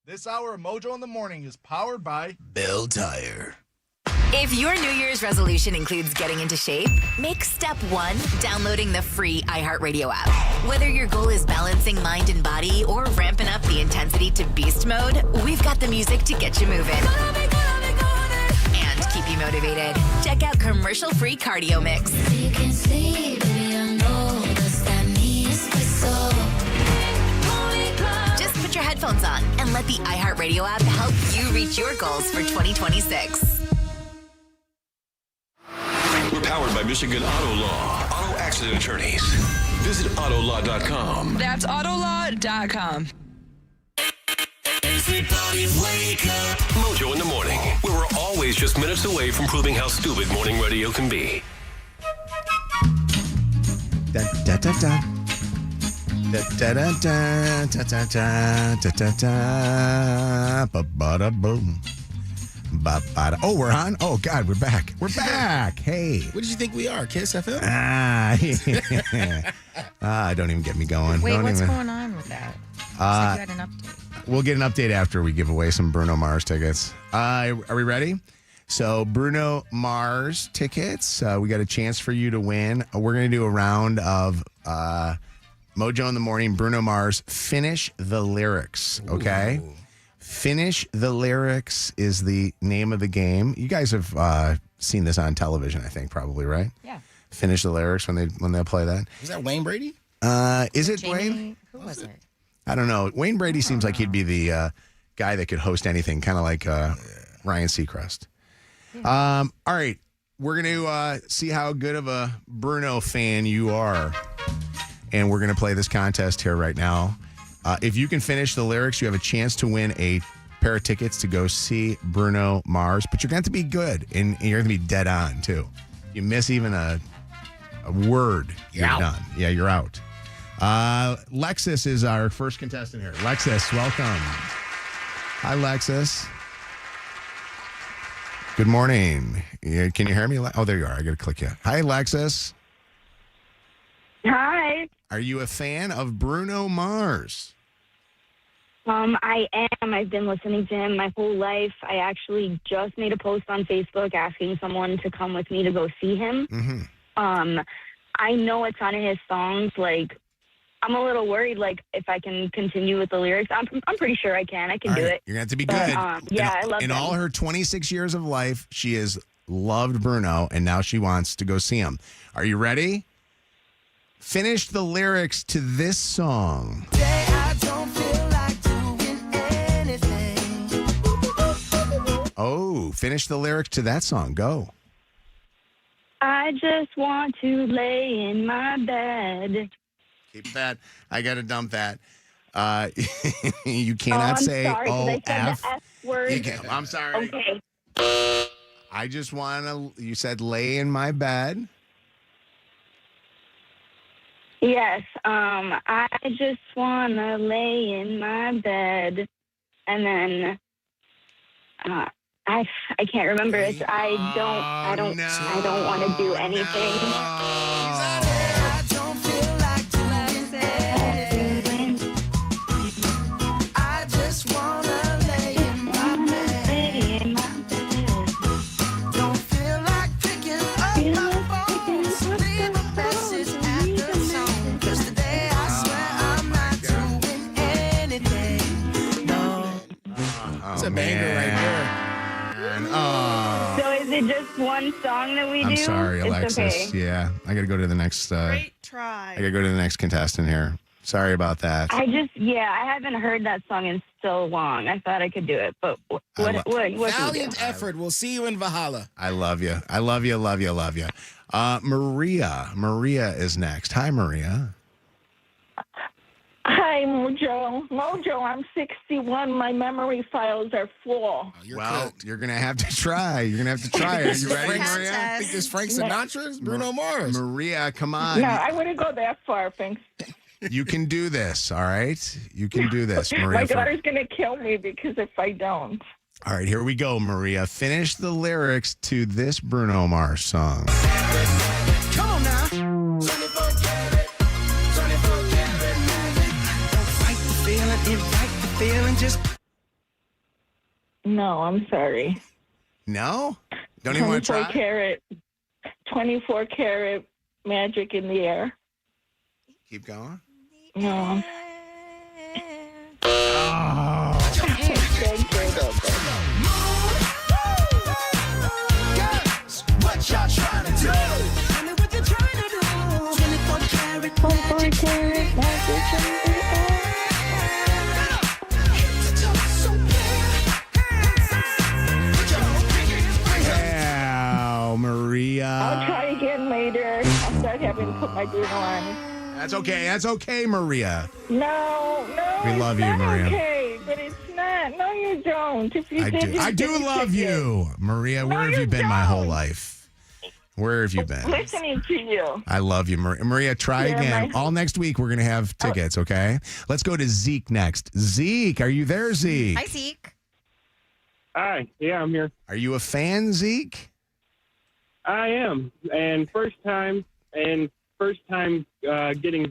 Speaker 3: This hour of Mojo in the Morning is powered by
Speaker 5: Bell Tire.
Speaker 13: If your New Year's resolution includes getting into shape, make step one downloading the free iHeartRadio app. Whether your goal is balancing mind and body or ramping up the intensity to beast mode, we've got the music to get you moving and keep you motivated. Check out commercial-free Cardio Mix.
Speaker 22: You can see, baby, I know that means so.
Speaker 13: Just put your headphones on and let the iHeartRadio app help you reach your goals for 2026.
Speaker 6: We're powered by Michigan Auto Law. Auto accident attorneys. Visit autolaw.com.
Speaker 7: That's autolaw.com.
Speaker 6: Everybody wake up. Mojo in the morning, where we're always just minutes away from proving how stupid morning radio can be.
Speaker 1: Da da da da. Da da da da da da da da da ba ba da boom. Ba ba da. Oh, we're on. Oh God, we're back. We're back. Hey,
Speaker 8: What did you think we are, Kiss FM?
Speaker 1: Don't even get me going.
Speaker 4: Wait,
Speaker 1: Don't
Speaker 4: what's
Speaker 1: even.
Speaker 4: going on with that? Looks like you had an update.
Speaker 1: We'll get an update after we give away some Bruno Mars tickets. Are we ready? So Bruno Mars tickets. We got a chance for you to win. We're going to do a round of Mojo in the Morning. Bruno Mars. Finish the lyrics. Okay. Ooh. Finish the lyrics is the name of the game. You guys have seen this on television, I think, probably, right?
Speaker 4: Yeah.
Speaker 1: Finish the lyrics when they play that.
Speaker 8: Is that Wayne Brady?
Speaker 1: Is it Wayne?
Speaker 4: Who was it?
Speaker 1: I don't know. Wayne Brady seems like he'd be the guy that could host anything, kind of like Ryan Seacrest. Yeah. All right. We're going to see how good of a Bruno fan you are. And we're going to play this contest here right now. If you can finish the lyrics, you have a chance to win a pair of tickets to go see Bruno Mars. But you're going to have to be good, and you're going to be dead on, too. You miss even a word, you're done. Yeah, you're out. Lexus is our first contestant here. Lexus, welcome. Hi, Lexus. Good morning. Can you hear me? Oh, there you are. I got to click you. Hi, Lexus.
Speaker 12: Hi.
Speaker 1: Are you a fan of Bruno Mars?
Speaker 12: I am. I've been listening to him my whole life. I actually just made a post on Facebook asking someone to come with me to go see him.
Speaker 1: Mm-hmm.
Speaker 12: I know a ton of his songs. Like, I'm a little worried, like, if I can continue with the lyrics. I'm pretty sure I can. I can do it.
Speaker 1: You're going to have to be good.
Speaker 12: I love
Speaker 1: In
Speaker 12: him.
Speaker 1: all her 26 years of life, she has loved Bruno, and now she wants to go see him. Are you ready? Finish the lyrics to this song. Oh, finish the lyrics to that song. Go.
Speaker 12: I just want to lay in my bed.
Speaker 1: Keep that. I got to dump that. You cannot say
Speaker 12: sorry, 'cause I said
Speaker 1: F.
Speaker 12: the F word.
Speaker 1: I'm sorry.
Speaker 12: Okay.
Speaker 1: I just want to, you said lay in my bed.
Speaker 12: Yes. I just wanna lay in my bed, and then I can't remember. It's I don't want to do anything.
Speaker 22: I don't feel like doing anything. I just wanna lay in my bed. Don't feel like picking up my phone. Leave a message at the tone. 'Cause today I swear I'm not doing anything. No.
Speaker 8: It's a banger right there.
Speaker 12: So is it just one song that we do?
Speaker 1: I'm sorry,
Speaker 12: It's
Speaker 1: Alexis.
Speaker 12: okay.
Speaker 1: Yeah, I got to go to the next.
Speaker 9: Great try.
Speaker 1: I got to go to the next contestant here. Sorry about that.
Speaker 12: I haven't heard that song in so long. I thought I could do it, but what can you do?
Speaker 8: Valiant effort. We'll see you in Valhalla.
Speaker 1: I love you. I love you. Love you. Love you. Maria. Maria is next. Hi, Maria.
Speaker 10: Hi, Mojo. Mojo, I'm 61. My memory files are full.
Speaker 1: You're gonna have to try. You're gonna have to try. Are you ready, Maria?
Speaker 8: I think this Frank Sinatra's Bruno Mars.
Speaker 1: Maria, come on.
Speaker 10: No, I wouldn't go that far, thanks.
Speaker 1: You can do this. All right. You can do this, Maria.
Speaker 10: My daughter's going to kill me because if I don't.
Speaker 1: All right, here we go, Maria. Finish the lyrics to this Bruno Mars song.
Speaker 22: Come on now. 24 karat, 24 karat magic. Don't fight the feeling, invite the feeling, just.
Speaker 10: No, I'm sorry.
Speaker 1: No? Don't even want to try?
Speaker 10: 24 karat magic in the air.
Speaker 1: Keep going.
Speaker 10: No.
Speaker 1: Oh.
Speaker 22: What y'all trying to do? Tell me what you're trying to do. 24 karat magic in the
Speaker 1: Wow, Maria.
Speaker 10: I'll try again later. I'll start having to put my Bruno on.
Speaker 1: That's okay. That's okay, Maria.
Speaker 10: No.
Speaker 1: We love you,
Speaker 10: not
Speaker 1: Maria.
Speaker 10: Okay, but it's not. No, you don't. If you did,
Speaker 1: I do love you, Maria. Where have you been my whole life? Where have you been?
Speaker 10: Listening to you.
Speaker 1: I love you, Maria. Maria, try again. All next week, we're going to have tickets, okay? Let's go to Zeke next. Zeke, are you there, Zeke?
Speaker 4: Hi, Zeke.
Speaker 11: Hi. Yeah, I'm here.
Speaker 1: Are you a fan, Zeke?
Speaker 11: I am. And first time getting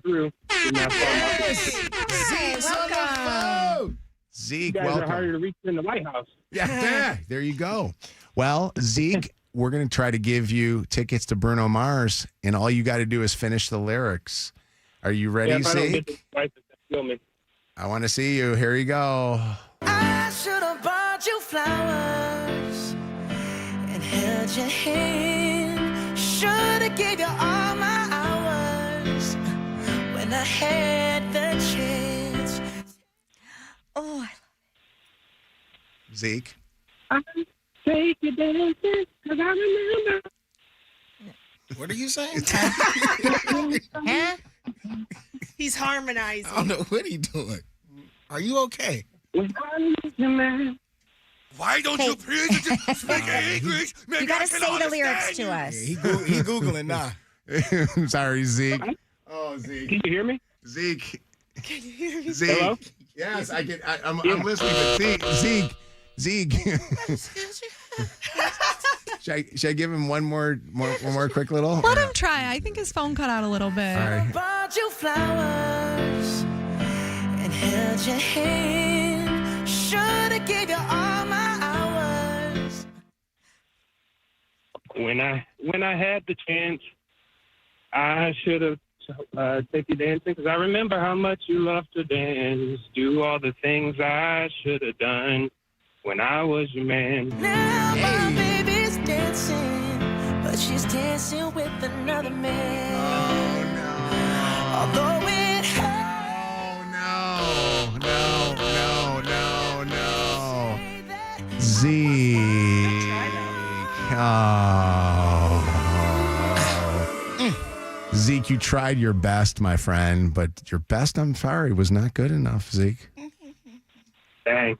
Speaker 11: through.
Speaker 8: Zeke's on the phone.
Speaker 1: Zeke,
Speaker 11: you guys
Speaker 1: welcome.
Speaker 11: are harder to reach than the White House.
Speaker 1: Yeah, there you go. Well, Zeke, we're going to try to give you tickets to Bruno Mars, and all you got to do is finish the lyrics. Are you ready,
Speaker 11: if I don't get
Speaker 1: Zeke?
Speaker 11: this right, then kill me.
Speaker 1: I want to see you. Here you go.
Speaker 22: I should have bought you flowers and held your hand. Should have gave you all my hours when I had the chance.
Speaker 4: Oh,
Speaker 1: Zeke.
Speaker 11: Take your dances, because I remember.
Speaker 8: What are you saying?
Speaker 9: Huh? He's harmonizing.
Speaker 8: I don't know what he's doing. Are you okay?
Speaker 1: Why don't you please speak English?
Speaker 4: You got to say the lyrics to us.
Speaker 8: He Googling now.
Speaker 1: I'm sorry, Zeke. Oh, Zeke.
Speaker 11: Can you hear me?
Speaker 1: Zeke.
Speaker 9: Can you hear me?
Speaker 1: Zeke.
Speaker 11: Hello?
Speaker 1: Yes, I can. I'm listening, but Zeke. Should I give him one more quick little?
Speaker 14: Let him try. I think his phone cut out a little bit.
Speaker 1: All right.
Speaker 22: Bought you flowers and held your hand. Should have gave you all my hours.
Speaker 11: When I had the chance, I should have take you dancing, because I remember how much you loved to dance. Do all the things I should have done when I was your man.
Speaker 22: Now my baby's dancing, but she's dancing with another man. Although it
Speaker 1: No. Zeke. Oh. Zeke, you tried your best, my friend, but your best, I'm sorry, was not good enough, Zeke.
Speaker 11: Dang.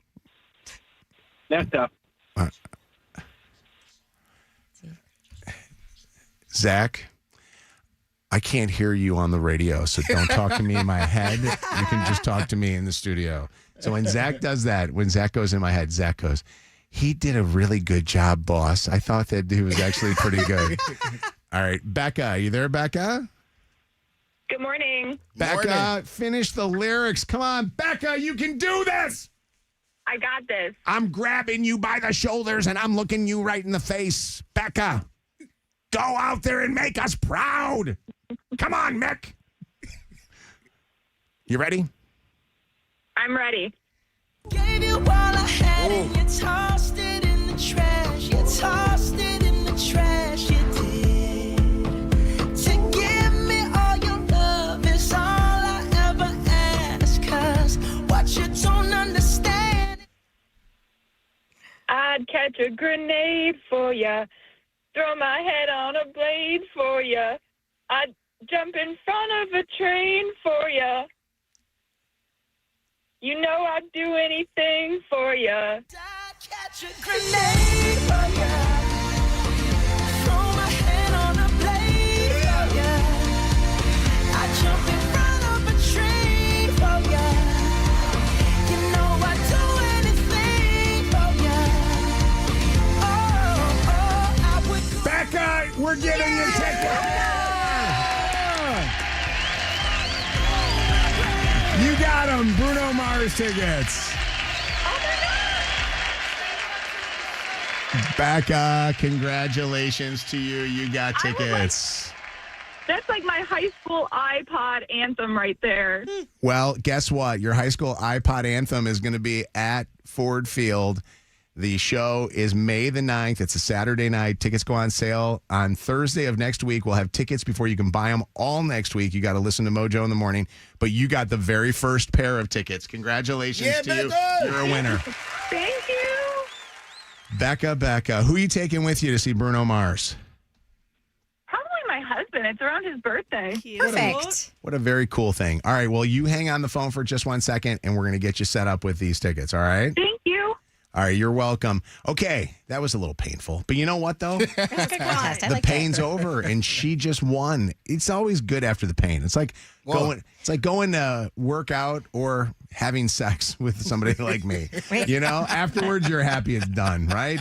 Speaker 11: That's tough.
Speaker 1: Zach, I can't hear you on the radio, so don't talk to me in my head. You can just talk to me in the studio. So when Zach does that, when Zach goes in my head, Zach goes, he did a really good job, boss. I thought that he was actually pretty good. All right, Becca, are you there, Becca?
Speaker 15: Good morning.
Speaker 1: Becca, finish the lyrics. Come on, Becca, you can do this.
Speaker 15: I got this.
Speaker 1: I'm grabbing you by the shoulders and I'm looking you right in the face. Becca, go out there and make us proud. Come on, Mick. You ready?
Speaker 15: I'm ready.
Speaker 22: Gave you all I had and you tossed it in the trash. You tossed it in the trash. You did. To give me all your love is all I ever ask. 'Cause what you don't understand.
Speaker 15: I'd catch a grenade for ya. Throw my head on a blade for ya. I'd jump in front of a train for ya. You know I'd do anything for ya.
Speaker 22: I'd catch a grenade for ya. Throw my head on a blade for ya. I'd jump in front of a train for ya. You know I'd do anything for ya. I would.
Speaker 1: Becca, we're getting you tickets. You got them, Bruno Mars tickets. Becca, congratulations to you. You got tickets.
Speaker 15: That's like my high school iPod anthem right there.
Speaker 1: Well, guess what? Your high school iPod anthem is going to be at Ford Field. The show is May the 9th. It's a Saturday night. Tickets go on sale on Thursday of next week. We'll have tickets before you can buy them all next week. You got to listen to Mojo in the morning. But you got the very first pair of tickets. Congratulations to you. You're a winner.
Speaker 15: Thank you.
Speaker 1: Becca, who are you taking with you to see Bruno Mars?
Speaker 15: Probably my husband. It's around his birthday.
Speaker 4: Perfect.
Speaker 1: What a very cool thing. All right, well, you hang on the phone for just 1 second, and we're going to get you set up with these tickets, all right?
Speaker 15: Thank you.
Speaker 1: All right, you're welcome. Okay, that was a little painful. But you know what, though?
Speaker 4: Contest. I
Speaker 1: The
Speaker 4: like
Speaker 1: pain's over, and she just won. It's always good after the pain. It's like going to work out or having sex with somebody like me. You know, afterwards, you're happy it's done, right?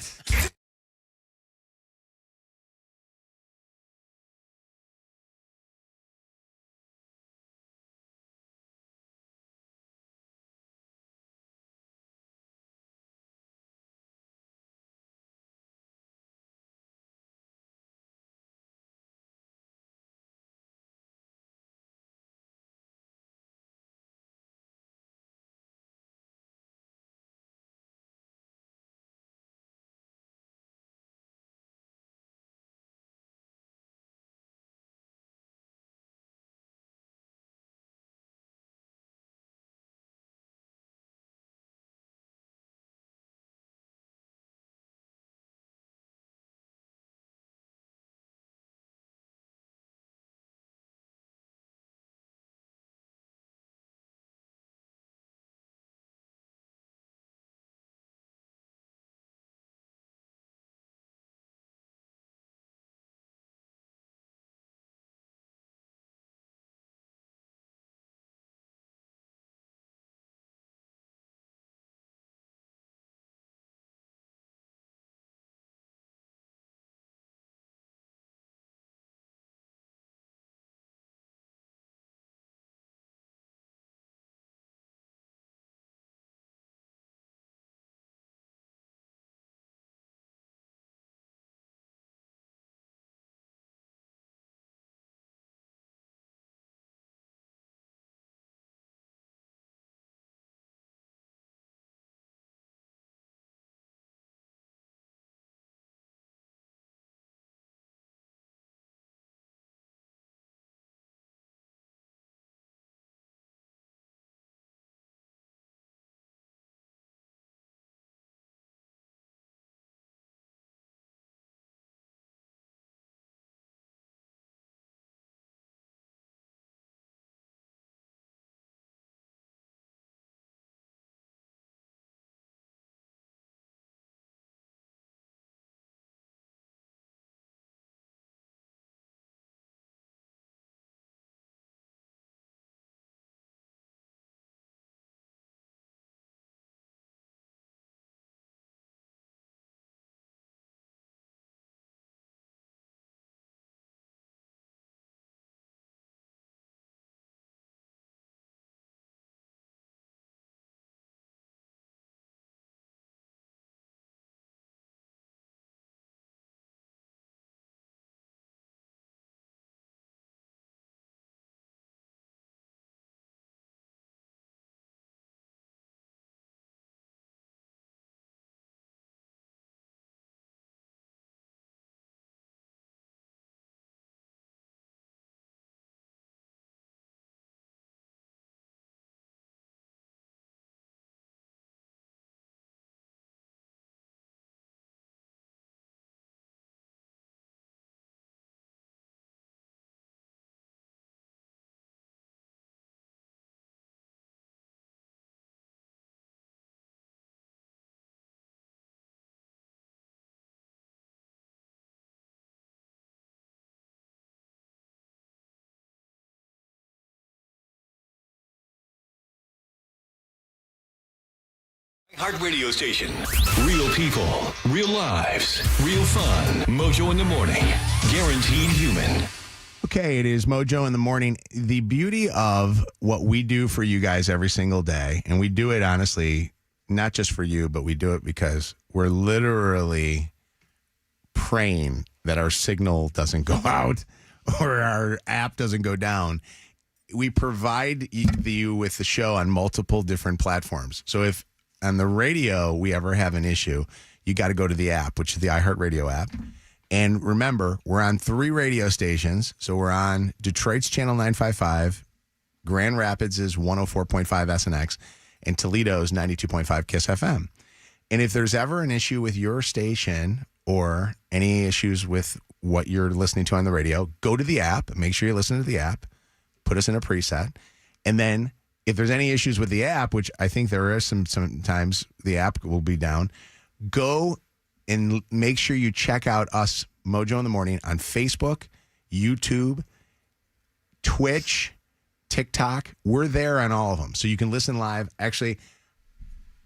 Speaker 6: Heart radio station. Real people, real lives, real fun. Mojo in the morning. Guaranteed human.
Speaker 1: Okay, it is Mojo in the morning. The beauty of what we do for you guys every single day, and we do it honestly, not just for you, but we do it because we're literally praying that our signal doesn't go out or our app doesn't go down. We provide you with the show on multiple different platforms. So if on the radio we ever have an issue, you got to go to the app, which is the iHeartRadio app. And remember, we're on 3 radio stations. So we're on Detroit's Channel 955, Grand Rapids is 104.5 SNX, and Toledo's 92.5 KISS FM. And if there's ever an issue with your station or any issues with what you're listening to on the radio, go to the app, make sure you listen to the app, put us in a preset. And then if there's any issues with the app, which I think there is sometimes the app will be down, go and make sure you check out us, Mojo in the Morning, on Facebook, YouTube, Twitch, TikTok. We're there on all of them. So you can listen live. Actually,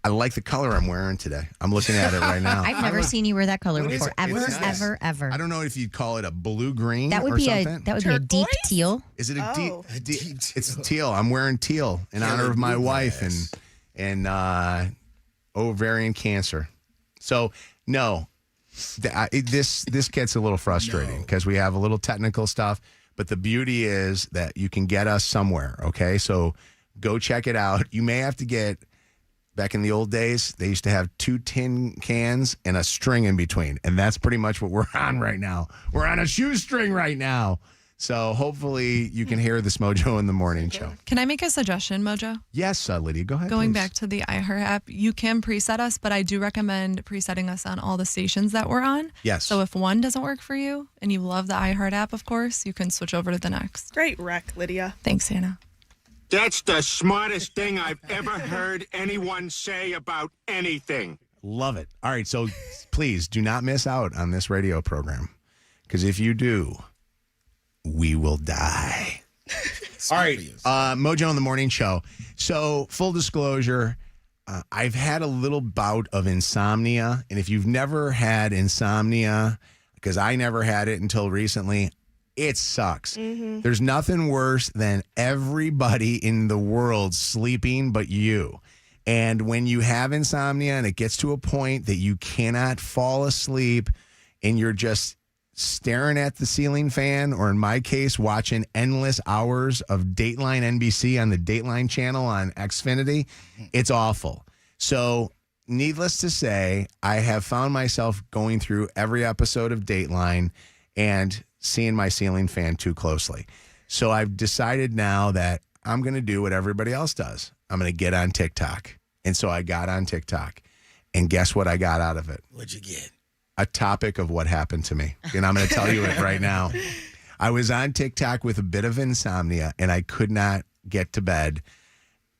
Speaker 1: I like the color I'm wearing today. I'm looking at it right now.
Speaker 4: I've never seen you wear that color before.
Speaker 1: Nice.
Speaker 4: Ever.
Speaker 1: I don't know if you'd call it a blue-green
Speaker 4: That would
Speaker 1: or
Speaker 4: be
Speaker 1: something.
Speaker 4: a deep teal.
Speaker 1: Is it a deep teal? It's teal. I'm wearing teal in honor of my wife and ovarian cancer. So, no, this gets a little frustrating because we have a little technical stuff, but the beauty is that you can get us somewhere, okay? So go check it out. You may have to get, back in the old days, they used to have 2 tin cans and a string in between, and that's pretty much what we're on right now. We're on a shoestring right now. So hopefully you can hear this Mojo in the Morning show.
Speaker 14: Can I make a suggestion, Mojo?
Speaker 1: Yes, Lydia, go ahead.
Speaker 14: Going
Speaker 1: please.
Speaker 14: back to the iHeart app, you can preset us, but I do recommend presetting us on all the stations that we're on.
Speaker 1: Yes.
Speaker 14: So if one doesn't work for you and you love the iHeart app, of course, you can switch over to the next.
Speaker 9: Great rec, Lydia.
Speaker 14: Thanks, Hannah.
Speaker 16: That's the smartest thing I've ever heard anyone say about anything.
Speaker 1: Love it. All right, so please do not miss out on this radio program, because if you do, we will die. All right, Mojo in the Morning show. So full disclosure, I've had a little bout of insomnia, and if you've never had insomnia, because I never had it until recently, it sucks.
Speaker 9: Mm-hmm.
Speaker 1: There's nothing worse than everybody in the world sleeping but you. And when you have insomnia and it gets to a point that you cannot fall asleep and you're just staring at the ceiling fan, or in my case, watching endless hours of Dateline NBC on the Dateline channel on Xfinity, it's awful. So needless to say, I have found myself going through every episode of Dateline and seeing my ceiling fan too closely. So I've decided now that I'm going to do what everybody else does. I'm going to get on TikTok. And so I got on TikTok. And guess what I got out of it?
Speaker 8: What'd you get?
Speaker 1: A topic of what happened to me. And I'm going to tell you it right now. I was on TikTok with a bit of insomnia and I could not get to bed.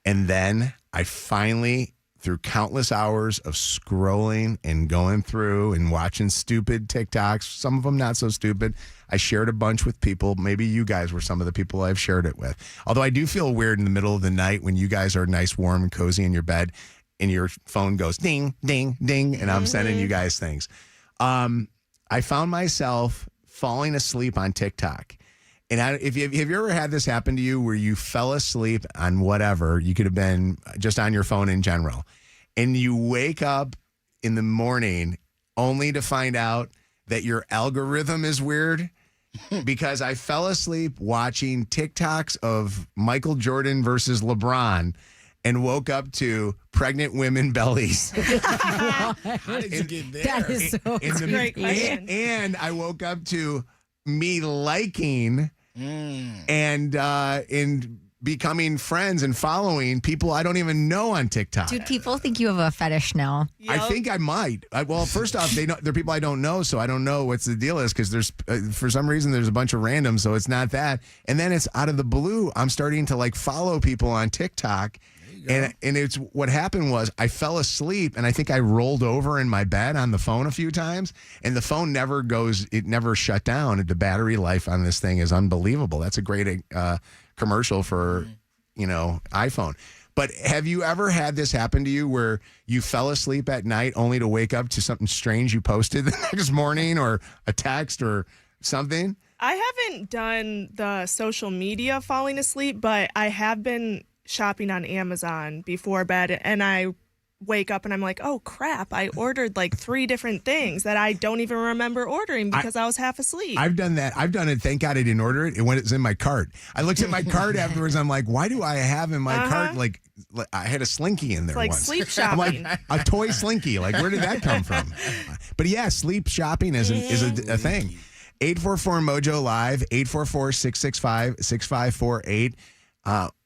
Speaker 1: And then I finally, through countless hours of scrolling and going through and watching stupid TikToks, some of them not so stupid, I shared a bunch with people. Maybe you guys were some of the people I've shared it with. Although I do feel weird in the middle of the night when you guys are nice, warm, and cozy in your bed and your phone goes ding, ding, ding, and I'm sending you guys things. I found myself falling asleep on TikTok. And have you ever had this happen to you where you fell asleep on whatever? You could have been just on your phone in general. And you wake up in the morning only to find out that your algorithm is weird because I fell asleep watching TikToks of Michael Jordan versus LeBron and woke up to pregnant women bellies.
Speaker 8: How did you get there?
Speaker 4: That is so
Speaker 9: great question.
Speaker 1: And I woke up to me liking and becoming friends and following people I don't even know on TikTok.
Speaker 4: Dude, people think you have a fetish now.
Speaker 1: I think I might. Well, first off, they're people I don't know, so I don't know what's the deal is because there's for some reason there's a bunch of randoms, so it's not that. And then it's out of the blue. I'm starting to follow people on TikTok. And it's what happened was I fell asleep and I think I rolled over in my bed on the phone a few times and the phone never shut down. The battery life on this thing is unbelievable. That's a great commercial for, iPhone. But have you ever had this happen to you where you fell asleep at night only to wake up to something strange you posted the next morning or a text or something?
Speaker 9: I haven't done the social media falling asleep, but I have been shopping on Amazon before bed, and I wake up and I'm like, oh crap, I ordered like 3 different things that I don't even remember ordering because I was half asleep.
Speaker 1: I've done that. I've done it. Thank God I didn't order it. When it's in my cart. I looked at my cart afterwards. I'm like, why do I have in my cart? Like I had a Slinky in there
Speaker 9: like
Speaker 1: once.
Speaker 9: sleep
Speaker 1: I'm
Speaker 9: shopping.
Speaker 1: like a toy Slinky. Like where did that come from? But yeah, sleep shopping is a thing. 844 Mojo Live, 844-665-6548.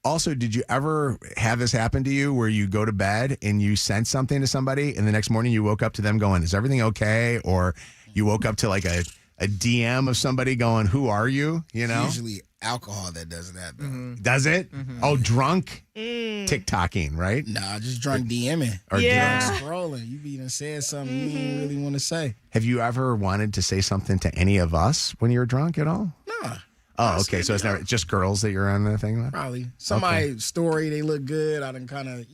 Speaker 1: Also, did you ever have this happen to you where you go to bed and you sent something to somebody and the next morning you woke up to them going, is everything okay? Or you woke up to like a DM of somebody going, who are you? You know?
Speaker 8: Usually alcohol that does that, though.
Speaker 1: Does it? Oh, drunk TikToking, right?
Speaker 8: Nah, just drunk DMing.
Speaker 1: Or
Speaker 8: drunk scrolling. You even said something you didn't really want to say.
Speaker 1: Have you ever wanted to say something to any of us when you're drunk at all?
Speaker 8: Nah.
Speaker 1: Oh, okay. So it's never just girls that you're on the thing with?
Speaker 8: Probably. Somebody's story, they look good. I done kind of,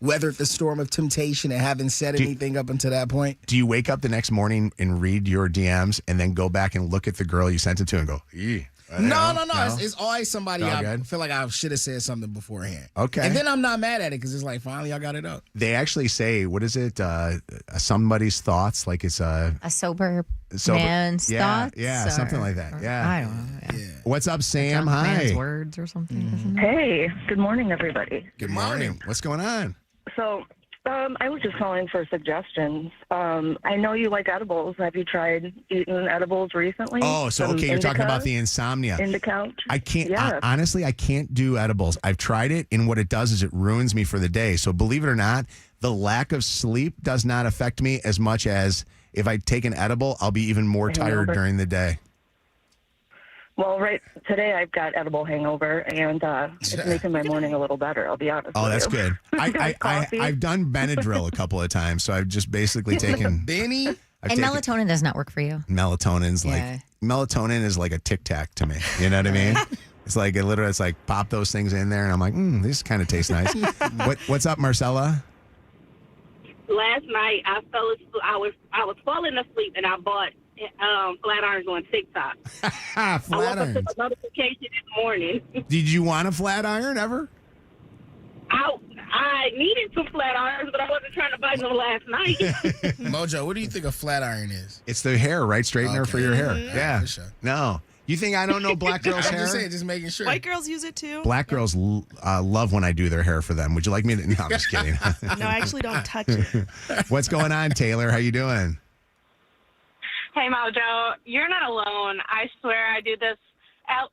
Speaker 8: weathered the storm of temptation and haven't said anything up until that point.
Speaker 1: Do you wake up the next morning and read your DMs and then go back and look at the girl you sent it to and go, eee?
Speaker 8: No. It's always somebody I feel like I should have said something beforehand.
Speaker 1: Okay.
Speaker 8: And then I'm not mad at it because it's like, finally, I got it up.
Speaker 1: They actually say, what is it? Somebody's thoughts, like it's
Speaker 4: A sober man's thoughts?
Speaker 1: Yeah, something like that. Yeah.
Speaker 4: I don't know. Yeah.
Speaker 1: What's up, Sam?
Speaker 4: Drunk
Speaker 1: Hi.
Speaker 4: man's words or something.
Speaker 17: Hey, good morning, everybody.
Speaker 1: Good morning. What's going on?
Speaker 17: So, I was just calling for suggestions. I know you like edibles. Have you tried eating edibles recently?
Speaker 1: Oh, so okay, you're talking about the insomnia.
Speaker 17: Indica?
Speaker 1: I can't,
Speaker 17: Yes.
Speaker 1: honestly, I can't do edibles. I've tried it, and what it does is it ruins me for the day. So believe it or not, the lack of sleep does not affect me as much as if I take an edible, I'll be even more tired during the day.
Speaker 17: Well, right today I've got edible hangover, and it's making my morning a little better. I'll be honest.
Speaker 1: Oh,
Speaker 17: with
Speaker 1: that's
Speaker 17: you.
Speaker 1: good. I've done Benadryl a couple of times, so I've just basically taken
Speaker 8: Benny.
Speaker 4: And melatonin does not work for you.
Speaker 1: Melatonin is like a Tic Tac to me. You know what I mean? It's like it's like pop those things in there, and I'm like, these kind of taste nice. What's up, Marcella?
Speaker 18: Last night I fell asleep. I was falling asleep, and I bought flat irons on TikTok.
Speaker 1: Flat
Speaker 18: I woke up
Speaker 1: irons.
Speaker 18: to a notification this morning.
Speaker 1: Did you want a flat iron ever?
Speaker 18: I needed some flat irons, but I wasn't trying to buy them last night.
Speaker 8: Mojo, what do you think a flat iron is?
Speaker 1: It's the hair, right? Straightener for your hair. Yeah.
Speaker 8: For sure.
Speaker 1: No. You think I don't know black girls' hair?
Speaker 8: I'm just saying, just making sure.
Speaker 9: White girls use it too.
Speaker 1: Black girls love when I do their hair for them. Would you like me to? No, I'm just kidding.
Speaker 9: No, I actually don't touch it.
Speaker 1: What's going on, Taylor? How you doing?
Speaker 19: Hey, Mojo, you're not alone. I swear I do this at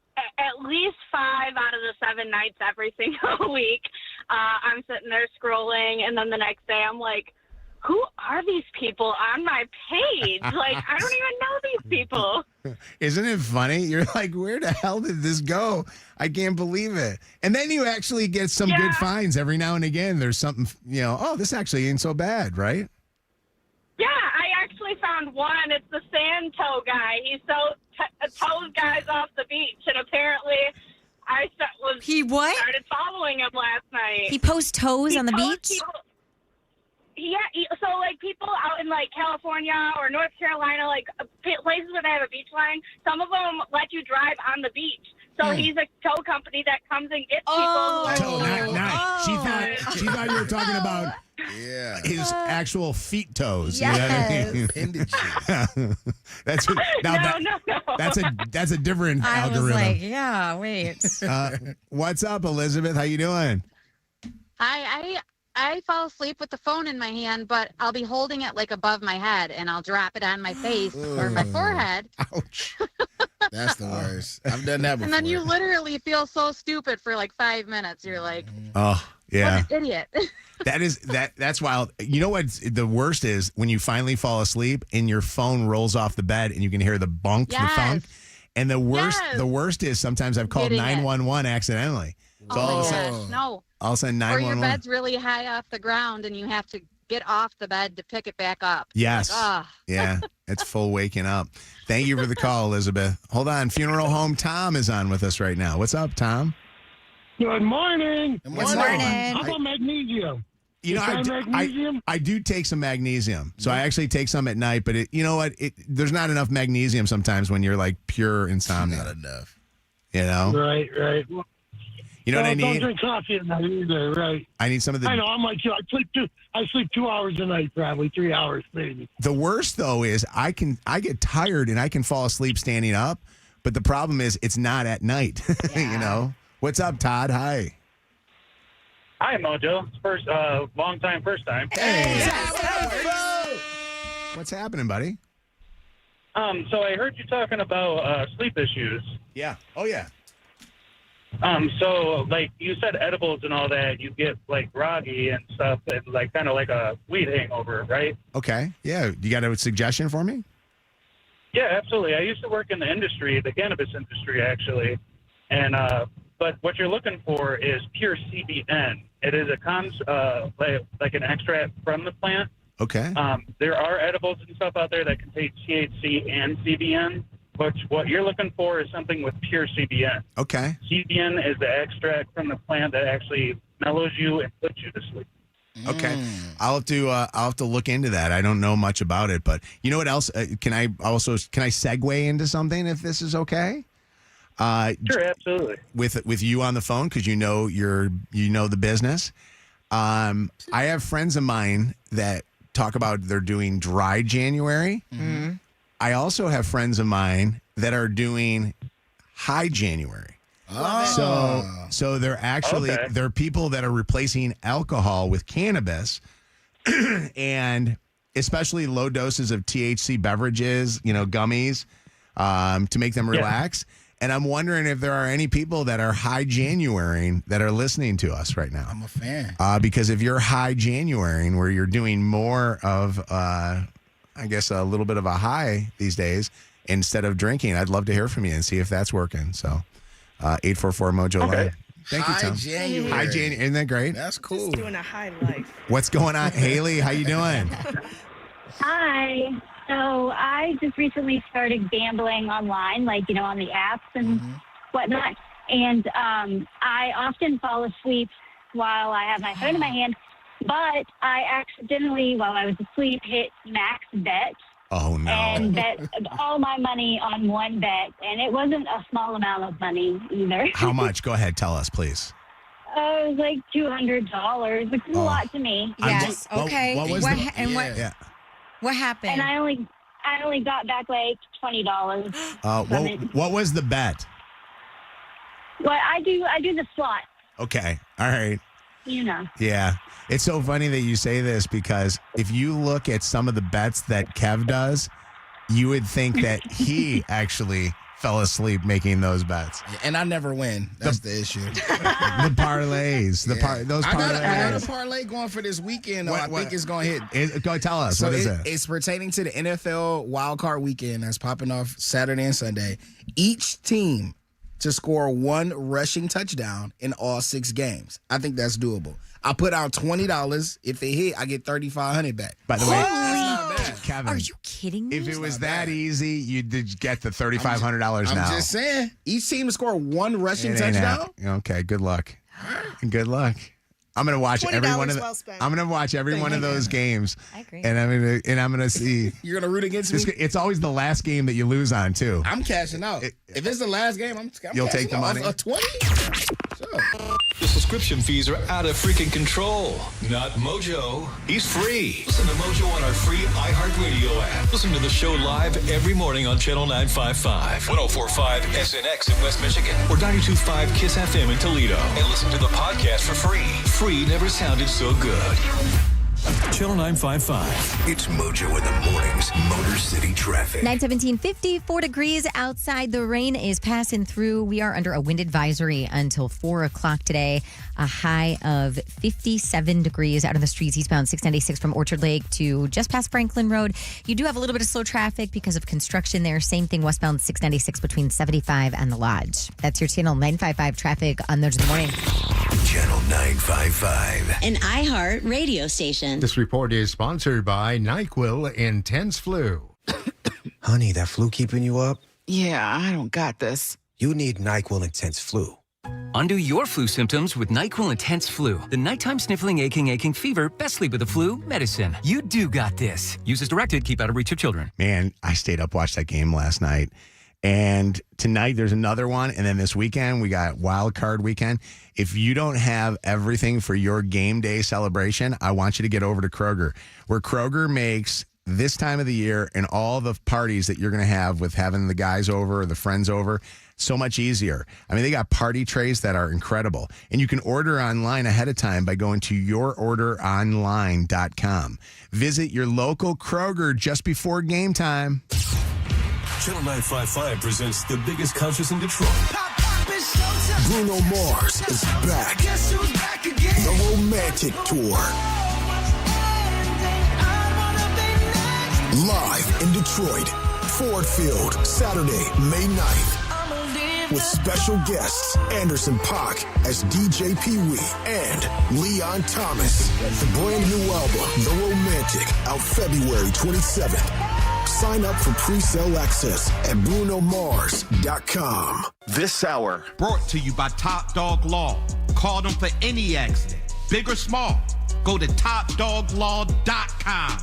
Speaker 19: least 5 out of the 7 nights every single week. I'm sitting there scrolling, and then the next day I'm like, who are these people on my page? Like, I don't even know these people.
Speaker 1: Isn't it funny? You're like, where the hell did this go? I can't believe it. And then you actually get some good finds every now and again. There's something, oh, this actually ain't so bad, right?
Speaker 19: Yeah, I actually found one. It's the sand toe guy. He tows guys off the beach, and apparently I started following him last night.
Speaker 4: He posts toes on the beach?
Speaker 19: So like people out in like California or North Carolina, like places where they have a beach line, some of them let you drive on the beach. So he's a tow company that comes and gets people.
Speaker 1: She thought you were talking about his actual feet toes.
Speaker 19: Yes.
Speaker 1: You know what I mean? That's a different
Speaker 4: I
Speaker 1: algorithm.
Speaker 4: was like, yeah, wait.
Speaker 1: What's up, Elizabeth? How you doing?
Speaker 20: Hi, I fall asleep with the phone in my hand, but I'll be holding it like above my head, and I'll drop it on my face or my forehead.
Speaker 1: Ouch.
Speaker 8: That's the worst. I've done that before.
Speaker 20: And then you literally feel so stupid for like 5 minutes. You're like,
Speaker 1: oh, yeah.
Speaker 20: what an idiot.
Speaker 1: That's wild. You know what the worst is? When you finally fall asleep and your phone rolls off the bed and you can hear the bunk, the thunk. And the worst is sometimes I've called 911 accidentally. So all of a sudden,
Speaker 20: no.
Speaker 1: All of a sudden,
Speaker 20: Or
Speaker 1: 911.
Speaker 20: your bed's really high off the ground and you have to get off the bed to pick it back up.
Speaker 1: Yes.
Speaker 20: Like,
Speaker 1: Yeah. It's full waking up. Thank you for the call, Elizabeth. Hold on. Funeral home Tom is on with us right now. What's up, Tom?
Speaker 11: Good morning.
Speaker 1: What's morning.
Speaker 11: How about magnesium?
Speaker 1: You know,
Speaker 11: magnesium?
Speaker 1: I do take some magnesium. So I actually take some at night, but you know what? There's not enough magnesium sometimes when you're like pure insomnia.
Speaker 8: Not enough.
Speaker 1: You know?
Speaker 11: Right. Well,
Speaker 1: you know what I need?
Speaker 11: Don't drink coffee at night either, right?
Speaker 1: I need some of the.
Speaker 11: I know. I'm like you. I sleep 2 hours a night, probably 3 hours, maybe.
Speaker 1: The worst though is I get tired and I can fall asleep standing up, but the problem is it's not at night. You know? What's up, Todd? Hi.
Speaker 2: Hi, Mojo. First, long time, first time.
Speaker 1: Hey. What's happening, buddy?
Speaker 2: So I heard you talking about sleep issues.
Speaker 1: Yeah. Oh, yeah.
Speaker 2: So like you said, edibles and all that, you get like groggy and stuff, and like kind of like a weed hangover, right?
Speaker 1: Okay. Yeah. You got a suggestion for me?
Speaker 2: Yeah, absolutely. I used to work in the industry, the cannabis industry, actually, and but what you're looking for is pure CBN. It is like an extract from the plant.
Speaker 1: Okay.
Speaker 2: There are edibles and stuff out there that contain THC and CBN, but what you're looking for is something with pure CBN.
Speaker 1: Okay.
Speaker 2: CBN is the extract from the plant that actually mellows you and puts you to sleep.
Speaker 1: Okay. I'll have to look into that. I don't know much about it, but you know what else? Can I segue into something if this is okay?
Speaker 2: Sure, absolutely.
Speaker 1: With you on the phone, because you know the business. I have friends of mine that talk about they're doing dry January.
Speaker 8: Mm-hmm.
Speaker 1: I also have friends of mine that are doing high January. So they're actually they're people that are replacing alcohol with cannabis, and especially low doses of THC beverages, gummies, to make them relax. And I'm wondering if there are any people that are high January that are listening to us right now.
Speaker 8: I'm a fan.
Speaker 1: Because if you're high January, where you're doing more of, I guess, a little bit of a high these days instead of drinking, I'd love to hear from you and see if that's working. So 844-MOJO line. Thank you, Tom. High January. Isn't that great?
Speaker 8: That's cool.
Speaker 9: Just doing a high life.
Speaker 1: What's going on? Haley, how you doing?
Speaker 12: Hi. So I just recently started gambling online, on the apps and whatnot. And I often fall asleep while I have my phone in my hand. But I accidentally, while I was asleep, hit max bet.
Speaker 1: Oh, no.
Speaker 12: And bet all my money on one bet. And it wasn't a small amount of money either.
Speaker 1: How much? Go ahead. Tell us, please.
Speaker 12: It was like $200, which is a lot to me.
Speaker 4: Yes. Okay.
Speaker 1: What was
Speaker 4: What happened?
Speaker 12: And I only got back like $20.
Speaker 1: What was the bet?
Speaker 12: Well, I do the slot.
Speaker 1: Okay. All right. Yeah. It's so funny that you say this because if you look at some of the bets that Kev does, you would think that he actually fell asleep making those bets.
Speaker 8: And I never win. That's the issue.
Speaker 1: The parlays. Those parlays.
Speaker 8: I got a parlay going for this weekend. I think it's going to hit.
Speaker 1: Go tell us.
Speaker 8: So
Speaker 1: what is it?
Speaker 8: It's pertaining to the NFL wildcard weekend that's popping off Saturday and Sunday. Each team to score one rushing touchdown in all 6 games. I think that's doable. I put out $20. If it hit, I get $3,500 back.
Speaker 1: By the way,
Speaker 4: Kevin, are you kidding me?
Speaker 1: If it was that easy, you'd get the $3,500 now.
Speaker 8: I'm just saying. Each team to score one rushing touchdown.
Speaker 1: Okay, good luck. Good luck. I'm gonna watch every one of I'm gonna watch every one of those games.
Speaker 4: I agree.
Speaker 1: And I'm gonna see.
Speaker 8: You're gonna root against me.
Speaker 1: It's always the last game that you lose on too.
Speaker 8: I'm cashing out. If it's the last game, I'm
Speaker 1: you'll take the money.
Speaker 8: A 20.
Speaker 6: Sure. The subscription fees are out of freaking control. Not Mojo. He's free. Listen to Mojo on our free iHeartRadio app. Listen to the show live every morning on Channel 955, 104.5 SNX in West Michigan, or 92.5 KISS FM in Toledo. And listen to the podcast for free. Free never sounded so good. Channel 955.
Speaker 22: It's Mojo in the mornings. Motor City traffic.
Speaker 4: 9:17, 54 degrees outside. The rain is passing through. We are under a wind advisory until 4 o'clock today. A high of 57 degrees out on the streets eastbound 696 from Orchard Lake to just past Franklin Road. You do have a little bit of slow traffic because of construction there. Same thing westbound 696 between 75 and the Lodge. That's your Channel 955 traffic on Thursday in the morning.
Speaker 22: Channel 955.
Speaker 21: An iHeart radio station.
Speaker 23: This report is sponsored by NyQuil Intense Flu.
Speaker 24: Honey, that flu keeping you up?
Speaker 7: Yeah, I don't got this.
Speaker 24: You need NyQuil Intense Flu.
Speaker 3: Undo your flu symptoms with NyQuil Intense Flu. The nighttime sniffling, aching fever, best sleep with the flu medicine. You do got this. Use as directed. Keep out of reach of children.
Speaker 1: Man, I stayed up, watched that game last night. And tonight there's another one. And then this weekend, we got wild card weekend. If you don't have everything for your game day celebration, I want you to get over to Kroger, where Kroger makes this time of the year and all the parties that you're going to have with having the guys over or the friends over so much easier. I mean, they got party trays that are incredible. And you can order online ahead of time by going to yourorderonline.com. Visit your local Kroger just before game time.
Speaker 6: Channel 955 presents the biggest concerts in Detroit.
Speaker 5: Bruno Mars is back. The Romantic Tour. Live in Detroit, Ford Field, Saturday, May 9th. With special guests Anderson .Paak as DJ Pee Wee and Leon Thomas. The brand new album, The Romantic, out February 27th. Sign up for pre-sale access at BrunoMars.com.
Speaker 13: This hour brought to you by Top Dog Law. Call them for any accident, big or small. Go to TopDogLaw.com.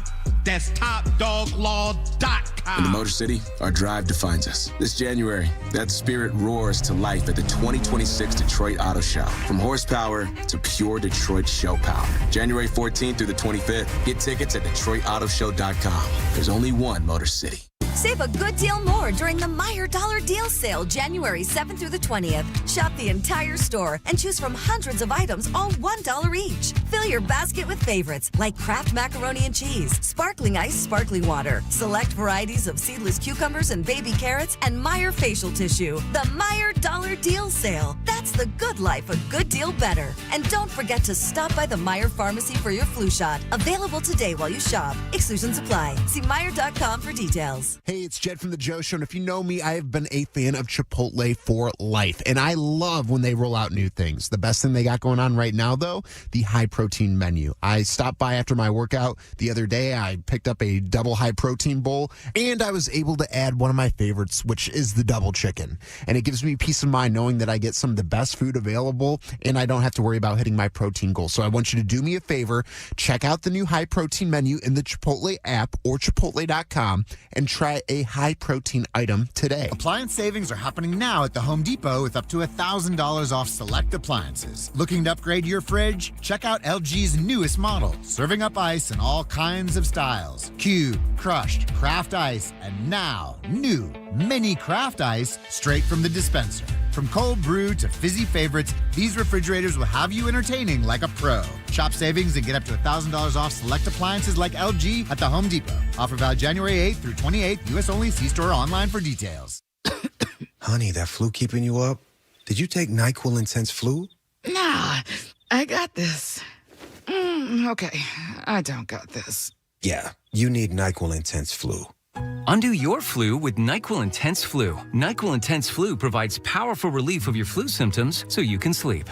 Speaker 13: That's TopDogLaw.com.
Speaker 24: In the Motor City, our drive defines us. This January, that spirit roars to life at the 2026 Detroit Auto Show. From horsepower to pure Detroit show power. January 14th through the 25th. Get tickets at DetroitAutoShow.com. There's only one Motor City.
Speaker 25: Save a good deal more during the Meijer Dollar Deal Sale, January 7th through the 20th. Shop the entire store and choose from hundreds of items, all $1 each. Fill your basket with favorites like Kraft Macaroni and Cheese, Sparkling Ice Sparkling Water, select varieties of seedless cucumbers and baby carrots, and Meijer Facial Tissue. The Meijer Dollar Deal Sale. That's the good life, a good deal better. And don't forget to stop by the Meijer Pharmacy for your flu shot. Available today while you shop. Exclusions apply. See Meijer.com for details.
Speaker 26: Hey, it's Jed from The Joe Show, and if you know me, I have been a fan of Chipotle for life, and I love when they roll out new things. The best thing they got going on right now, though, the high-protein menu. I stopped by after my workout the other day. I picked up a double high-protein bowl, and I was able to add one of my favorites, which is the double chicken. And it gives me peace of mind knowing that I get some of the best food available, and I don't have to worry about hitting my protein goal. So I want you to do me a favor, check out the new high-protein menu in the Chipotle app or Chipotle.com, and try a high-protein item today.
Speaker 27: Appliance savings are happening now at the Home Depot with up to $1,000 off select appliances. Looking to upgrade your fridge? Check out LG's newest model, serving up ice in all kinds of styles. Cube, crushed, craft ice, and now new mini craft ice straight from the dispenser. From cold brew to fizzy favorites, these refrigerators will have you entertaining like a pro. Shop savings and get up to $1,000 off select appliances like LG at the Home Depot. Offer valid January 8th through 28th, U.S. only. See store or online for details.
Speaker 28: Honey, that flu keeping you up? Did you take NyQuil Intense Flu?
Speaker 29: Nah, I got this. Okay, I don't got this.
Speaker 28: Yeah, you need NyQuil Intense Flu.
Speaker 3: Undo your flu with NyQuil Intense Flu. NyQuil Intense Flu provides powerful relief of your flu symptoms so you can sleep.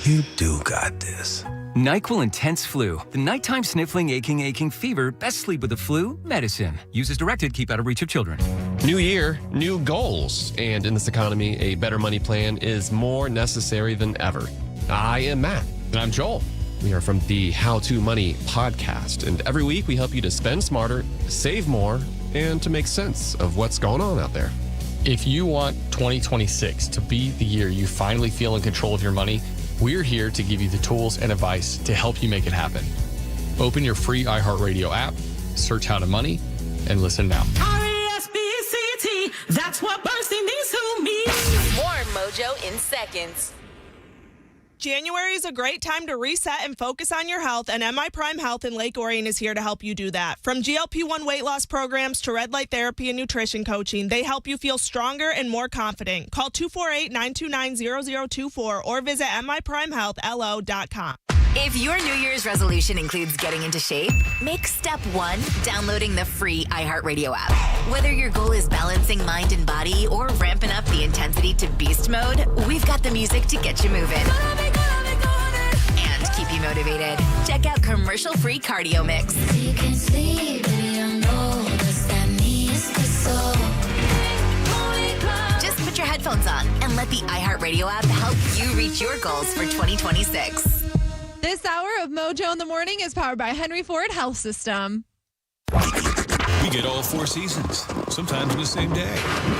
Speaker 28: You do got this.
Speaker 3: NyQuil Intense Flu. The nighttime sniffling, aching fever, best sleep with the flu medicine. Use as directed. Keep out of reach of children.
Speaker 30: New year, new goals. And in this economy, a better money plan is more necessary than ever. I am Matt.
Speaker 31: And I'm Joel.
Speaker 30: We are from the How to Money podcast. And every week we help you to spend smarter, save more, and to make sense of what's going on out there.
Speaker 31: If you want 2026 to be the year you finally feel in control of your money, we're here to give you the tools and advice to help you make it happen. Open your free iHeartRadio app, search How to Money, and listen now.
Speaker 32: R-E-S-P-E-C-T, that's what bursting these who means.
Speaker 33: More Mojo in seconds.
Speaker 9: January is a great time to reset and focus on your health, and MI Prime Health in Lake Orion is here to help you do that. From GLP-1 weight loss programs to red light therapy and nutrition coaching, they help you feel stronger and more confident. Call 248-929-0024 or visit miprimehealthlo.com.
Speaker 33: If your New Year's resolution includes getting into shape, make step one downloading the free iHeartRadio app. Whether your goal is balancing mind and body or ramping up the intensity to beast mode, we've got the music to get you moving and keep you motivated. Check out commercial-free Cardio Mix. You can sleep, baby, I know, does that mean it's the soul? Just put your head headphones on and let the iHeartRadio app help you reach your goals for 2026.
Speaker 2: This hour of Mojo in the Morning is powered by Henry Ford Health System.
Speaker 6: We get all 4 seasons, sometimes in the same day.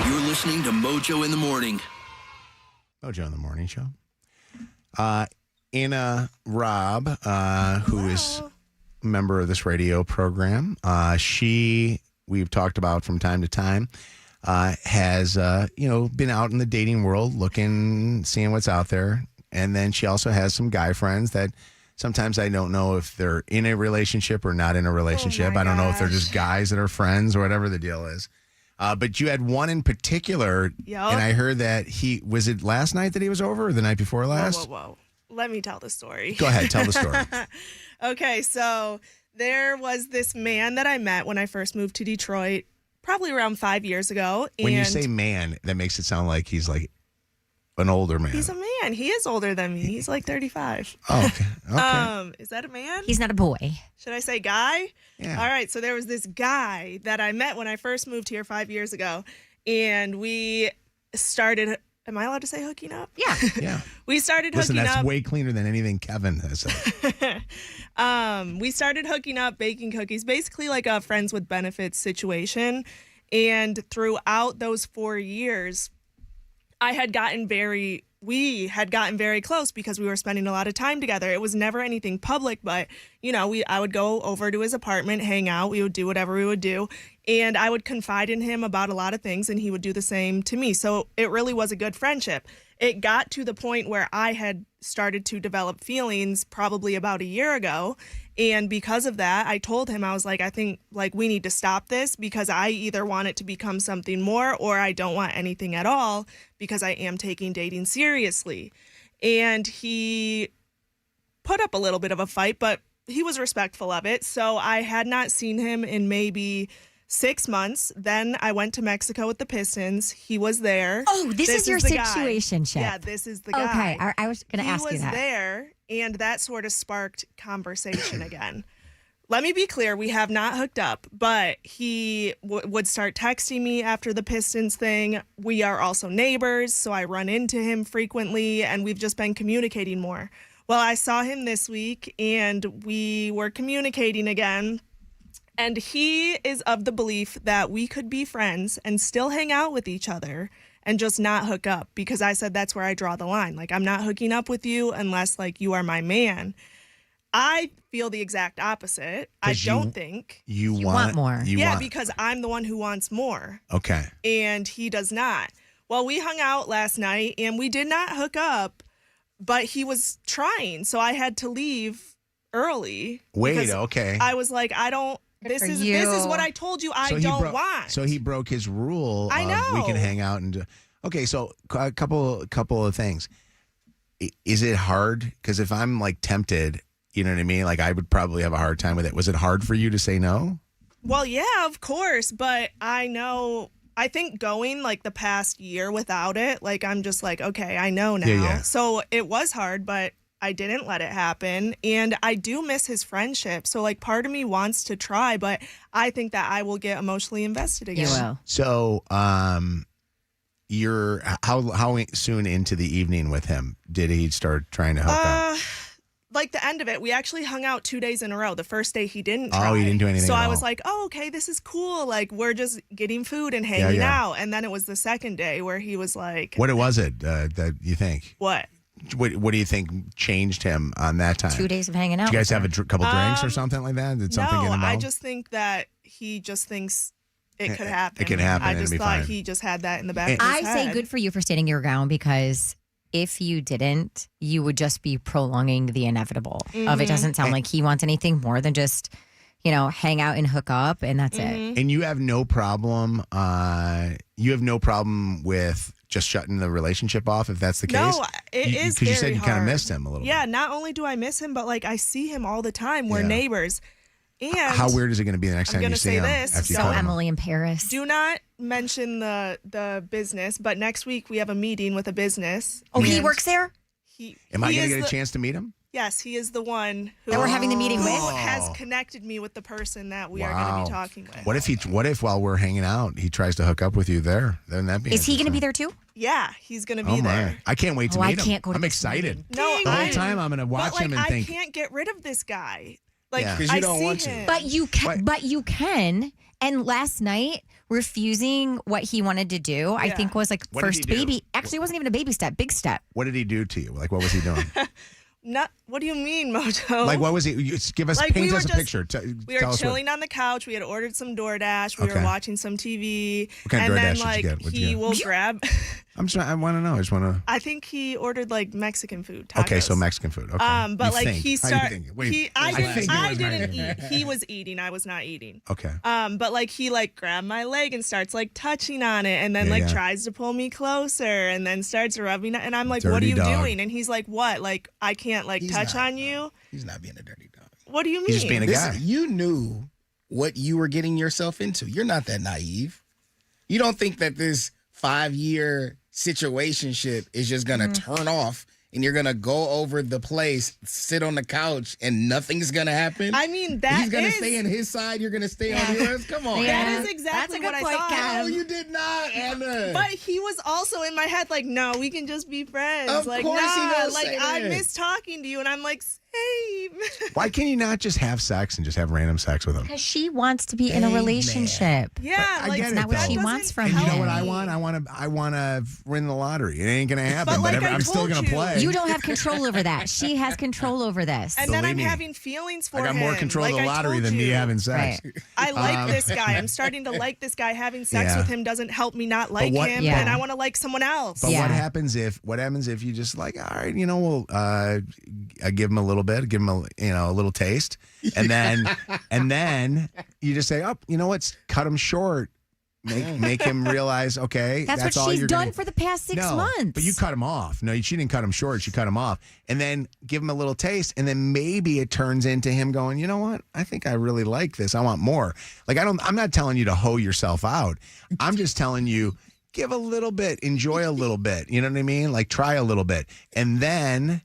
Speaker 4: You're listening to Mojo in the Morning.
Speaker 1: Mojo in the Morning Show. Anna Robb, who is a member of this radio program, we've talked about from time to time, has been out in the dating world looking, seeing what's out there. And then she also has some guy friends that sometimes I don't know if they're in a relationship or not in a relationship. I don't know if they're just guys that are friends or whatever the deal is. But you had one in particular, and I heard that was it last night that he was over or the night before last?
Speaker 9: Whoa. Let me tell the story.
Speaker 1: Go ahead, tell the story.
Speaker 9: Okay, so there was this man that I met when I first moved to Detroit, probably around 5 years ago.
Speaker 1: When you say man, that makes it sound like he's like an older man.
Speaker 9: He's a man. He is older than me. He's like 35.
Speaker 1: Oh, okay.
Speaker 9: Is that a man?
Speaker 8: He's not a boy.
Speaker 9: Should I say guy?
Speaker 1: Yeah.
Speaker 9: All right. So there was this guy that I met when I first moved here 5 years ago, and we started. Am I allowed to say hooking up?
Speaker 8: Yeah.
Speaker 1: Yeah.
Speaker 9: We started
Speaker 1: Listen,
Speaker 9: hooking up.
Speaker 1: that's way cleaner than anything Kevin has said.
Speaker 9: We started hooking up, baking cookies, basically like a friends with benefits situation. And throughout those 4 years, we had gotten very close because we were spending a lot of time together. It was never anything public, but I would go over to his apartment, hang out. We would do whatever we would do. And I would confide in him about a lot of things, and he would do the same to me. So it really was a good friendship. It got to the point where I had started to develop feelings probably about a year ago. And because of that, I told him, I was like, I think we need to stop this because I either want it to become something more or I don't want anything at all because I am taking dating seriously. And he put up a little bit of a fight, but he was respectful of it. So I had not seen him in maybe 6 months. Then I went to Mexico with the Pistons. He was there.
Speaker 8: Oh, this is your situationship.
Speaker 9: Yeah, this is the guy.
Speaker 8: Okay, I was going to ask you that.
Speaker 9: He was there, and that sort of sparked conversation again. Let me be clear, we have not hooked up, but he would start texting me after the Pistons thing. We are also neighbors, so I run into him frequently, and we've just been communicating more. Well, I saw him this week, and we were communicating again. And he is of the belief that we could be friends and still hang out with each other and just not hook up because I said that's where I draw the line. Like, I'm not hooking up with you unless, you are my man. I feel the exact opposite. I don't think.
Speaker 1: You want
Speaker 8: more.
Speaker 9: Because I'm the one who wants more.
Speaker 1: Okay.
Speaker 9: And he does not. Well, we hung out last night, and we did not hook up, but he was trying. So I had to leave early.
Speaker 1: Wait, okay.
Speaker 9: I was like, I don't. This is what I told you I don't want.
Speaker 1: So he broke his rule.
Speaker 9: I know.
Speaker 1: We can hang out and do. Okay, so a couple of things. Is it hard? Because if I'm tempted, you know what I mean? I would probably have a hard time with it. Was it hard for you to say no?
Speaker 9: Well, yeah, of course. But I think going the past year without it, I'm just okay, I know now.
Speaker 1: Yeah.
Speaker 9: So it was hard, but I didn't let it happen. And I do miss his friendship. So part of me wants to try, but I think that I will get emotionally invested again.
Speaker 8: You will.
Speaker 1: So you're how soon into the evening with him did he start trying to hook up?
Speaker 9: The end of it, we actually hung out 2 days in a row. The first day he didn't try.
Speaker 1: Oh, he didn't do anything
Speaker 9: So
Speaker 1: at
Speaker 9: I
Speaker 1: all.
Speaker 9: was like, oh, okay, this is cool. We're just getting food and hanging out. And then it was the second day where he was like.
Speaker 1: What was it that you think?
Speaker 9: What?
Speaker 1: What do you think changed him on that time?
Speaker 8: 2 days of hanging out.
Speaker 1: Did you guys have a couple drinks or something like that? Did something get involved?
Speaker 9: I just think that he just thinks it could happen.
Speaker 1: It can happen.
Speaker 9: I
Speaker 1: and
Speaker 9: just
Speaker 1: it'd be
Speaker 9: thought
Speaker 1: fine.
Speaker 9: he just had that in the back of his
Speaker 8: I
Speaker 9: head.
Speaker 8: say good for you for standing your ground because if you didn't, you would just be prolonging the inevitable of it. Doesn't sound like he wants anything more than just, hang out and hook up and that's it.
Speaker 1: And you have no problem. You have no problem with just shutting the relationship off if that's the case.
Speaker 9: No, it is
Speaker 1: because you said you kind of
Speaker 9: hard.
Speaker 1: missed him a little.
Speaker 9: Yeah, not only do I miss him, but I see him all the time. We're neighbors. And
Speaker 1: how weird is it going to be the next time you see him? After you
Speaker 8: So
Speaker 1: call him?
Speaker 8: Emily in Paris.
Speaker 9: Do not mention the business, but next week we have a meeting with a business.
Speaker 8: Oh, he works there?
Speaker 1: Am I going to get a chance to meet him?
Speaker 9: Yes, he is the one who
Speaker 8: That we're having the meeting with?
Speaker 9: has connected me with the person that we are going to be talking with.
Speaker 1: What if while we're hanging out, he tries to hook up with you there? Then that'd be
Speaker 8: Is he going to be there too?
Speaker 9: Yeah, he's going to be
Speaker 1: my.
Speaker 9: there.
Speaker 1: I can't wait to
Speaker 8: I
Speaker 1: meet him.
Speaker 8: can't go to
Speaker 1: I'm
Speaker 8: this
Speaker 1: excited.
Speaker 9: No,
Speaker 1: the whole time I'm going to watch him and
Speaker 9: I
Speaker 1: think.
Speaker 9: can't get rid of this guy. Like,
Speaker 1: Yeah.
Speaker 10: 'Cause you
Speaker 9: I
Speaker 10: don't
Speaker 9: see
Speaker 10: want to.
Speaker 9: him.
Speaker 8: But you can. But you can. And last night, refusing what he wanted to do, I think was like
Speaker 1: What did
Speaker 8: first
Speaker 1: he do?
Speaker 8: baby. Actually, it wasn't even a baby step. Big step.
Speaker 1: What did he do to you? Like, what was he doing?
Speaker 9: What do you mean, Mojo?
Speaker 1: Like, what was he? Give us,
Speaker 9: Like,
Speaker 1: paint
Speaker 9: we were
Speaker 1: us a
Speaker 9: just-
Speaker 1: picture.
Speaker 9: We were
Speaker 1: Tell us
Speaker 9: chilling on the couch. We had ordered some DoorDash. We
Speaker 1: Okay.
Speaker 9: were watching some TV.
Speaker 1: What kind of
Speaker 9: and
Speaker 1: DoorDash
Speaker 9: then,
Speaker 1: did you
Speaker 9: like,
Speaker 1: get? What'd you
Speaker 9: he
Speaker 1: get?
Speaker 9: will grab.
Speaker 1: I'm sorry. I want to know. I just want to.
Speaker 9: I think he ordered like Mexican food. Tacos.
Speaker 1: Okay, so Mexican food. Okay.
Speaker 9: But
Speaker 1: You
Speaker 9: like
Speaker 1: think.
Speaker 9: he
Speaker 1: How you
Speaker 9: started.
Speaker 1: think? Wait,
Speaker 9: I
Speaker 1: think it was
Speaker 9: didn't
Speaker 1: Mexican.
Speaker 9: eat. He was eating. I was not eating.
Speaker 1: Okay.
Speaker 9: But like he like grabbed my leg and starts like touching on it, and then
Speaker 1: Yeah,
Speaker 9: like
Speaker 1: yeah.
Speaker 9: tries to pull me closer, and then starts rubbing it, and I'm like, "What are
Speaker 1: Dirty
Speaker 9: you
Speaker 1: dog.
Speaker 9: doing?" And he's like, "What? Like I can't like
Speaker 10: He's
Speaker 9: touch
Speaker 10: not.
Speaker 9: on you."
Speaker 10: He's not being a dirty dog.
Speaker 9: What do you mean?
Speaker 1: He's just being a guy.
Speaker 10: Listen, you knew what you were getting yourself into. You're not that naive. You don't think that this 5-year situationship is just going to turn off and you're going to go over the place, sit on the couch, and nothing's going to happen?
Speaker 9: I mean, that
Speaker 10: He's going to
Speaker 9: is-
Speaker 10: stay in his side. You're going to stay on yours? Come on.
Speaker 9: That is exactly
Speaker 8: That's a
Speaker 9: what
Speaker 8: good
Speaker 9: I
Speaker 8: point,
Speaker 9: thought.
Speaker 10: No, you did not, Anna.
Speaker 9: But he was also in my head like, no, we can just be friends.
Speaker 10: Of
Speaker 9: like,
Speaker 10: course he
Speaker 9: nah,
Speaker 10: will
Speaker 9: like
Speaker 10: say
Speaker 9: I
Speaker 10: that.
Speaker 9: miss talking to you, and I'm like, same.
Speaker 1: Why can you not just have sex and just have random sex with him?
Speaker 8: Because she wants to be in a relationship.
Speaker 9: Yeah,
Speaker 1: I
Speaker 9: like
Speaker 1: get
Speaker 8: It's not
Speaker 1: it,
Speaker 8: what
Speaker 1: though.
Speaker 8: she wants from
Speaker 1: And
Speaker 8: him.
Speaker 1: you know what I want? I want to win the lottery. It ain't gonna happen,
Speaker 9: But like I
Speaker 1: I'm still
Speaker 9: told
Speaker 1: gonna
Speaker 9: you.
Speaker 1: play.
Speaker 8: You don't have control over that. She has control over this.
Speaker 9: And then
Speaker 1: Believe
Speaker 9: I'm
Speaker 1: me.
Speaker 9: having feelings for
Speaker 1: I got
Speaker 9: him.
Speaker 1: more control
Speaker 9: like
Speaker 1: of the
Speaker 9: I
Speaker 1: lottery
Speaker 9: told
Speaker 1: than me
Speaker 9: you.
Speaker 1: having sex.
Speaker 8: Right.
Speaker 9: I like this guy. I'm starting to like this guy. Having sex
Speaker 1: Yeah.
Speaker 9: with him doesn't help me not like
Speaker 1: what-
Speaker 9: him,
Speaker 8: Yeah.
Speaker 9: and I want to like someone else.
Speaker 1: But
Speaker 8: Yeah.
Speaker 1: what happens if you just like, all right, we'll I give him a little bit, give him a little taste, and then you just say, oh, you know what, cut him short, make him realize, okay,
Speaker 8: That's what
Speaker 1: all
Speaker 8: she's
Speaker 1: you're
Speaker 8: done
Speaker 1: gonna...
Speaker 8: for the past 6
Speaker 1: No,
Speaker 8: months.
Speaker 1: but you cut him off. No, she didn't cut him short. She cut him off, and then give him a little taste, and then maybe it turns into him going, you know what? I think I really like this. I want more. Like I'm not telling you to hoe yourself out. I'm just telling you, give a little bit, enjoy a little bit. You know what I mean? Like try a little bit, and then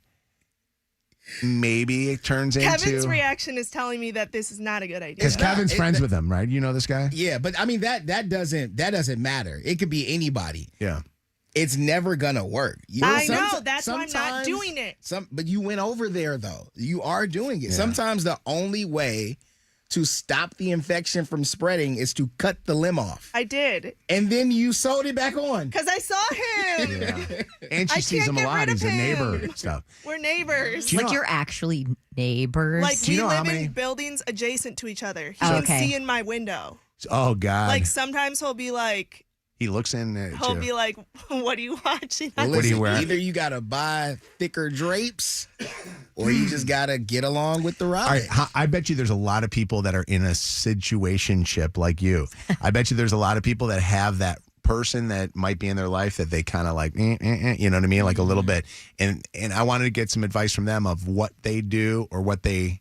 Speaker 1: maybe it turns
Speaker 9: Kevin's
Speaker 1: into
Speaker 9: reaction is telling me that this is not a good idea.
Speaker 1: because Kevin's friends with him, right? You know this guy?
Speaker 10: Yeah, but I mean that doesn't matter. It could be anybody.
Speaker 1: Yeah.
Speaker 10: It's never gonna work.
Speaker 9: I know, that's why I'm not doing it.
Speaker 10: But you went over there though. You are doing it.
Speaker 1: Yeah.
Speaker 10: Sometimes the only way to stop the infection from spreading is to cut the limb off.
Speaker 9: I did.
Speaker 10: And then you sewed it back on.
Speaker 9: Because I saw him.
Speaker 1: Yeah. And
Speaker 9: I
Speaker 1: she sees
Speaker 9: can't
Speaker 1: him a
Speaker 9: get
Speaker 1: lot.
Speaker 9: rid of
Speaker 1: He's a neighbor
Speaker 9: him.
Speaker 1: and stuff.
Speaker 9: We're neighbors.
Speaker 1: Do you
Speaker 8: like
Speaker 1: know-
Speaker 8: you're actually neighbors.
Speaker 9: Like
Speaker 1: Do
Speaker 9: we
Speaker 1: you know how
Speaker 9: live
Speaker 1: many-
Speaker 9: in buildings adjacent to each other. He
Speaker 8: Oh,
Speaker 9: can
Speaker 8: okay.
Speaker 9: see in my window.
Speaker 1: Oh God.
Speaker 9: Like sometimes he'll be like,
Speaker 1: he looks in at
Speaker 9: he'll
Speaker 1: you.
Speaker 9: be like, "What are you watching?"
Speaker 10: Well,
Speaker 1: What do you
Speaker 10: listen,
Speaker 1: wear?
Speaker 10: Either you gotta buy thicker drapes, or you just gotta get along with the ride.
Speaker 1: All right, I bet you there's a lot of people that are in a situationship like you. I bet you there's a lot of people that have that person that might be in their life that they kind of like, you know what I mean? Like a little bit. And I wanted to get some advice from them of what they do or what they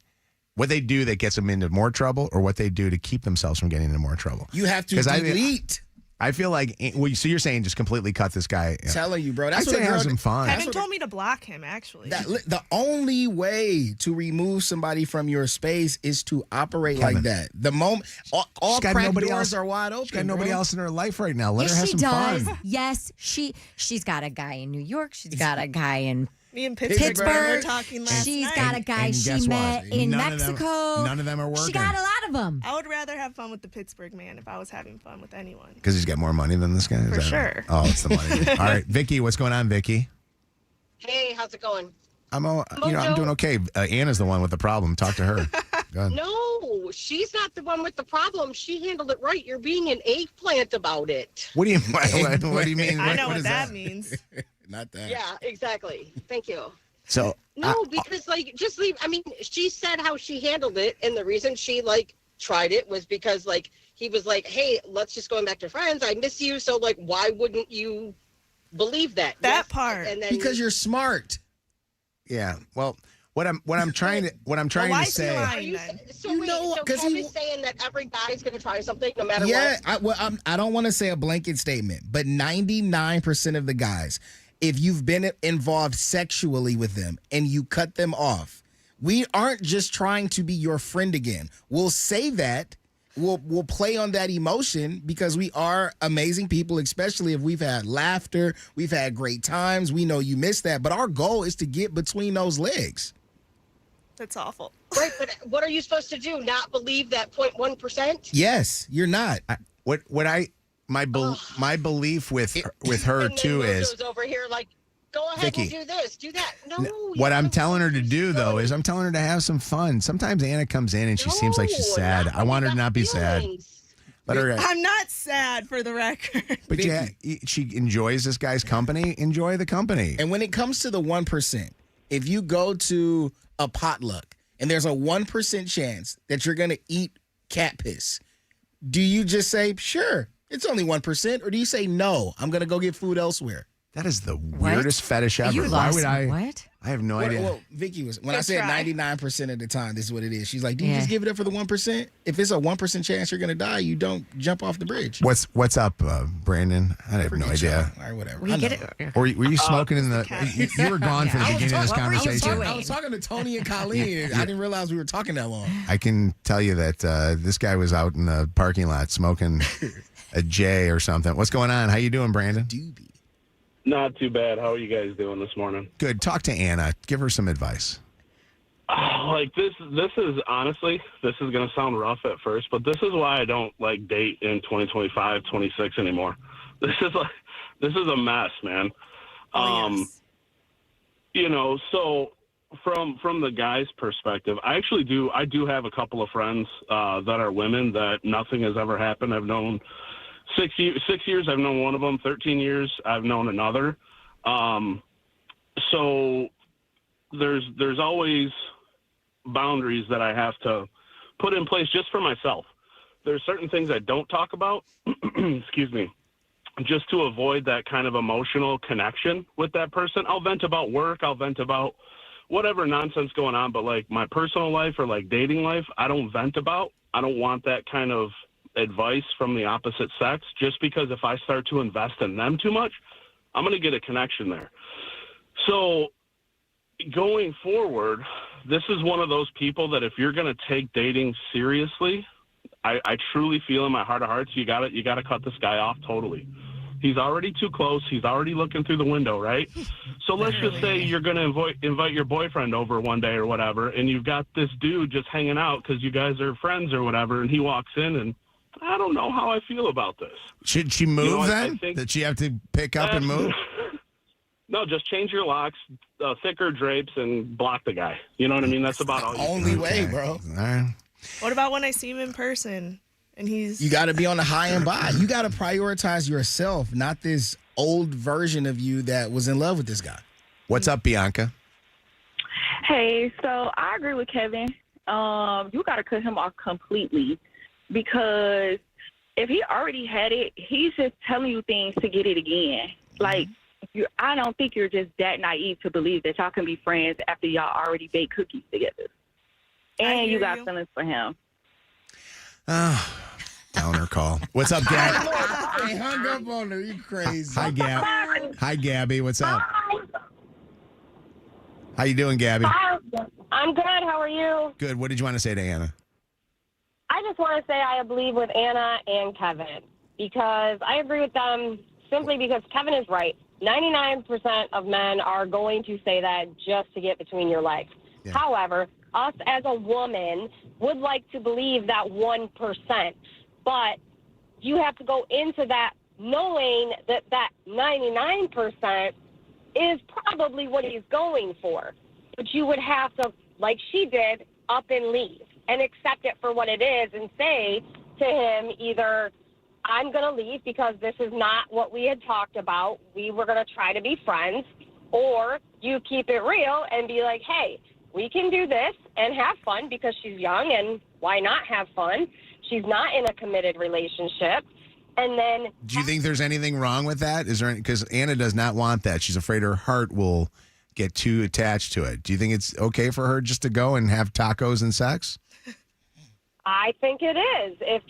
Speaker 1: do that gets them into more trouble or what they do to keep themselves from getting into more trouble.
Speaker 10: You have to
Speaker 1: 'Cause
Speaker 10: delete.
Speaker 1: I feel like, so you're saying just completely cut this guy.
Speaker 10: Telling you, bro.
Speaker 1: I'd
Speaker 10: That's what
Speaker 1: say
Speaker 10: a girl
Speaker 1: have some fun.
Speaker 9: Kevin told me to block him. Actually,
Speaker 10: The only way to remove somebody from your space is to operate
Speaker 1: Kevin.
Speaker 10: like that. The moment all
Speaker 1: She's got
Speaker 10: crack
Speaker 1: nobody
Speaker 10: doors
Speaker 1: else-
Speaker 10: are wide open.
Speaker 1: She's got nobody
Speaker 10: bro.
Speaker 1: else in her life right now. Let
Speaker 8: yes,
Speaker 1: her have
Speaker 8: she
Speaker 1: some
Speaker 8: does.
Speaker 1: fun.
Speaker 8: Yes, she's got a guy in New York. She's got a guy in
Speaker 9: me and Pittsburgh were talking last
Speaker 8: She's
Speaker 9: night.
Speaker 8: got a guy
Speaker 1: And
Speaker 8: she
Speaker 1: guess
Speaker 8: met
Speaker 1: what?
Speaker 8: in
Speaker 1: None of them-
Speaker 8: Mexico.
Speaker 1: none of them are
Speaker 8: She
Speaker 1: working.
Speaker 8: got a lot of them.
Speaker 9: I would rather have fun with the Pittsburgh man if I was having fun with anyone.
Speaker 1: Because he's got more money than this guy? Is
Speaker 9: For
Speaker 1: that
Speaker 9: sure.
Speaker 1: right? Oh, it's the money. All right, Vicky, what's going on, Vicky?
Speaker 11: Hey, how's it going?
Speaker 1: I'm
Speaker 11: Mojo.
Speaker 1: doing okay. Anna's the one with the problem. Talk to her. Go ahead.
Speaker 11: No, she's not the one with the problem. She handled it right. You're being an eggplant about it.
Speaker 1: What do you what do you mean?
Speaker 9: I know what
Speaker 1: is
Speaker 9: that means.
Speaker 10: Not that.
Speaker 11: Yeah, exactly. Thank you.
Speaker 1: So
Speaker 11: No, because just leave. I mean, she said how she handled it, and the reason she tried it was because he was like, "Hey, let's just go back to friends. I miss you." So why wouldn't you believe that?
Speaker 9: That part.
Speaker 11: And then
Speaker 10: Because you're smart.
Speaker 1: yeah. Well, what I'm trying to say.
Speaker 11: Are you, so Kevin's saying that every guy's going to try something no matter
Speaker 10: Yeah,
Speaker 11: what.
Speaker 10: I don't want to say a blanket statement, but 99% of the guys, if you've been involved sexually with them and you cut them off. We aren't just trying to be your friend again. We'll say that. We'll play on that emotion because we are amazing people, especially if we've had laughter, we've had great times. We know you missed that, but our goal is to get between those legs.
Speaker 9: That's awful.
Speaker 11: Right, but what are you supposed to do? Not believe that 0.1%?
Speaker 10: Yes, you're not.
Speaker 1: My belief with her too is
Speaker 11: Mojo's over here like, go ahead
Speaker 1: Vicky,
Speaker 11: and do this, do that. No.
Speaker 1: what I'm telling her to do though is I'm telling her to have some fun. Sometimes Anna comes in and she seems like she's sad. I want her to not be sad. Let her.
Speaker 9: I'm not sad, for the record.
Speaker 1: But yeah, she enjoys this guy's company. Enjoy the company.
Speaker 10: And when it comes to the 1%, if you go to a potluck and there's a 1% chance that you're going to eat cat piss, do you just say, sure, it's only 1%? Or do you say, no, I'm going to go get food elsewhere?
Speaker 1: That is the weirdest fetish ever. Why would I?
Speaker 8: What?
Speaker 1: I have no idea.
Speaker 10: Well, Vicky was when I said 99% of the time, this is what it is. She's like, "Do you just give it up for the 1%? If it's a 1% chance you're gonna die, you don't jump off the bridge."
Speaker 1: What's up, Brandon? I have no idea.
Speaker 10: All right, whatever.
Speaker 8: We get it.
Speaker 1: Or were you smoking in the? You were gone for the beginning of this conversation.
Speaker 10: I was talking to Tony and Colleen. I didn't realize we were talking that long.
Speaker 1: I can tell you that this guy was out in the parking lot smoking a J or something. What's going on? How you doing, Brandon?
Speaker 5: Not too bad. How are you guys doing this morning?
Speaker 1: Good. Talk to Anna. Give her some advice.
Speaker 5: Like this is honestly, this is going to sound rough at first, but this is why I don't like date in 2025, 26 anymore. This is a mess, man.
Speaker 9: Yes.
Speaker 5: You know, so from the guy's perspective, I do have a couple of friends that are women that nothing has ever happened. I've known 6 years, I've known one of them. 13 years, I've known another. So there's always boundaries that I have to put in place just for myself. There's certain things I don't talk about, excuse me, just to avoid that kind of emotional connection with that person. I'll vent about work. I'll vent about whatever nonsense going on, but like my personal life or like dating life, I don't vent about. I don't want that kind of advice from the opposite sex, just because if I start to invest in them too much, I'm going to get a connection there. So going forward, this is one of those people that if you're going to take dating seriously, I truly feel in my heart of hearts, you got to cut this guy off totally. He's already too close. He's already looking through the window, right? So let's just say you're going to invite your boyfriend over one day or whatever, and you've got this dude just hanging out because you guys are friends or whatever, and he walks in, and I don't know how I feel about this.
Speaker 1: Should she move then? Did she have to pick up and move?
Speaker 5: No, just change your locks, thicker drapes, and block the guy. You know what I mean? That's about all.
Speaker 10: Only way, bro.
Speaker 1: All right.
Speaker 9: What about when I see him in person and he's...
Speaker 10: You got to be on the high and by. You got to prioritize yourself, not this old version of you that was in love with this guy.
Speaker 1: What's up, Bianca?
Speaker 7: Hey, so I agree with Kevin. You got to cut him off completely, because if he already had it, he's just telling you things to get it again. Like, I don't think you're just that naive to believe that y'all can be friends after y'all already bake cookies together. And you got feelings for him.
Speaker 1: Downer call. What's up, Gabby?
Speaker 10: I hung up on her. You crazy.
Speaker 1: Hi, Gab. Hi, Gabby. What's up? How you doing, Gabby?
Speaker 12: I'm good. How are you?
Speaker 1: Good. What did you want to say to Anna?
Speaker 12: I just want to say I believe with Anna and Kevin, because I agree with them simply because Kevin is right. 99% of men are going to say that just to get between your legs. Yeah. However, us as a woman would like to believe that 1%, but you have to go into that knowing that that 99% is probably what he's going for. But you would have to, like she did, up and leave and accept it for what it is and say to him either, I'm going to leave because this is not what we had talked about. We were going to try to be friends. Or you keep it real and be like, hey, we can do this and have fun because she's young, and why not have fun? She's not in a committed relationship. And then...
Speaker 1: Do you think there's anything wrong with that? Is there? Because Anna does not want that. She's afraid her heart will get too attached to it. Do you think it's okay for her just to go and have tacos and sex?
Speaker 12: I think it is. If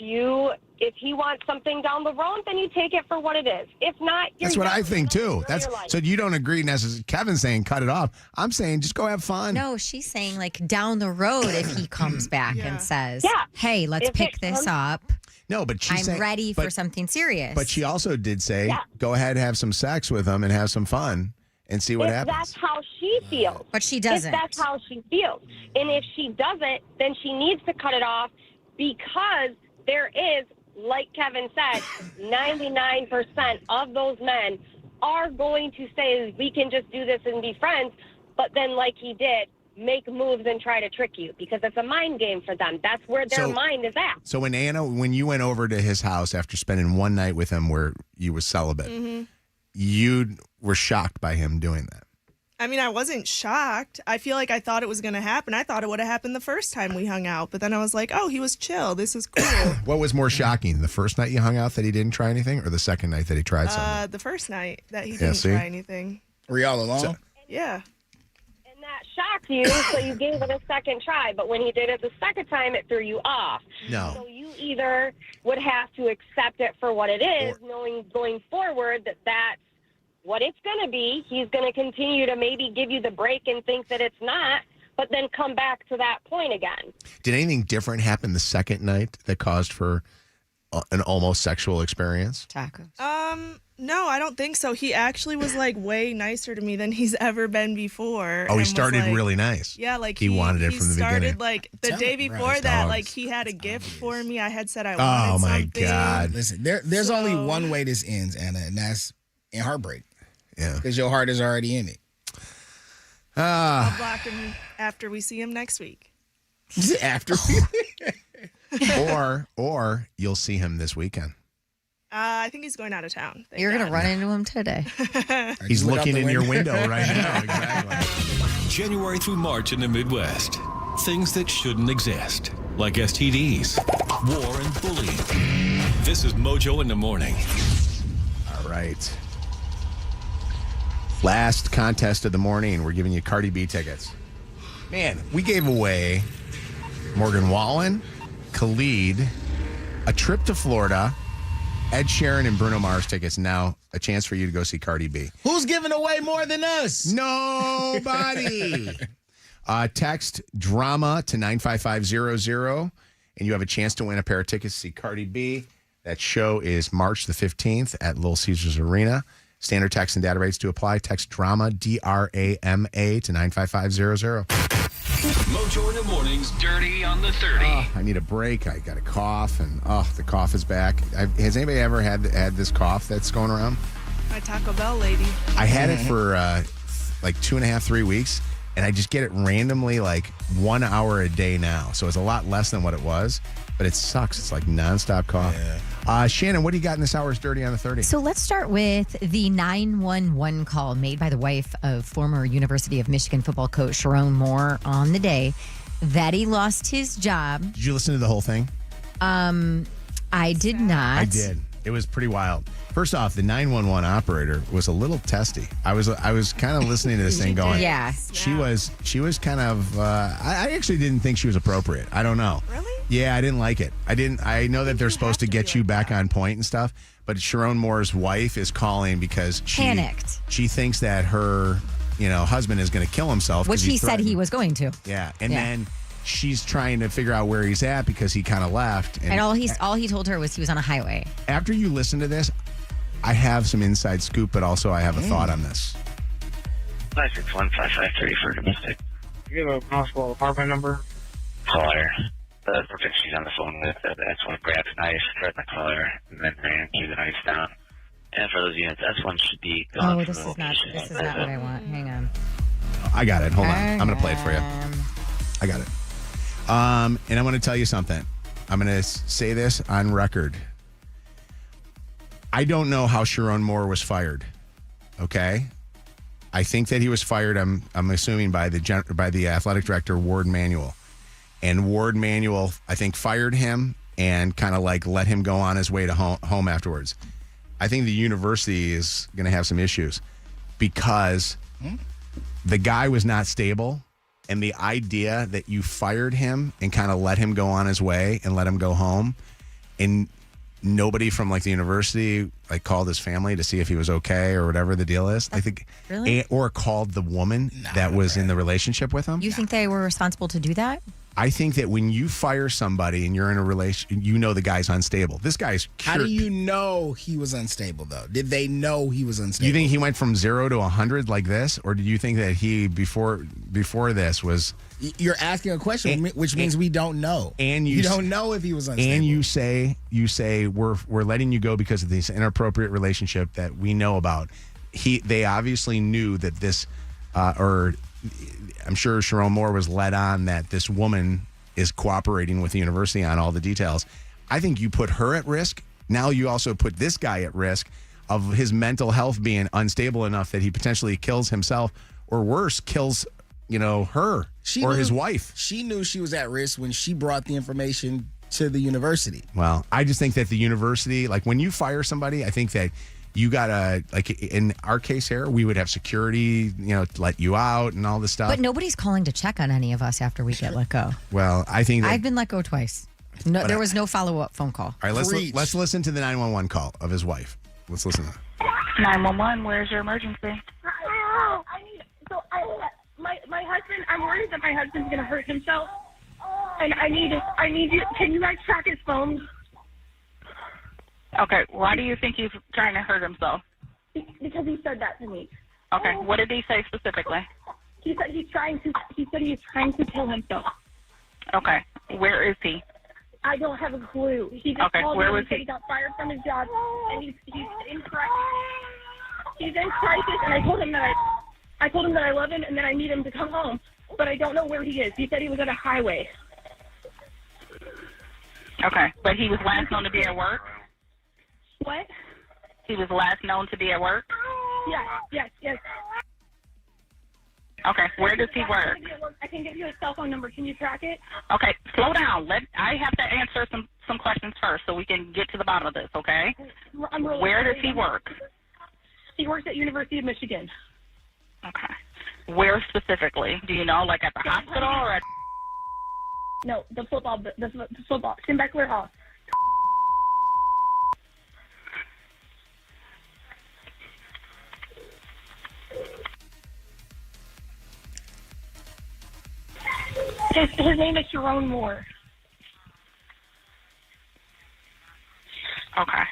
Speaker 12: he wants something down the road, then you take it for what it is. If not,
Speaker 1: that's what I think too. So you don't agree necessarily. Kevin's saying cut it off. I'm saying just go have fun.
Speaker 8: No, she's saying like down the road if he comes back and says, "Hey, let's pick this up."
Speaker 1: No, but she's
Speaker 8: I'm ready for something serious.
Speaker 1: But she also did say, go ahead, have some sex with him and have some fun and see what happens.
Speaker 12: That's how she feels.
Speaker 8: But she doesn't.
Speaker 12: If that's how she feels. And if she doesn't, then she needs to cut it off because there is, like Kevin said, 99% of those men are going to say, we can just do this and be friends. But then, like he did, make moves and try to trick you because it's a mind game for them. That's where their mind is at.
Speaker 1: So when you went over to his house after spending one night with him where you was celibate, you were shocked by him doing that.
Speaker 9: I mean, I wasn't shocked. I feel like I thought it was going to happen. I thought it would have happened the first time we hung out, but then I was like, oh, he was chill. This is cool.
Speaker 1: What was more shocking, the first night you hung out that he didn't try anything or the second night that he tried something?
Speaker 9: The first night that he didn't try anything.
Speaker 10: Were y'all alone?
Speaker 9: Yeah.
Speaker 12: And that shocked you, so you gave it a second try. But when he did it the second time, it threw you off.
Speaker 1: No.
Speaker 12: So you either would have to accept it for what it is, knowing going forward that that's what it's going to be. He's going to continue to maybe give you the break and think that it's not, but then come back to that point again.
Speaker 1: Did anything different happen the second night that caused for an almost sexual experience?
Speaker 8: Tacos.
Speaker 9: No, I don't think so. He actually was like way nicer to me than he's ever been before.
Speaker 1: Oh, he
Speaker 9: and
Speaker 1: started
Speaker 9: was,
Speaker 1: really nice.
Speaker 9: Yeah, like
Speaker 1: he wanted it from the beginning.
Speaker 9: Started like the day before that, like he had a gift for me. I had said I wanted
Speaker 1: Oh my
Speaker 9: something.
Speaker 1: God!
Speaker 10: Listen, there's only one way this ends, Anna, and that's in heartbreak.
Speaker 1: Yeah,
Speaker 10: because your heart is already in it.
Speaker 9: I'll block him after we see him next week.
Speaker 10: After,
Speaker 1: or you'll see him this weekend.
Speaker 9: I think he's going out of town.
Speaker 8: You're going to run into him today.
Speaker 1: He's looking in your window right now. Exactly.
Speaker 6: January through March in the Midwest. Things that shouldn't exist, like STDs, war, and bullying. This is Mojo in the Morning.
Speaker 1: All right. Last contest of the morning. We're giving you Cardi B tickets. Man, we gave away Morgan Wallen, Khalid, a trip to Florida, Ed Sheeran and Bruno Mars tickets. Now a chance for you to go see Cardi B.
Speaker 10: Who's giving away more than us?
Speaker 1: Nobody. Text drama to 95500 and you have a chance to win a pair of tickets to see Cardi B. That show is March the 15th at Little Caesars Arena. Standard text and data rates to apply. Text drama, D-R-A-M-A to 95500.
Speaker 6: Mojo in the Morning's Dirty on the 30.
Speaker 1: I need a break. I got a cough, and the cough is back. Has anybody ever had this cough that's going around?
Speaker 9: My Taco Bell lady.
Speaker 1: I had it for like 2.5, 3 weeks, and I just get it randomly like 1 hour a day now. So it's a lot less than what it was, but it sucks. It's like nonstop cough. Yeah. Shannon, what do you got in this hour's Dirty on the 30?
Speaker 8: So let's start with the 911 call made by the wife of former University of Michigan football coach Sharon Moore on the day that he lost his job.
Speaker 1: Did you listen to the whole thing?
Speaker 8: I did not.
Speaker 1: I did. It was pretty wild. First off, the 911 operator was a little testy. I was kind of listening to this thing going.
Speaker 8: Yeah.
Speaker 1: She was kind of. I actually didn't think she was appropriate. I don't know.
Speaker 9: Really?
Speaker 1: Yeah, I didn't like it. I know that they're supposed to get you back on point and stuff, but Sharon Moore's wife is calling because she
Speaker 8: panicked.
Speaker 1: She thinks that her, husband is going to kill himself,
Speaker 8: which he said he was going to.
Speaker 1: Yeah, and then she's trying to figure out where he's at because he kind of left.
Speaker 8: And all he told her was he was on a highway.
Speaker 1: After you listen to this, I have some inside scoop, but also I have a thought on this.
Speaker 13: 561-5530 for domestic. You have a possible apartment number? Caller. The person she's on the phone with, S1 grabs knife, threatened the caller, and then ran through the knife down. And for those units, S1 should be gone.
Speaker 8: Oh, this is not what I want. Hang on.
Speaker 1: I got it. Hold on. I'm going to play it for you. I got it. And I'm going to tell you something. I'm going to say this on record. I don't know how Sharon Moore was fired. Okay? I think that he was fired, I'm assuming, by the athletic director, Ward Manuel. And Ward Manuel, I think, fired him and kind of like let him go on his way to home afterwards. I think the university is going to have some issues because the guy was not stable And the idea that you fired him and kind of let him go on his way and let him go home, and nobody from like the university like called his family to see if he was okay or whatever the deal is. I think,
Speaker 8: Really?
Speaker 1: or called the woman that was in the relationship with him.
Speaker 8: You think they were responsible to do that?
Speaker 1: I think that when you fire somebody and you're in a relation, you know the guy's unstable. This guy's
Speaker 10: How do you know he was unstable, though? Did they know he was unstable?
Speaker 1: You think he went from 0 to 100 like this, or do you think that he before this was?
Speaker 10: You're asking a question, which means we don't know.
Speaker 1: And
Speaker 10: you don't know if he was unstable.
Speaker 1: And you say we're letting you go because of this inappropriate relationship that we know about. They obviously knew that this, or I'm sure Sharon Moore was led on that this woman is cooperating with the university on all the details. I think you put her at risk. Now you also put this guy at risk of his mental health being unstable enough that he potentially kills himself, or worse, kills her or his wife.
Speaker 10: She knew she was at risk when she brought the information to the university.
Speaker 1: Well, I just think that the university, like when you fire somebody, I think that you gotta, like in our case here, we would have security, to let you out and all this stuff.
Speaker 8: But nobody's calling to check on any of us after we get let go.
Speaker 1: Well, I think that,
Speaker 8: I've been let go twice. No, there was no follow-up phone call.
Speaker 1: All right, let's listen to the 911 call of his wife. Let's listen to that.
Speaker 14: 911, where's your emergency?
Speaker 15: My husband, I'm worried that my husband's going to hurt himself. And I need you, can you guys track his phone?
Speaker 14: Okay, why do you think he's trying to hurt himself?
Speaker 15: Because he said that to me.
Speaker 14: Okay, what did he say specifically?
Speaker 15: He said he's trying to kill himself.
Speaker 14: Okay, where is he?
Speaker 15: I don't have a clue. He just called me and said he got fired from his job, and he's in crisis. He's in crisis, and I told him that I love him and that I need him to come home, but I don't know where he is. He said he was at a highway.
Speaker 14: Okay, but he was last known to be at work?
Speaker 15: What?
Speaker 14: He was last known to be at work?
Speaker 15: Yes.
Speaker 14: Okay, where does he work?
Speaker 15: I can give you a cell phone number. Can you track it?
Speaker 14: Okay, slow down. I have to answer some questions first so we can get to the bottom of this, okay? Where does he work?
Speaker 15: He works at University of Michigan.
Speaker 14: Okay. Where specifically? Do you know, like at the hospital or at...
Speaker 15: No, the football, Tim Beckler Hall. His name is Sharon Moore.
Speaker 14: Okay.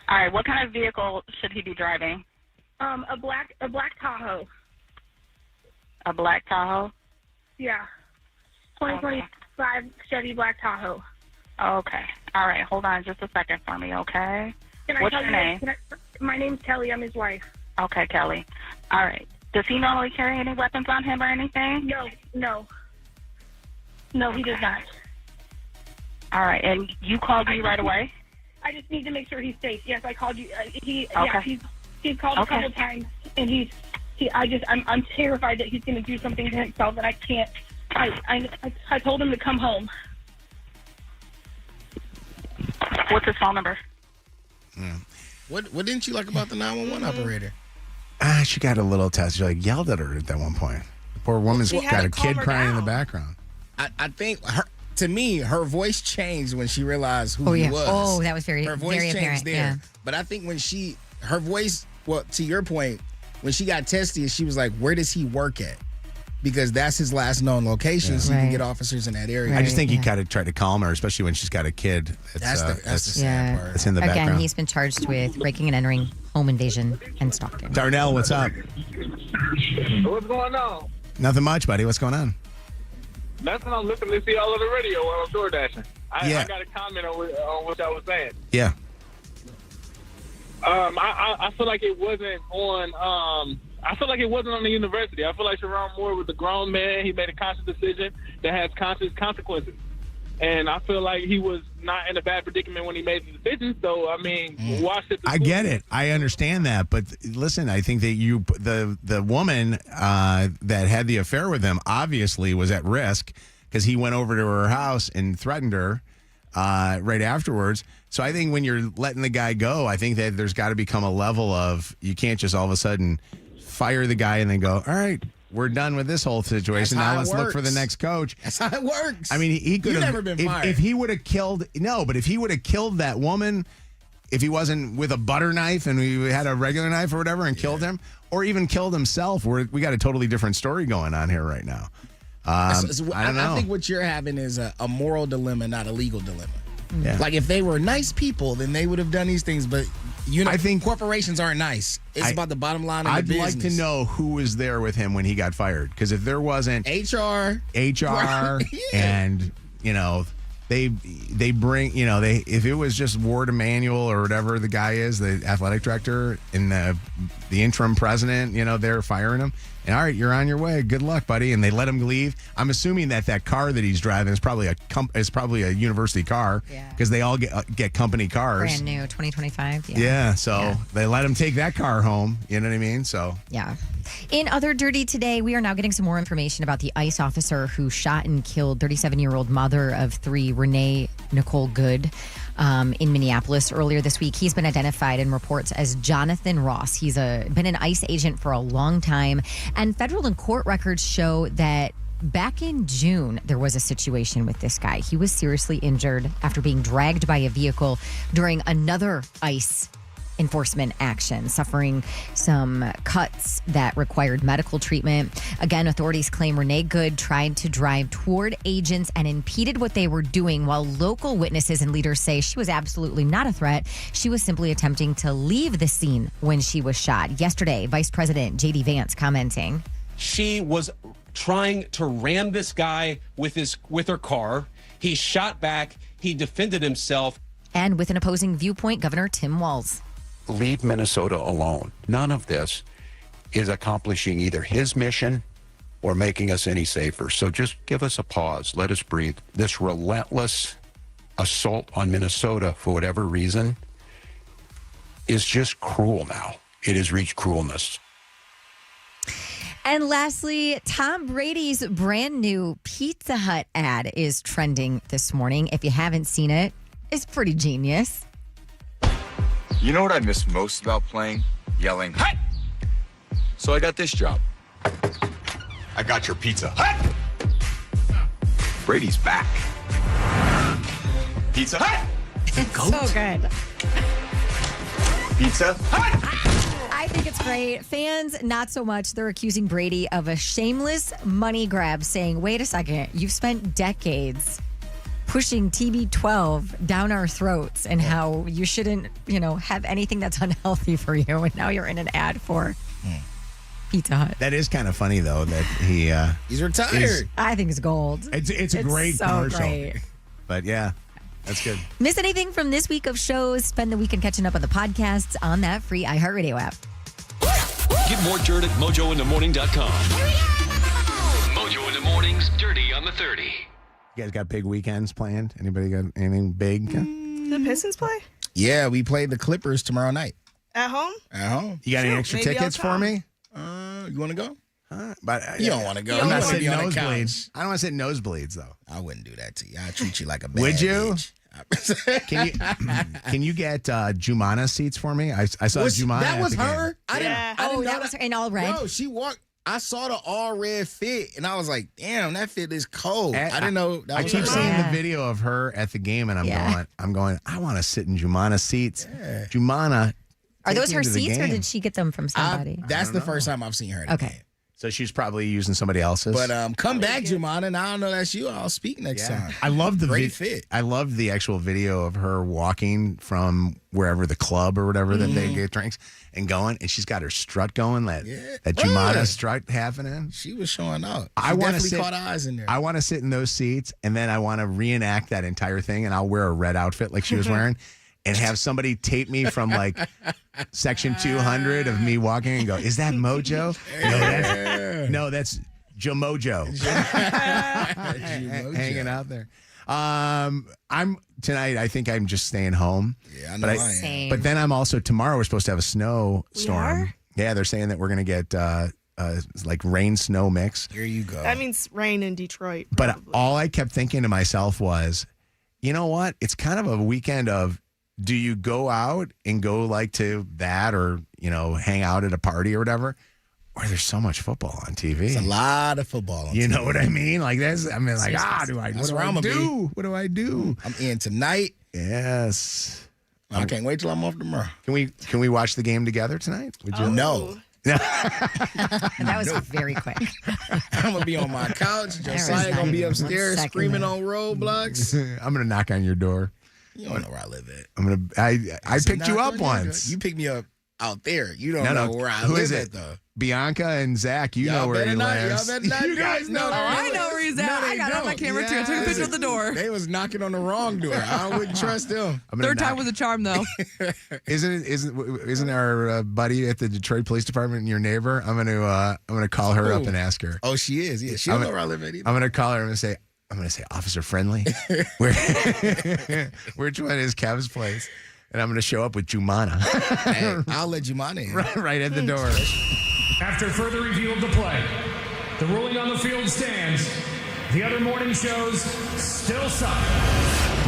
Speaker 14: All right. What kind of vehicle should he be driving?
Speaker 15: A black Tahoe.
Speaker 14: A black Tahoe?
Speaker 15: Yeah. 2025 Chevy Black Tahoe.
Speaker 14: Okay. All right. Hold on just a second for me, okay? What's your name?
Speaker 15: My name's Kelly. I'm his wife.
Speaker 14: Okay, Kelly. All right. Does he normally carry any weapons on him or anything?
Speaker 15: No. No, he does not.
Speaker 14: All right. And you called me right away?
Speaker 15: I just need to make sure he's safe. Yes, I called you. He's called a couple times, and I'm terrified that he's going to do something to himself that I can't. I told him to come home.
Speaker 14: What's his phone number?
Speaker 10: What didn't you like about the 911 operator?
Speaker 1: She got a little test. She yelled at her at that one point. The poor woman's got a kid crying in the background.
Speaker 10: I think to me, her voice changed when she realized who he was.
Speaker 8: Oh, that was
Speaker 10: her voice
Speaker 8: very
Speaker 10: changed
Speaker 8: apparent.
Speaker 10: there.
Speaker 8: Yeah.
Speaker 10: But I think when her voice, well, to your point, when she got tested, she was like, "Where does he work at?" Because that's his last known location, so you can get officers in that area.
Speaker 1: I just think he kind of tried to calm her, especially when she's got a kid.
Speaker 10: That's the sad part.
Speaker 1: It's in the background.
Speaker 8: Again, he's been charged with breaking and entering, home invasion, and stalking.
Speaker 1: Darnell, what's up?
Speaker 16: What's going on?
Speaker 1: Nothing much, buddy. What's going on?
Speaker 16: Nothing. I'm listening to see all of the radio while I'm door dashing. I got a comment on what I was saying.
Speaker 1: Yeah.
Speaker 16: I feel like it wasn't on. I feel like it wasn't on the university. I feel like Sharon Moore was a grown man. He made a conscious decision that has conscious consequences. And I feel like he was not in a bad predicament when he made the decision. So, I mean, why should the
Speaker 1: I get it. I understand that. But listen, I think that the woman that had the affair with him obviously was at risk because he went over to her house and threatened her right afterwards. So I think when you're letting the guy go, I think that there's got to become a level of you can't just all of a sudden fire the guy and then go, all right, we're done with this whole situation.
Speaker 10: That's how
Speaker 1: Now
Speaker 10: it
Speaker 1: let's look for the
Speaker 10: works.
Speaker 1: next coach.
Speaker 10: That's how it works.
Speaker 1: I mean, he could
Speaker 10: You've
Speaker 1: have
Speaker 10: never been
Speaker 1: if,
Speaker 10: fired.
Speaker 1: if he would have killed. No, but if he would have killed that woman, if he wasn't with a butter knife and we had a regular knife or whatever and killed him, or even killed himself, we got a totally different story going on here right now. I don't know.
Speaker 10: I think what you're having is a moral dilemma, not a legal dilemma.
Speaker 1: Yeah.
Speaker 10: Like if they were nice people, then they would have done these things. But I think corporations aren't nice. It's about the bottom line of the business.
Speaker 1: I'd like to know who was there with him when he got fired, because if there wasn't
Speaker 10: HR,
Speaker 1: right, and they bring if it was just Ward Emanuel or whatever the guy is, the athletic director, and the interim president, they're firing him. And all right, you're on your way. Good luck, buddy. And they let him leave. I'm assuming that car that he's driving is probably a university car, because they all get company cars.
Speaker 8: Brand new, 2025.
Speaker 1: Yeah. So they let him take that car home. You know what I mean? So
Speaker 8: yeah. In other dirty today, we are now getting some more information about the ICE officer who shot and killed 37-year-old mother of 3, Renee Nicole Good, in Minneapolis earlier this week. He's been identified in reports as Jonathan Ross. He's been an ICE agent for a long time, and federal and court records show that back in June, there was a situation with this guy. He was seriously injured after being dragged by a vehicle during another ICE enforcement action, suffering some cuts that required medical treatment. Again, authorities claim Renee Good tried to drive toward agents and impeded what they were doing, while local witnesses and leaders say she was absolutely not a threat. She was simply attempting to leave the scene when she was shot. Yesterday, Vice President J.D. Vance commenting.
Speaker 17: She was trying to ram this guy with her car. He shot back. He defended himself.
Speaker 8: And with an opposing viewpoint, Governor Tim Walz.
Speaker 18: Leave Minnesota alone. None of this is accomplishing either his mission or making us any safer. So just give us a pause. Let us breathe. This relentless assault on Minnesota, for whatever reason, is just cruel now. It has reached cruelness.
Speaker 8: And lastly, Tom Brady's brand new Pizza Hut ad is trending this morning. If you haven't seen it, it's pretty genius.
Speaker 19: You know what I miss most about playing? Yelling, "Hut!" So I got this job. I got your Pizza Hut! Brady's back. Pizza Hut!
Speaker 8: So good.
Speaker 19: Pizza Hut!
Speaker 8: I think it's great. Fans, not so much. They're accusing Brady of a shameless money grab, saying, wait a second, you've spent decades pushing TB12 down our throats and how you shouldn't, have anything that's unhealthy for you. And now you're in an ad for Pizza Hut.
Speaker 1: that is kind of funny, though, that
Speaker 10: he's retired.
Speaker 8: I think it's gold.
Speaker 1: It's a great
Speaker 8: so
Speaker 1: commercial.
Speaker 8: Great.
Speaker 1: But yeah, that's good.
Speaker 8: Miss anything from this week of shows? Spend the weekend catching up on the podcasts on that free iHeartRadio app.
Speaker 6: Get more dirt at mojointhemorning.com. Mojo in the Morning's Dirty on the 30.
Speaker 1: You guys got big weekends planned? Anybody got anything big?
Speaker 9: The Pistons play?
Speaker 10: Yeah, we play the Clippers tomorrow night.
Speaker 9: At home?
Speaker 10: At home.
Speaker 1: You got any extra
Speaker 9: Maybe
Speaker 1: tickets
Speaker 9: I'll
Speaker 1: for
Speaker 9: come.
Speaker 1: me?
Speaker 10: You want to go?
Speaker 1: But
Speaker 10: You don't want to go.
Speaker 1: I'm
Speaker 10: You
Speaker 1: not
Speaker 10: wanna
Speaker 1: sitting
Speaker 10: be on the
Speaker 1: nosebleeds. I don't want to sit nosebleeds, though.
Speaker 10: I wouldn't do that to you. I'd treat you like a bad
Speaker 1: Would you?
Speaker 10: bitch.
Speaker 1: Can you get Jumana seats for me? I saw Jumana.
Speaker 10: That
Speaker 1: at
Speaker 10: was
Speaker 1: the game.
Speaker 10: her? I didn't know
Speaker 8: that was her in all red.
Speaker 10: Bro, she walked. I saw the all red fit, and I was like, "Damn, that fit is cold." I didn't know. That
Speaker 1: I
Speaker 10: was
Speaker 1: keep
Speaker 10: her.
Speaker 1: seeing the video of her at the game, and I'm going. I want to sit in Jumana seats. Jumana.
Speaker 8: Are
Speaker 1: take
Speaker 8: those
Speaker 1: me
Speaker 8: her
Speaker 1: to the
Speaker 8: seats or
Speaker 1: game.
Speaker 8: did she get them from somebody?
Speaker 10: That's the first time I've seen her.
Speaker 8: Okay.
Speaker 1: So she's probably using somebody else's.
Speaker 10: But come back, Jumana, and I don't know that's you. I'll speak next time.
Speaker 1: I love the
Speaker 10: great fit.
Speaker 1: I love the actual video of her walking from wherever the club or whatever that they get drinks and going, and she's got her strut going. That Jumana strut happening.
Speaker 10: She was showing out.
Speaker 1: I want to
Speaker 10: definitely
Speaker 1: sit.
Speaker 10: caught eyes in there.
Speaker 1: I want to sit in those seats, and then I want to reenact that entire thing, and I'll wear a red outfit like she was wearing. And have somebody tape me from like section 200 of me walking and go, is that Mojo? No, that's Jomojo. Hanging out there. Tonight, I think I'm just staying home.
Speaker 10: Yeah, I know I am.
Speaker 1: But then I'm also, tomorrow we're supposed to have a snowstorm. Yeah, they're saying that we're going to get like rain snow mix.
Speaker 10: Here you go.
Speaker 9: That means rain in Detroit.
Speaker 1: But all I kept thinking to myself was, you know what? It's kind of a weekend of, do you go out and go like to that or, hang out at a party or whatever? where there's so much football on TV.
Speaker 10: It's a lot of football on TV.
Speaker 1: You know what I mean? Like that's. I mean, like
Speaker 10: That's where I'm gonna be.
Speaker 1: What do I do?
Speaker 10: I'm in tonight.
Speaker 1: Yes.
Speaker 10: I can't wait till I'm off tomorrow.
Speaker 1: Can we watch the game together tonight? Would you?
Speaker 10: No.
Speaker 8: That was very quick.
Speaker 10: I'm gonna be on my couch. Josiah gonna be upstairs screaming on roadblocks.
Speaker 1: I'm gonna knock on your door.
Speaker 10: You don't know where I live at.
Speaker 1: I picked you up once.
Speaker 10: You picked me up out there. You don't know where I live at though.
Speaker 1: Bianca and Zach, you know where he lives.
Speaker 10: Y'all better not.
Speaker 1: You guys know.
Speaker 2: I know where he's at. I got on my camera too. I took a picture of the door.
Speaker 10: They was knocking on the wrong door. I wouldn't trust them.
Speaker 2: Third time was a charm, though.
Speaker 1: Isn't our buddy at the Detroit Police Department your neighbor? I'm gonna call her up and ask her.
Speaker 10: Oh, she is. Yeah, she don't know where I live at either.
Speaker 1: I'm gonna call her and say, Officer Friendly. Which one is Kev's place? And I'm gonna show up with Jumana.
Speaker 10: Hey, I'll let Jumana in.
Speaker 1: right at the door.
Speaker 3: After further review of the play, the ruling on the field stands. The other morning shows still suck.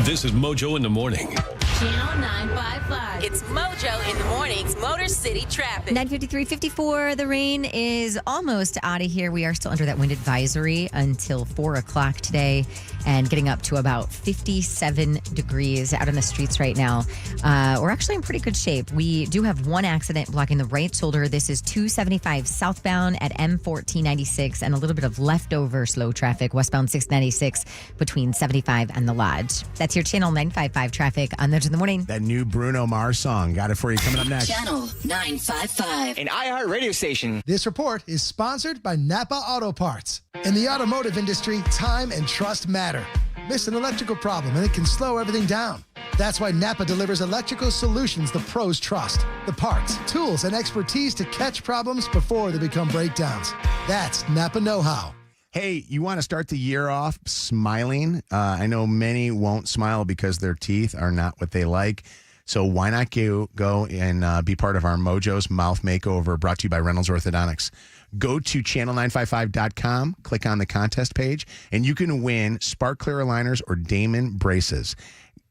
Speaker 6: This is Mojo in the Morning.
Speaker 20: Channel 955. It's Mojo in the Morning's Motor City traffic.
Speaker 8: 9:53:54. The rain is almost out of here. We are still under that wind advisory until 4 o'clock today and getting up to about 57 degrees out on the streets right now. We're actually in pretty good shape. We do have one accident blocking the right shoulder. This is 275 southbound at M1496 and a little bit of leftover slow traffic westbound 696 between 75 and the Lodge. That's your Channel 955 traffic on Mojo in the Morning.
Speaker 1: That new Bruno Mars song. Got it for you coming up next.
Speaker 20: Channel 955.
Speaker 21: An iHeart radio station.
Speaker 22: This report is sponsored by Napa Auto Parts. In the automotive industry, time and trust matter. Miss an electrical problem and it can slow everything down. That's why Napa delivers electrical solutions the pros trust. The parts, tools, and expertise to catch problems before they become breakdowns. That's Napa know-how.
Speaker 1: Hey, you want to start the year off smiling? I know many won't smile because their teeth are not what they like. So why not go and be part of our Mojo's Mouth Makeover brought to you by Reynolds Orthodontics. Go to channel955.com, click on the contest page, and you can win Spark Clear Aligners or Damon Braces.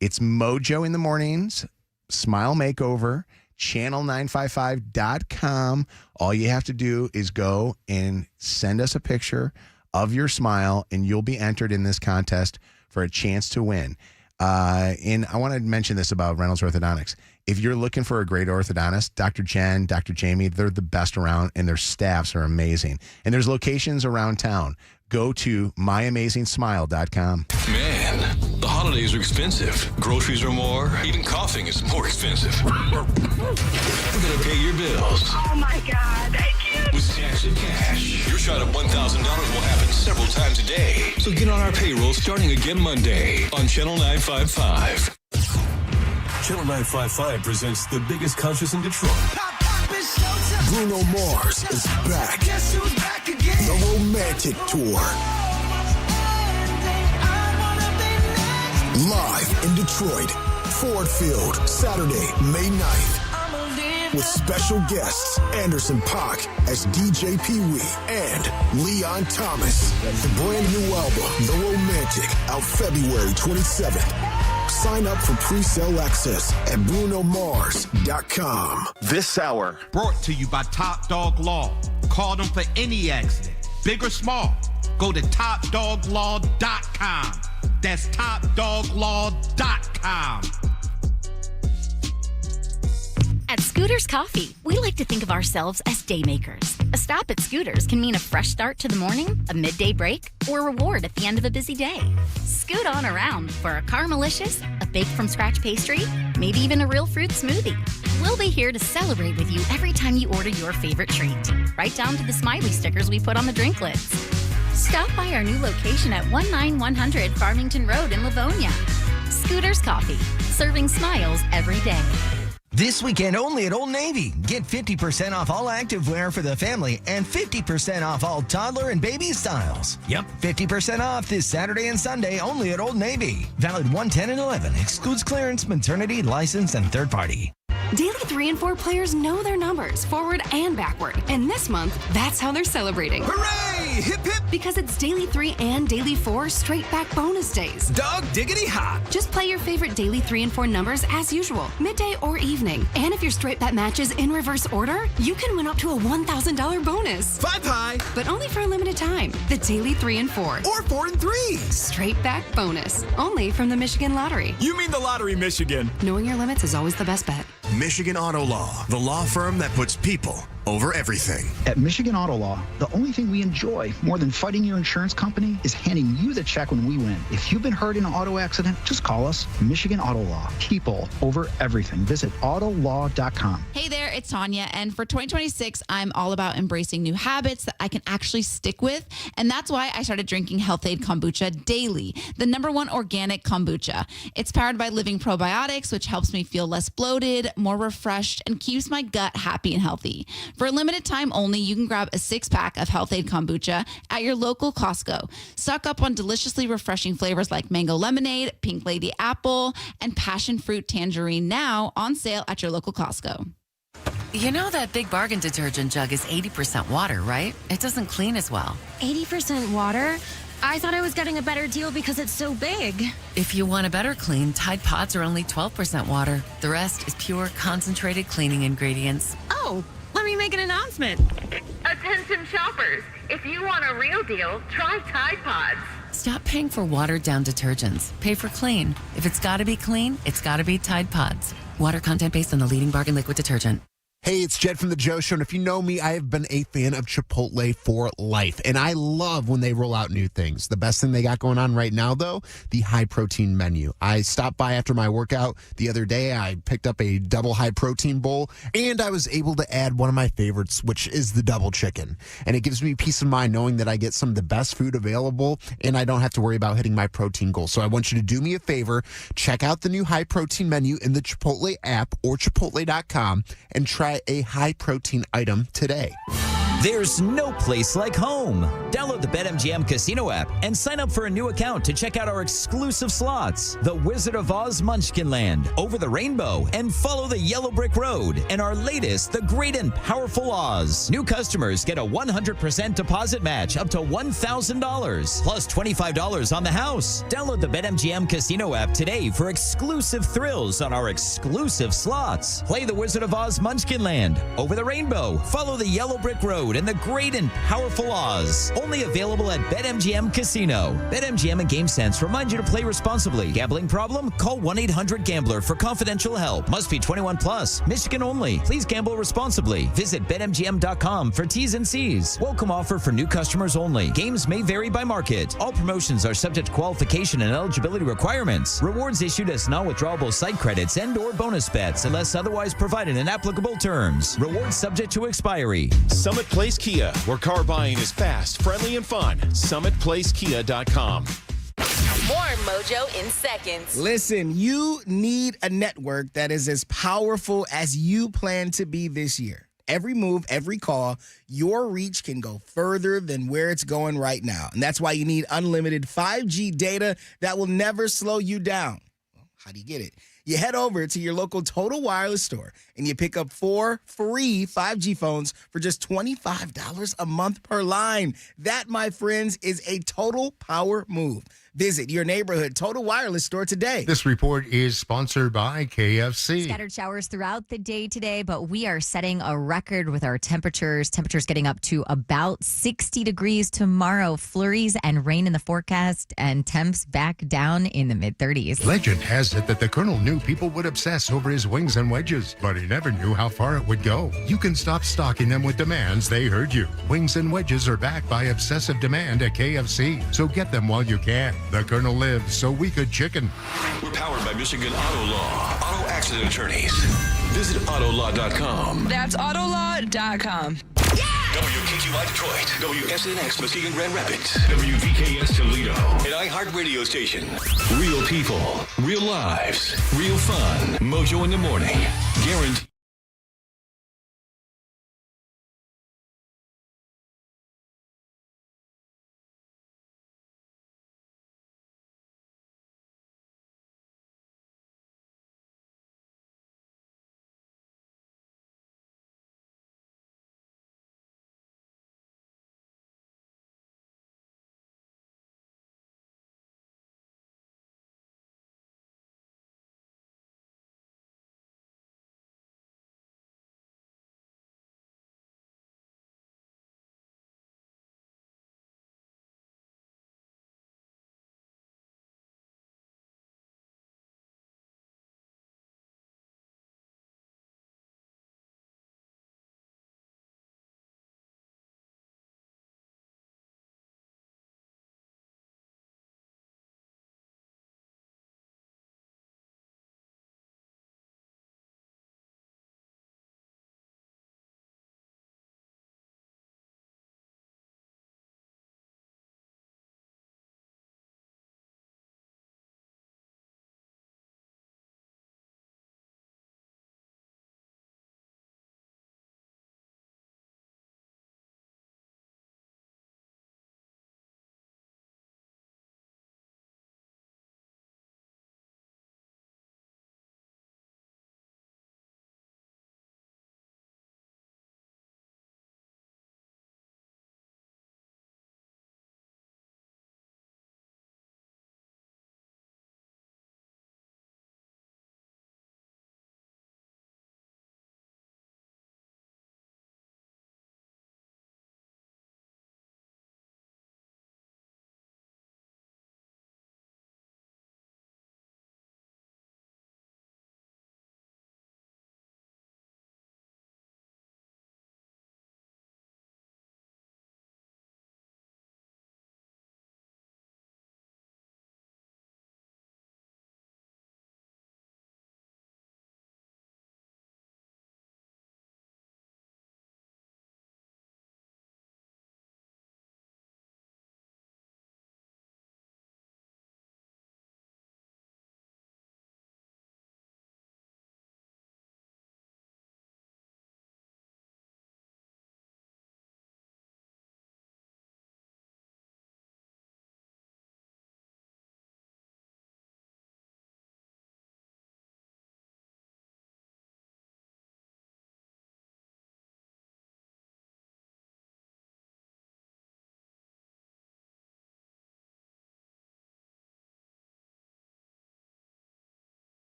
Speaker 1: It's Mojo in the Mornings, Smile Makeover, channel955.com. All you have to do is go and send us a picture of your smile, and you'll be entered in this contest for a chance to win. And I want to mention this about Reynolds Orthodontics. If you're looking for a great orthodontist, Dr. Jen, Dr. Jamie, they're the best around, and their staffs are amazing. And there's locations around town. Go to myamazingsmile.com.
Speaker 6: Man, the holidays are expensive. Groceries are more. Even coughing is more expensive. We're gonna pay your bills.
Speaker 15: Oh my God, thank you.
Speaker 6: With Stacks of Cash. Your shot at $1,000 will happen several times a day. So get on our payroll starting again Monday on Channel 955. Channel 955 presents the biggest concerts in Detroit.
Speaker 23: Bruno Mars is back.
Speaker 15: Guess who's back again?
Speaker 23: The Romantic Tour. Live in Detroit, Ford Field, Saturday, May 9th. With special guests, Anderson .Paak as DJ Pee Wee and Leon Thomas. The brand new album, The Romantic, out February 27th. Sign up for pre-sale access at BrunoMars.com.
Speaker 24: This hour brought to you by Top Dog Law. Call them for any accident, big or small. Go to TopDogLaw.com. That's TopDogLaw.com.
Speaker 25: At Scooters Coffee, we like to think of ourselves as day makers. A stop at Scooters can mean a fresh start to the morning, a midday break, or a reward at the end of a busy day. Scoot on around for a Caramelicious, a baked-from-scratch pastry, maybe even a real fruit smoothie. We'll be here to celebrate with you every time you order your favorite treat, right down to the smiley stickers we put on the drink lids. Stop by our new location at 19100 Farmington Road in Livonia. Scooters Coffee, serving smiles every day.
Speaker 26: This weekend only at Old Navy. Get 50% off all activewear for the family and 50% off all toddler and baby styles. Yep, 50% off this Saturday and Sunday only at Old Navy. Valid 1/10 and 11. Excludes clearance, maternity, license, and third party.
Speaker 4: Daily 3 and 4 players know their numbers forward and backward. And this month, that's how they're celebrating.
Speaker 26: Hooray! Hip hip!
Speaker 4: Because it's Daily 3 and Daily 4 straight back bonus days.
Speaker 26: Dog diggity hot!
Speaker 4: Just play your favorite Daily 3 and 4 numbers as usual, midday or evening. And if your straight bet matches in reverse order, you can win up to a $1,000 bonus.
Speaker 26: 5 high!
Speaker 4: But only for a limited time. The Daily 3 and 4.
Speaker 26: Or 4 and 3!
Speaker 4: Straight back bonus. Only from the Michigan Lottery.
Speaker 26: You mean the Lottery Michigan.
Speaker 4: Knowing your limits is always the best bet.
Speaker 5: Michigan Auto Law, the law firm that puts people over everything.
Speaker 7: At Michigan Auto Law, the only thing we enjoy more than fighting your insurance company is handing you the check when we win. If you've been hurt in an auto accident, just call us. Michigan Auto Law. People over everything. Visit autolaw.com.
Speaker 11: Hey there, it's Tanya. And for 2026, I'm all about embracing new habits that I can actually stick with. And that's why I started drinking Health-Ade Kombucha daily, the #1 organic kombucha. It's powered by living probiotics, which helps me feel less bloated, more refreshed, and keeps my gut happy and healthy. For a limited time only, you can grab a 6-pack of Health-Ade Kombucha at your local Costco. Stock up on deliciously refreshing flavors like mango lemonade, pink lady apple, and passion fruit tangerine now on sale at your local Costco.
Speaker 12: You know that Big Bargain detergent jug is 80% water, right? It doesn't clean as well.
Speaker 21: 80% water? I thought I was getting a better deal because it's so big.
Speaker 12: If you want a better clean, Tide Pods are only 12% water. The rest is pure, concentrated cleaning ingredients.
Speaker 21: Oh, let me make an announcement.
Speaker 27: Attention shoppers, if you want a real deal, try Tide Pods.
Speaker 12: Stop paying for watered-down detergents. Pay for clean. If it's got to be clean, it's got to be Tide Pods. Water content based on the leading bargain liquid detergent.
Speaker 28: Hey, it's Jed from The Joe Show, and if you know me, I have been a fan of Chipotle for life, and I love when they roll out new things. The best thing they got going on right now, though, the high-protein menu. I stopped by after my workout the other day. I picked up a double high-protein bowl, and I was able to add one of my favorites, which is the double chicken. And it gives me peace of mind knowing that I get some of the best food available, and I don't have to worry about hitting my protein goal. So I want you to do me a favor. Check out the new high-protein menu in the Chipotle app or chipotle.com and try a high-protein item today.
Speaker 29: There's no place like home. Download the BetMGM Casino app and sign up for a new account to check out our exclusive slots, The Wizard of Oz Munchkin Land, Over the Rainbow, and Follow the Yellow Brick Road, and our latest, The Great and Powerful Oz. New customers get a 100% deposit match up to $1,000, plus $25 on the house. Download the BetMGM Casino app today for exclusive thrills on our exclusive slots. Play The Wizard of Oz Munchkin Land, Over the Rainbow, Follow the Yellow Brick Road, and The Great and Powerful Oz. Only available at BetMGM Casino. BetMGM and GameSense remind you to play responsibly. Gambling problem? Call 1-800-GAMBLER for confidential help. Must be 21 plus. Michigan only. Please gamble responsibly. Visit BetMGM.com for T's and C's. Welcome offer for new customers only. Games may vary by market. All promotions are subject to qualification and eligibility requirements. Rewards issued as non-withdrawable site credits and or bonus bets unless otherwise provided in applicable terms. Rewards subject to expiry.
Speaker 30: Summit Place Kia, where car buying is fast, friendly, and fun. SummitPlaceKia.com.
Speaker 20: More Mojo in seconds.
Speaker 10: Listen, you need a network that is as powerful as you plan to be this year. Every move, every call, your reach can go further than where it's going right now. And that's why you need unlimited 5G data that will never slow you down. Well, how do you get it? You head over to your local Total Wireless store and you pick up 4 free 5G phones for just $25 a month per line. That, my friends, is a total power move. Visit your neighborhood Total Wireless store today.
Speaker 31: This report is sponsored by KFC.
Speaker 8: Scattered showers throughout the day today, but we are setting a record with our temperatures. Temperatures getting up to about 60 degrees tomorrow. Flurries and rain in the forecast, and temps back down in the mid-30s.
Speaker 31: Legend has it that the Colonel knew people would obsess over his wings and wedges, but he never knew how far it would go. You can stop stalking them with demands. They heard you. Wings and wedges are backed by obsessive demand at KFC, so get them while you can. The Colonel lives so we could chicken.
Speaker 6: We're powered by Michigan Auto Law. Auto accident attorneys. Visit Autolaw.com.
Speaker 32: That's Autolaw.com.
Speaker 6: WKQI Detroit, WSNX Muskegon Grand Rapids, WVKS Toledo, an iHeartRadio station. Real people, real lives, real fun. Mojo in the morning. Guaranteed.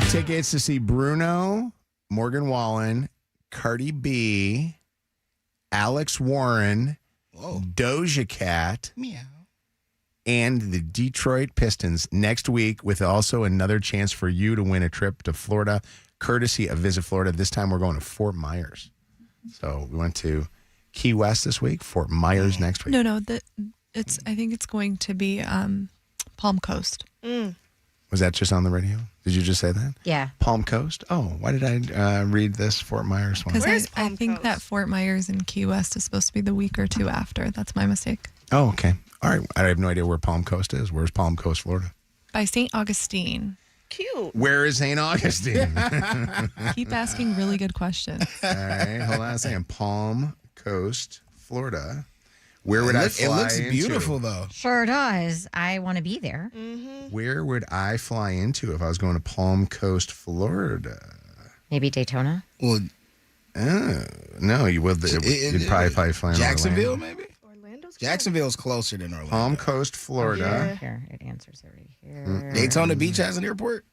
Speaker 1: Tickets to see Bruno, Morgan Wallen, Cardi B, Alex Warren, Doja Cat, and the Detroit Pistons next week, with also another chance for you to win a trip to Florida, courtesy of Visit Florida. This time we're going to Fort Myers. So we went to Key West this week, Fort Myers next week.
Speaker 2: No, I think it's going to be Palm Coast.
Speaker 1: Was that just on the radio? Did you just say that?
Speaker 8: Yeah.
Speaker 1: Palm Coast? Oh, why did I read this Fort Myers one?
Speaker 2: Because I think that Fort Myers and Key West is supposed to be the week or two after. That's my mistake.
Speaker 1: Oh, okay. All right. I have no idea where Palm Coast is. Where's Palm Coast, Florida?
Speaker 2: By St. Augustine.
Speaker 3: Cute.
Speaker 1: Where is St. Augustine?
Speaker 2: Keep asking really good questions.
Speaker 1: All right. Hold on a second. Palm Coast, Florida. Where would I fly
Speaker 10: It looks
Speaker 1: into?
Speaker 10: beautiful, though.
Speaker 8: Sure does. I want to be there.
Speaker 1: Where would I fly into if I was going to Palm Coast, Florida?
Speaker 8: Maybe Daytona?
Speaker 10: Well,
Speaker 1: no, you would. You'd probably fly in
Speaker 10: Jacksonville,
Speaker 1: Orlando.
Speaker 10: maybe? Jacksonville's closer than Orlando.
Speaker 1: Palm Coast, Florida.
Speaker 8: Here, it answers it right here.
Speaker 10: Daytona Beach has an airport?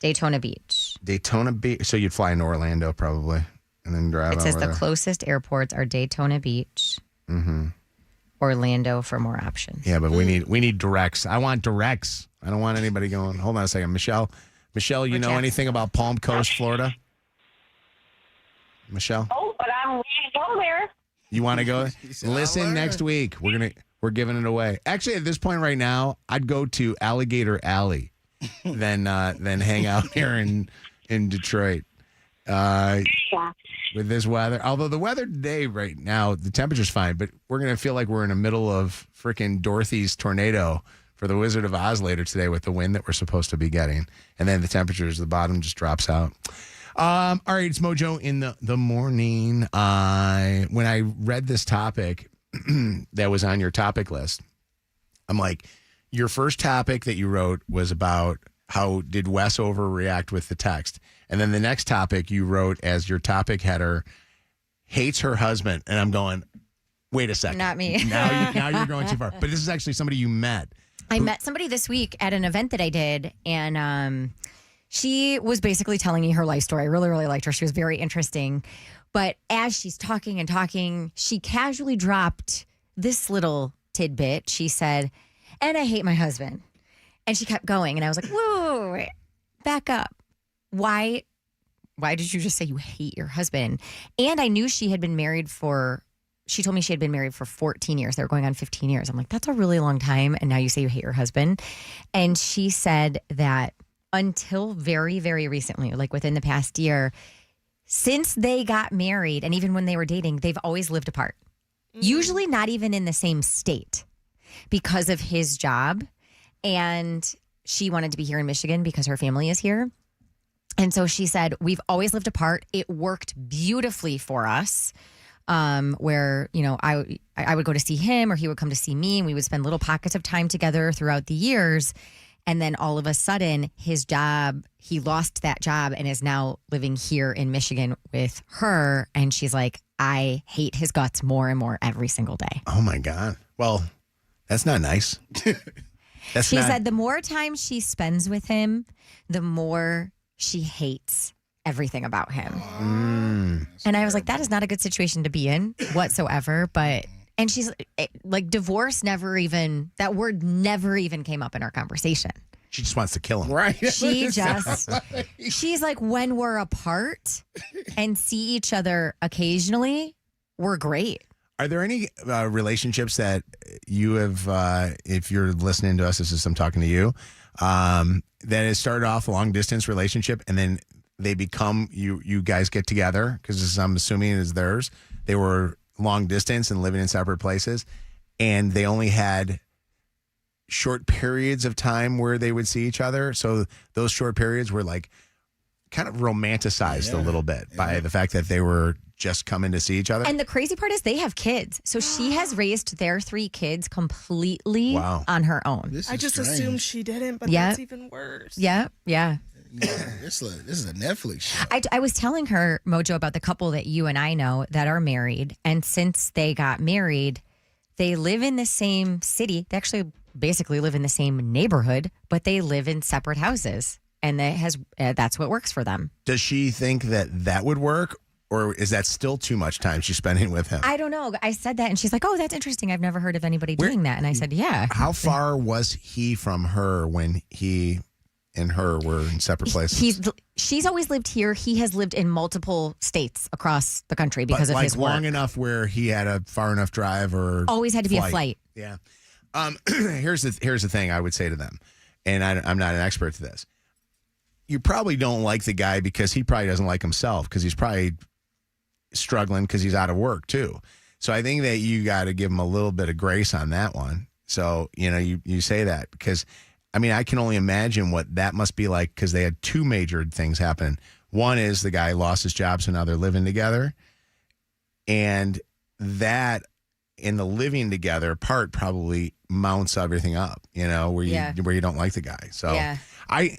Speaker 8: Daytona Beach.
Speaker 1: Daytona Beach. So you'd fly into Orlando probably, and then drive
Speaker 8: It says
Speaker 1: over
Speaker 8: the
Speaker 1: there.
Speaker 8: closest airports are Daytona Beach, Orlando for more options.
Speaker 1: Yeah, but we need directs. I want directs. I don't want anybody going. Hold on a second, Michelle, you know anything about Palm Coast, Florida? Michelle,
Speaker 27: Oh, but I'm ready to go there.
Speaker 1: you want to go? Listen, next week we're giving it away. Actually, at this point right now, I'd go to Alligator Alley, than hang out here in Detroit. With this weather, although the weather today, right now, the temperature's fine, but we're going to feel like we're in the middle of freaking Dorothy's tornado for the Wizard of Oz later today with the wind that we're supposed to be getting. And then the temperatures, the bottom just drops out. All right, it's Mojo in the morning. When I read this topic that was on your topic list, I'm like, your first topic that you wrote was about how did Wes overreact with the text? And then the next topic you wrote as your topic header, hates her husband. And I'm going, wait a second.
Speaker 8: Not me.
Speaker 1: Now you're going too far. But this is actually somebody you met.
Speaker 8: I met somebody this week at an event that I did, and she was basically telling me her life story. I really, really liked her. She was very interesting. But as she's talking and talking, she casually dropped this little tidbit. She said, and I hate my husband. And she kept going. And I was like, whoa, wait, back up. Why did you just say you hate your husband? And I knew she told me she had been married for 14 years. They were going on 15 years. I'm like, that's a really long time. And now you say you hate your husband. And she said that until very, very recently, like within the past year, since they got married and even when they were dating, they've always lived apart. Usually not even in the same state because of his job. And she wanted to be here in Michigan because her family is here. And so she said, we've always lived apart. It worked beautifully for us, where, I would go to see him or he would come to see me, and we would spend little pockets of time together throughout the years. And then all of a sudden, his job, he lost that job and is now living here in Michigan with her. And she's like, I hate his guts more and more every single day.
Speaker 1: Oh, my God. Well, that's not nice.
Speaker 8: She said the more time she spends with him, the more she hates everything about him. And I was like, that is not a good situation to be in whatsoever. And she's like, divorce that word never even came up in our conversation.
Speaker 1: She just wants to kill him.
Speaker 10: Right.
Speaker 8: She's like, when we're apart and see each other occasionally, we're great.
Speaker 1: Are there any relationships that you have, if you're listening to us, I'm talking to you, that has started off a long distance relationship and then they become, you guys get together, because I'm assuming is theirs. They were long distance and living in separate places, and they only had short periods of time where they would see each other. So those short periods were like kind of romanticized a little bit by the fact that they were just coming to see each other.
Speaker 8: And the crazy part is they have kids. So she has raised their 3 kids completely on her own.
Speaker 3: I just assumed she didn't, but
Speaker 8: Yeah.
Speaker 3: that's even worse.
Speaker 8: Yeah.
Speaker 10: This is a Netflix show.
Speaker 8: I was telling her, Mojo, about the couple that you and I know that are married. And since they got married, they live in the same city. They actually basically live in the same neighborhood, but they live in separate houses. and that's what works for them.
Speaker 1: Does she think that would work, or is that still too much time she's spending with him?
Speaker 8: I don't know. I said that, and she's like, "Oh, that's interesting. I've never heard of anybody doing that." And I said, "Yeah."
Speaker 1: How far was he from her when he and her were in separate places?
Speaker 8: She's always lived here. He has lived in multiple states across the country because of his work.
Speaker 1: Long enough where he had a far enough drive, or
Speaker 8: always had to be a flight.
Speaker 1: Yeah. Here's the thing I would say to them, and I'm not an expert to this. You probably don't like the guy because he probably doesn't like himself, because he's probably struggling because he's out of work too. So I think that you got to give him a little bit of grace on that one. So, you say that because, I can only imagine what that must be like, because they had two major things happen. One is the guy lost his job, so now they're living together. And that in the living together part probably mounts everything up, where you don't like the guy. So I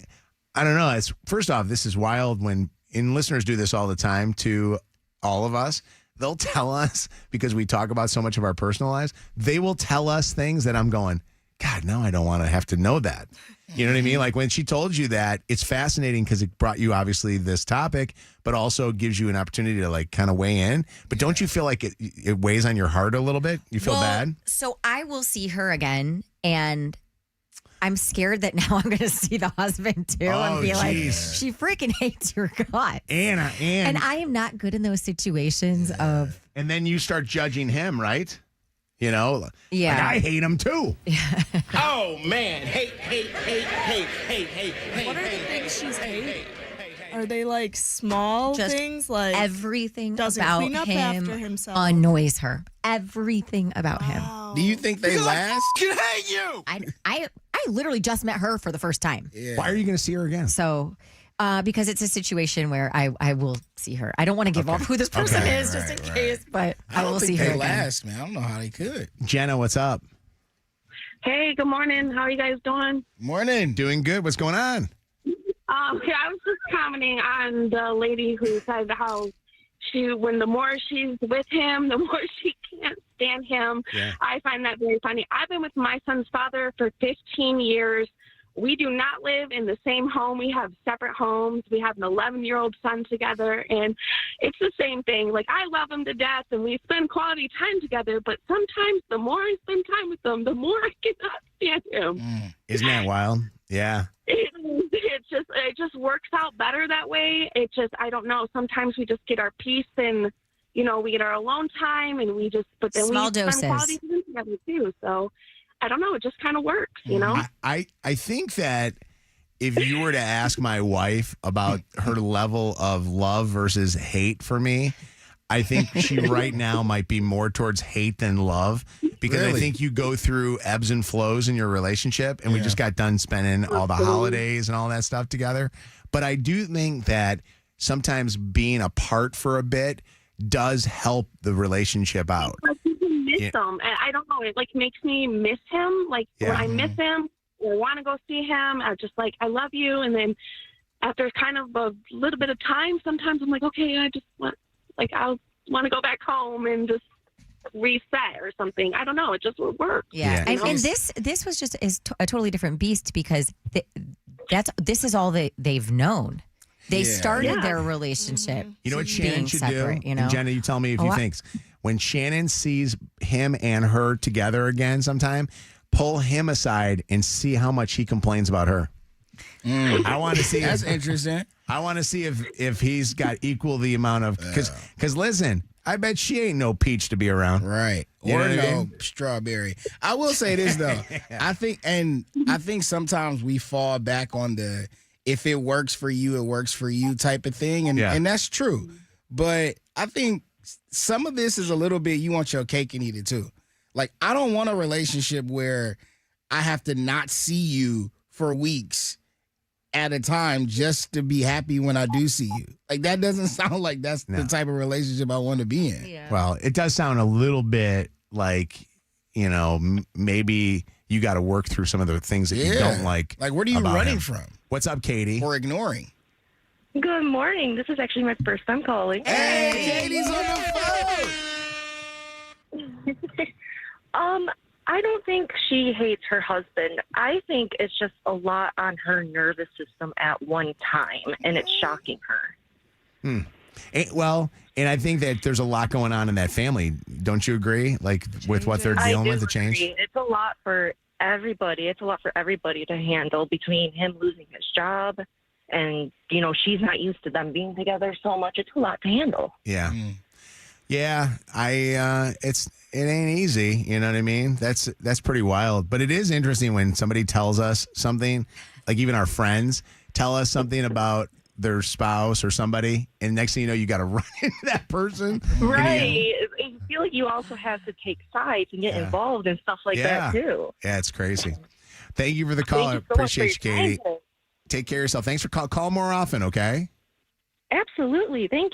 Speaker 1: don't know. First off, this is wild and listeners do this all the time to all of us. They'll tell us, because we talk about so much of our personal lives, they will tell us things that I'm going, God, no, I don't want to have to know that. You know what I mean? Like when she told you that, it's fascinating because it brought you obviously this topic, but also gives you an opportunity to like kind of weigh in. But don't you feel like it weighs on your heart a little bit? You feel bad?
Speaker 8: So I will see her again, and I'm scared that now I'm going to see the husband too and be like, she freaking hates your guts.
Speaker 1: And
Speaker 8: I am not good in those situations of.
Speaker 1: And then you start judging him, right?
Speaker 8: Yeah.
Speaker 1: Like I hate him too.
Speaker 10: Oh man, hate.
Speaker 3: What are the things she's hate? Are they like small
Speaker 8: Just
Speaker 3: things, like
Speaker 8: everything
Speaker 3: doesn't
Speaker 8: about
Speaker 3: clean up
Speaker 8: him
Speaker 3: after himself?
Speaker 8: annoys her? Everything about him.
Speaker 10: Do you think they last?
Speaker 1: I hate you.
Speaker 8: I literally just met her for the first time.
Speaker 10: Yeah.
Speaker 1: Why are you going to see her again?
Speaker 8: So, because it's a situation where I will see her. I don't want to give off who this person is just in case, but I will see her
Speaker 10: they
Speaker 8: again.
Speaker 10: last, man. I don't know how they could.
Speaker 1: Jenna, what's up?
Speaker 9: Hey, good morning. How are you guys doing?
Speaker 10: Morning.
Speaker 1: Doing good. What's going on?
Speaker 9: Yeah, I was just commenting on the lady who said how the more she's with him, the more she can't stand him.
Speaker 1: Yeah.
Speaker 9: I find that very funny. I've been with my son's father for 15 years. We do not live in the same home. We have separate homes. We have an 11-year-old son together, and it's the same thing. Like, I love him to death, and we spend quality time together, but sometimes the more I spend time with him, the more I cannot stand him.
Speaker 1: Isn't that wild? Yeah.
Speaker 9: It just works out better that way. I don't know. Sometimes we just get our peace and, we get our alone time, and but then
Speaker 8: Small
Speaker 9: we
Speaker 8: doses.
Speaker 9: spend quality time together too. So I don't know. It just kind of works,
Speaker 1: I think that if you were to ask my wife about her level of love versus hate for me, I think she right now might be more towards hate than love, because I think you go through ebbs and flows in your relationship, and we just got done spending all the holidays and all that stuff together. But I do think that sometimes being apart for a bit does help the relationship out.
Speaker 9: Miss him. I don't know. It makes me miss him. When I miss him or want to go see him, I'm just like, I love you. And then after kind of a little bit of time, sometimes I'm like, okay, I want to go back home and just reset or something. I don't know. It just would work.
Speaker 8: Yeah. And this was just a totally different beast, because this is all they've known. They started their relationship.
Speaker 1: You know what Shannon should
Speaker 8: separate,
Speaker 1: do? And Jenna, you tell me if you think. When Shannon sees him and her together again sometime, pull him aside and see how much he complains about her. I want to see.
Speaker 10: That's interesting.
Speaker 1: I want to see if he's got equal the amount of, because listen, I bet she ain't no peach to be around.
Speaker 10: Right.
Speaker 1: You know
Speaker 10: or
Speaker 1: what I
Speaker 10: no
Speaker 1: mean?
Speaker 10: strawberry. I will say this though. I think sometimes we fall back on the if it works for you, it works for you type of thing. And that's true. But I think some of this is a little bit you want your cake and eat it too. Like, I don't want a relationship where I have to not see you for weeks at a time just to be happy when I do see you. Like, that doesn't sound like that's the type of relationship I want to be in.
Speaker 8: Yeah.
Speaker 1: Well, it does sound a little bit like, maybe you got to work through some of the things that you don't like.
Speaker 10: Like, what are you running from?
Speaker 1: What's up, Katie?
Speaker 10: Or ignoring?
Speaker 13: Good morning. This is actually my first time calling.
Speaker 10: Hey, Katie's on the phone.
Speaker 13: I I don't think she hates her husband. I think it's just a lot on her nervous system at one time, and it's shocking her.
Speaker 1: And I think that there's a lot going on in that family. Don't you agree? Like with what they're dealing with, the change?
Speaker 13: Agree. It's a lot for everybody. It's a lot for everybody to handle between him losing his job and, she's not used to them being together so much. It's a lot to handle.
Speaker 1: Yeah. Yeah. It ain't easy. You know what I mean? That's pretty wild. But it is interesting when somebody tells us something, like even our friends tell us something about their spouse or somebody, and next thing you know, you got to run into that person.
Speaker 13: Right. I feel like you also have to take sides and get involved and stuff like that, too.
Speaker 1: Yeah, it's crazy. Thank you for the call. I
Speaker 13: Thank you so much
Speaker 1: appreciate you,
Speaker 13: for your
Speaker 1: Katie.
Speaker 13: time.
Speaker 1: Take care of yourself. Thanks for call more often, okay?
Speaker 13: Absolutely. Thank you.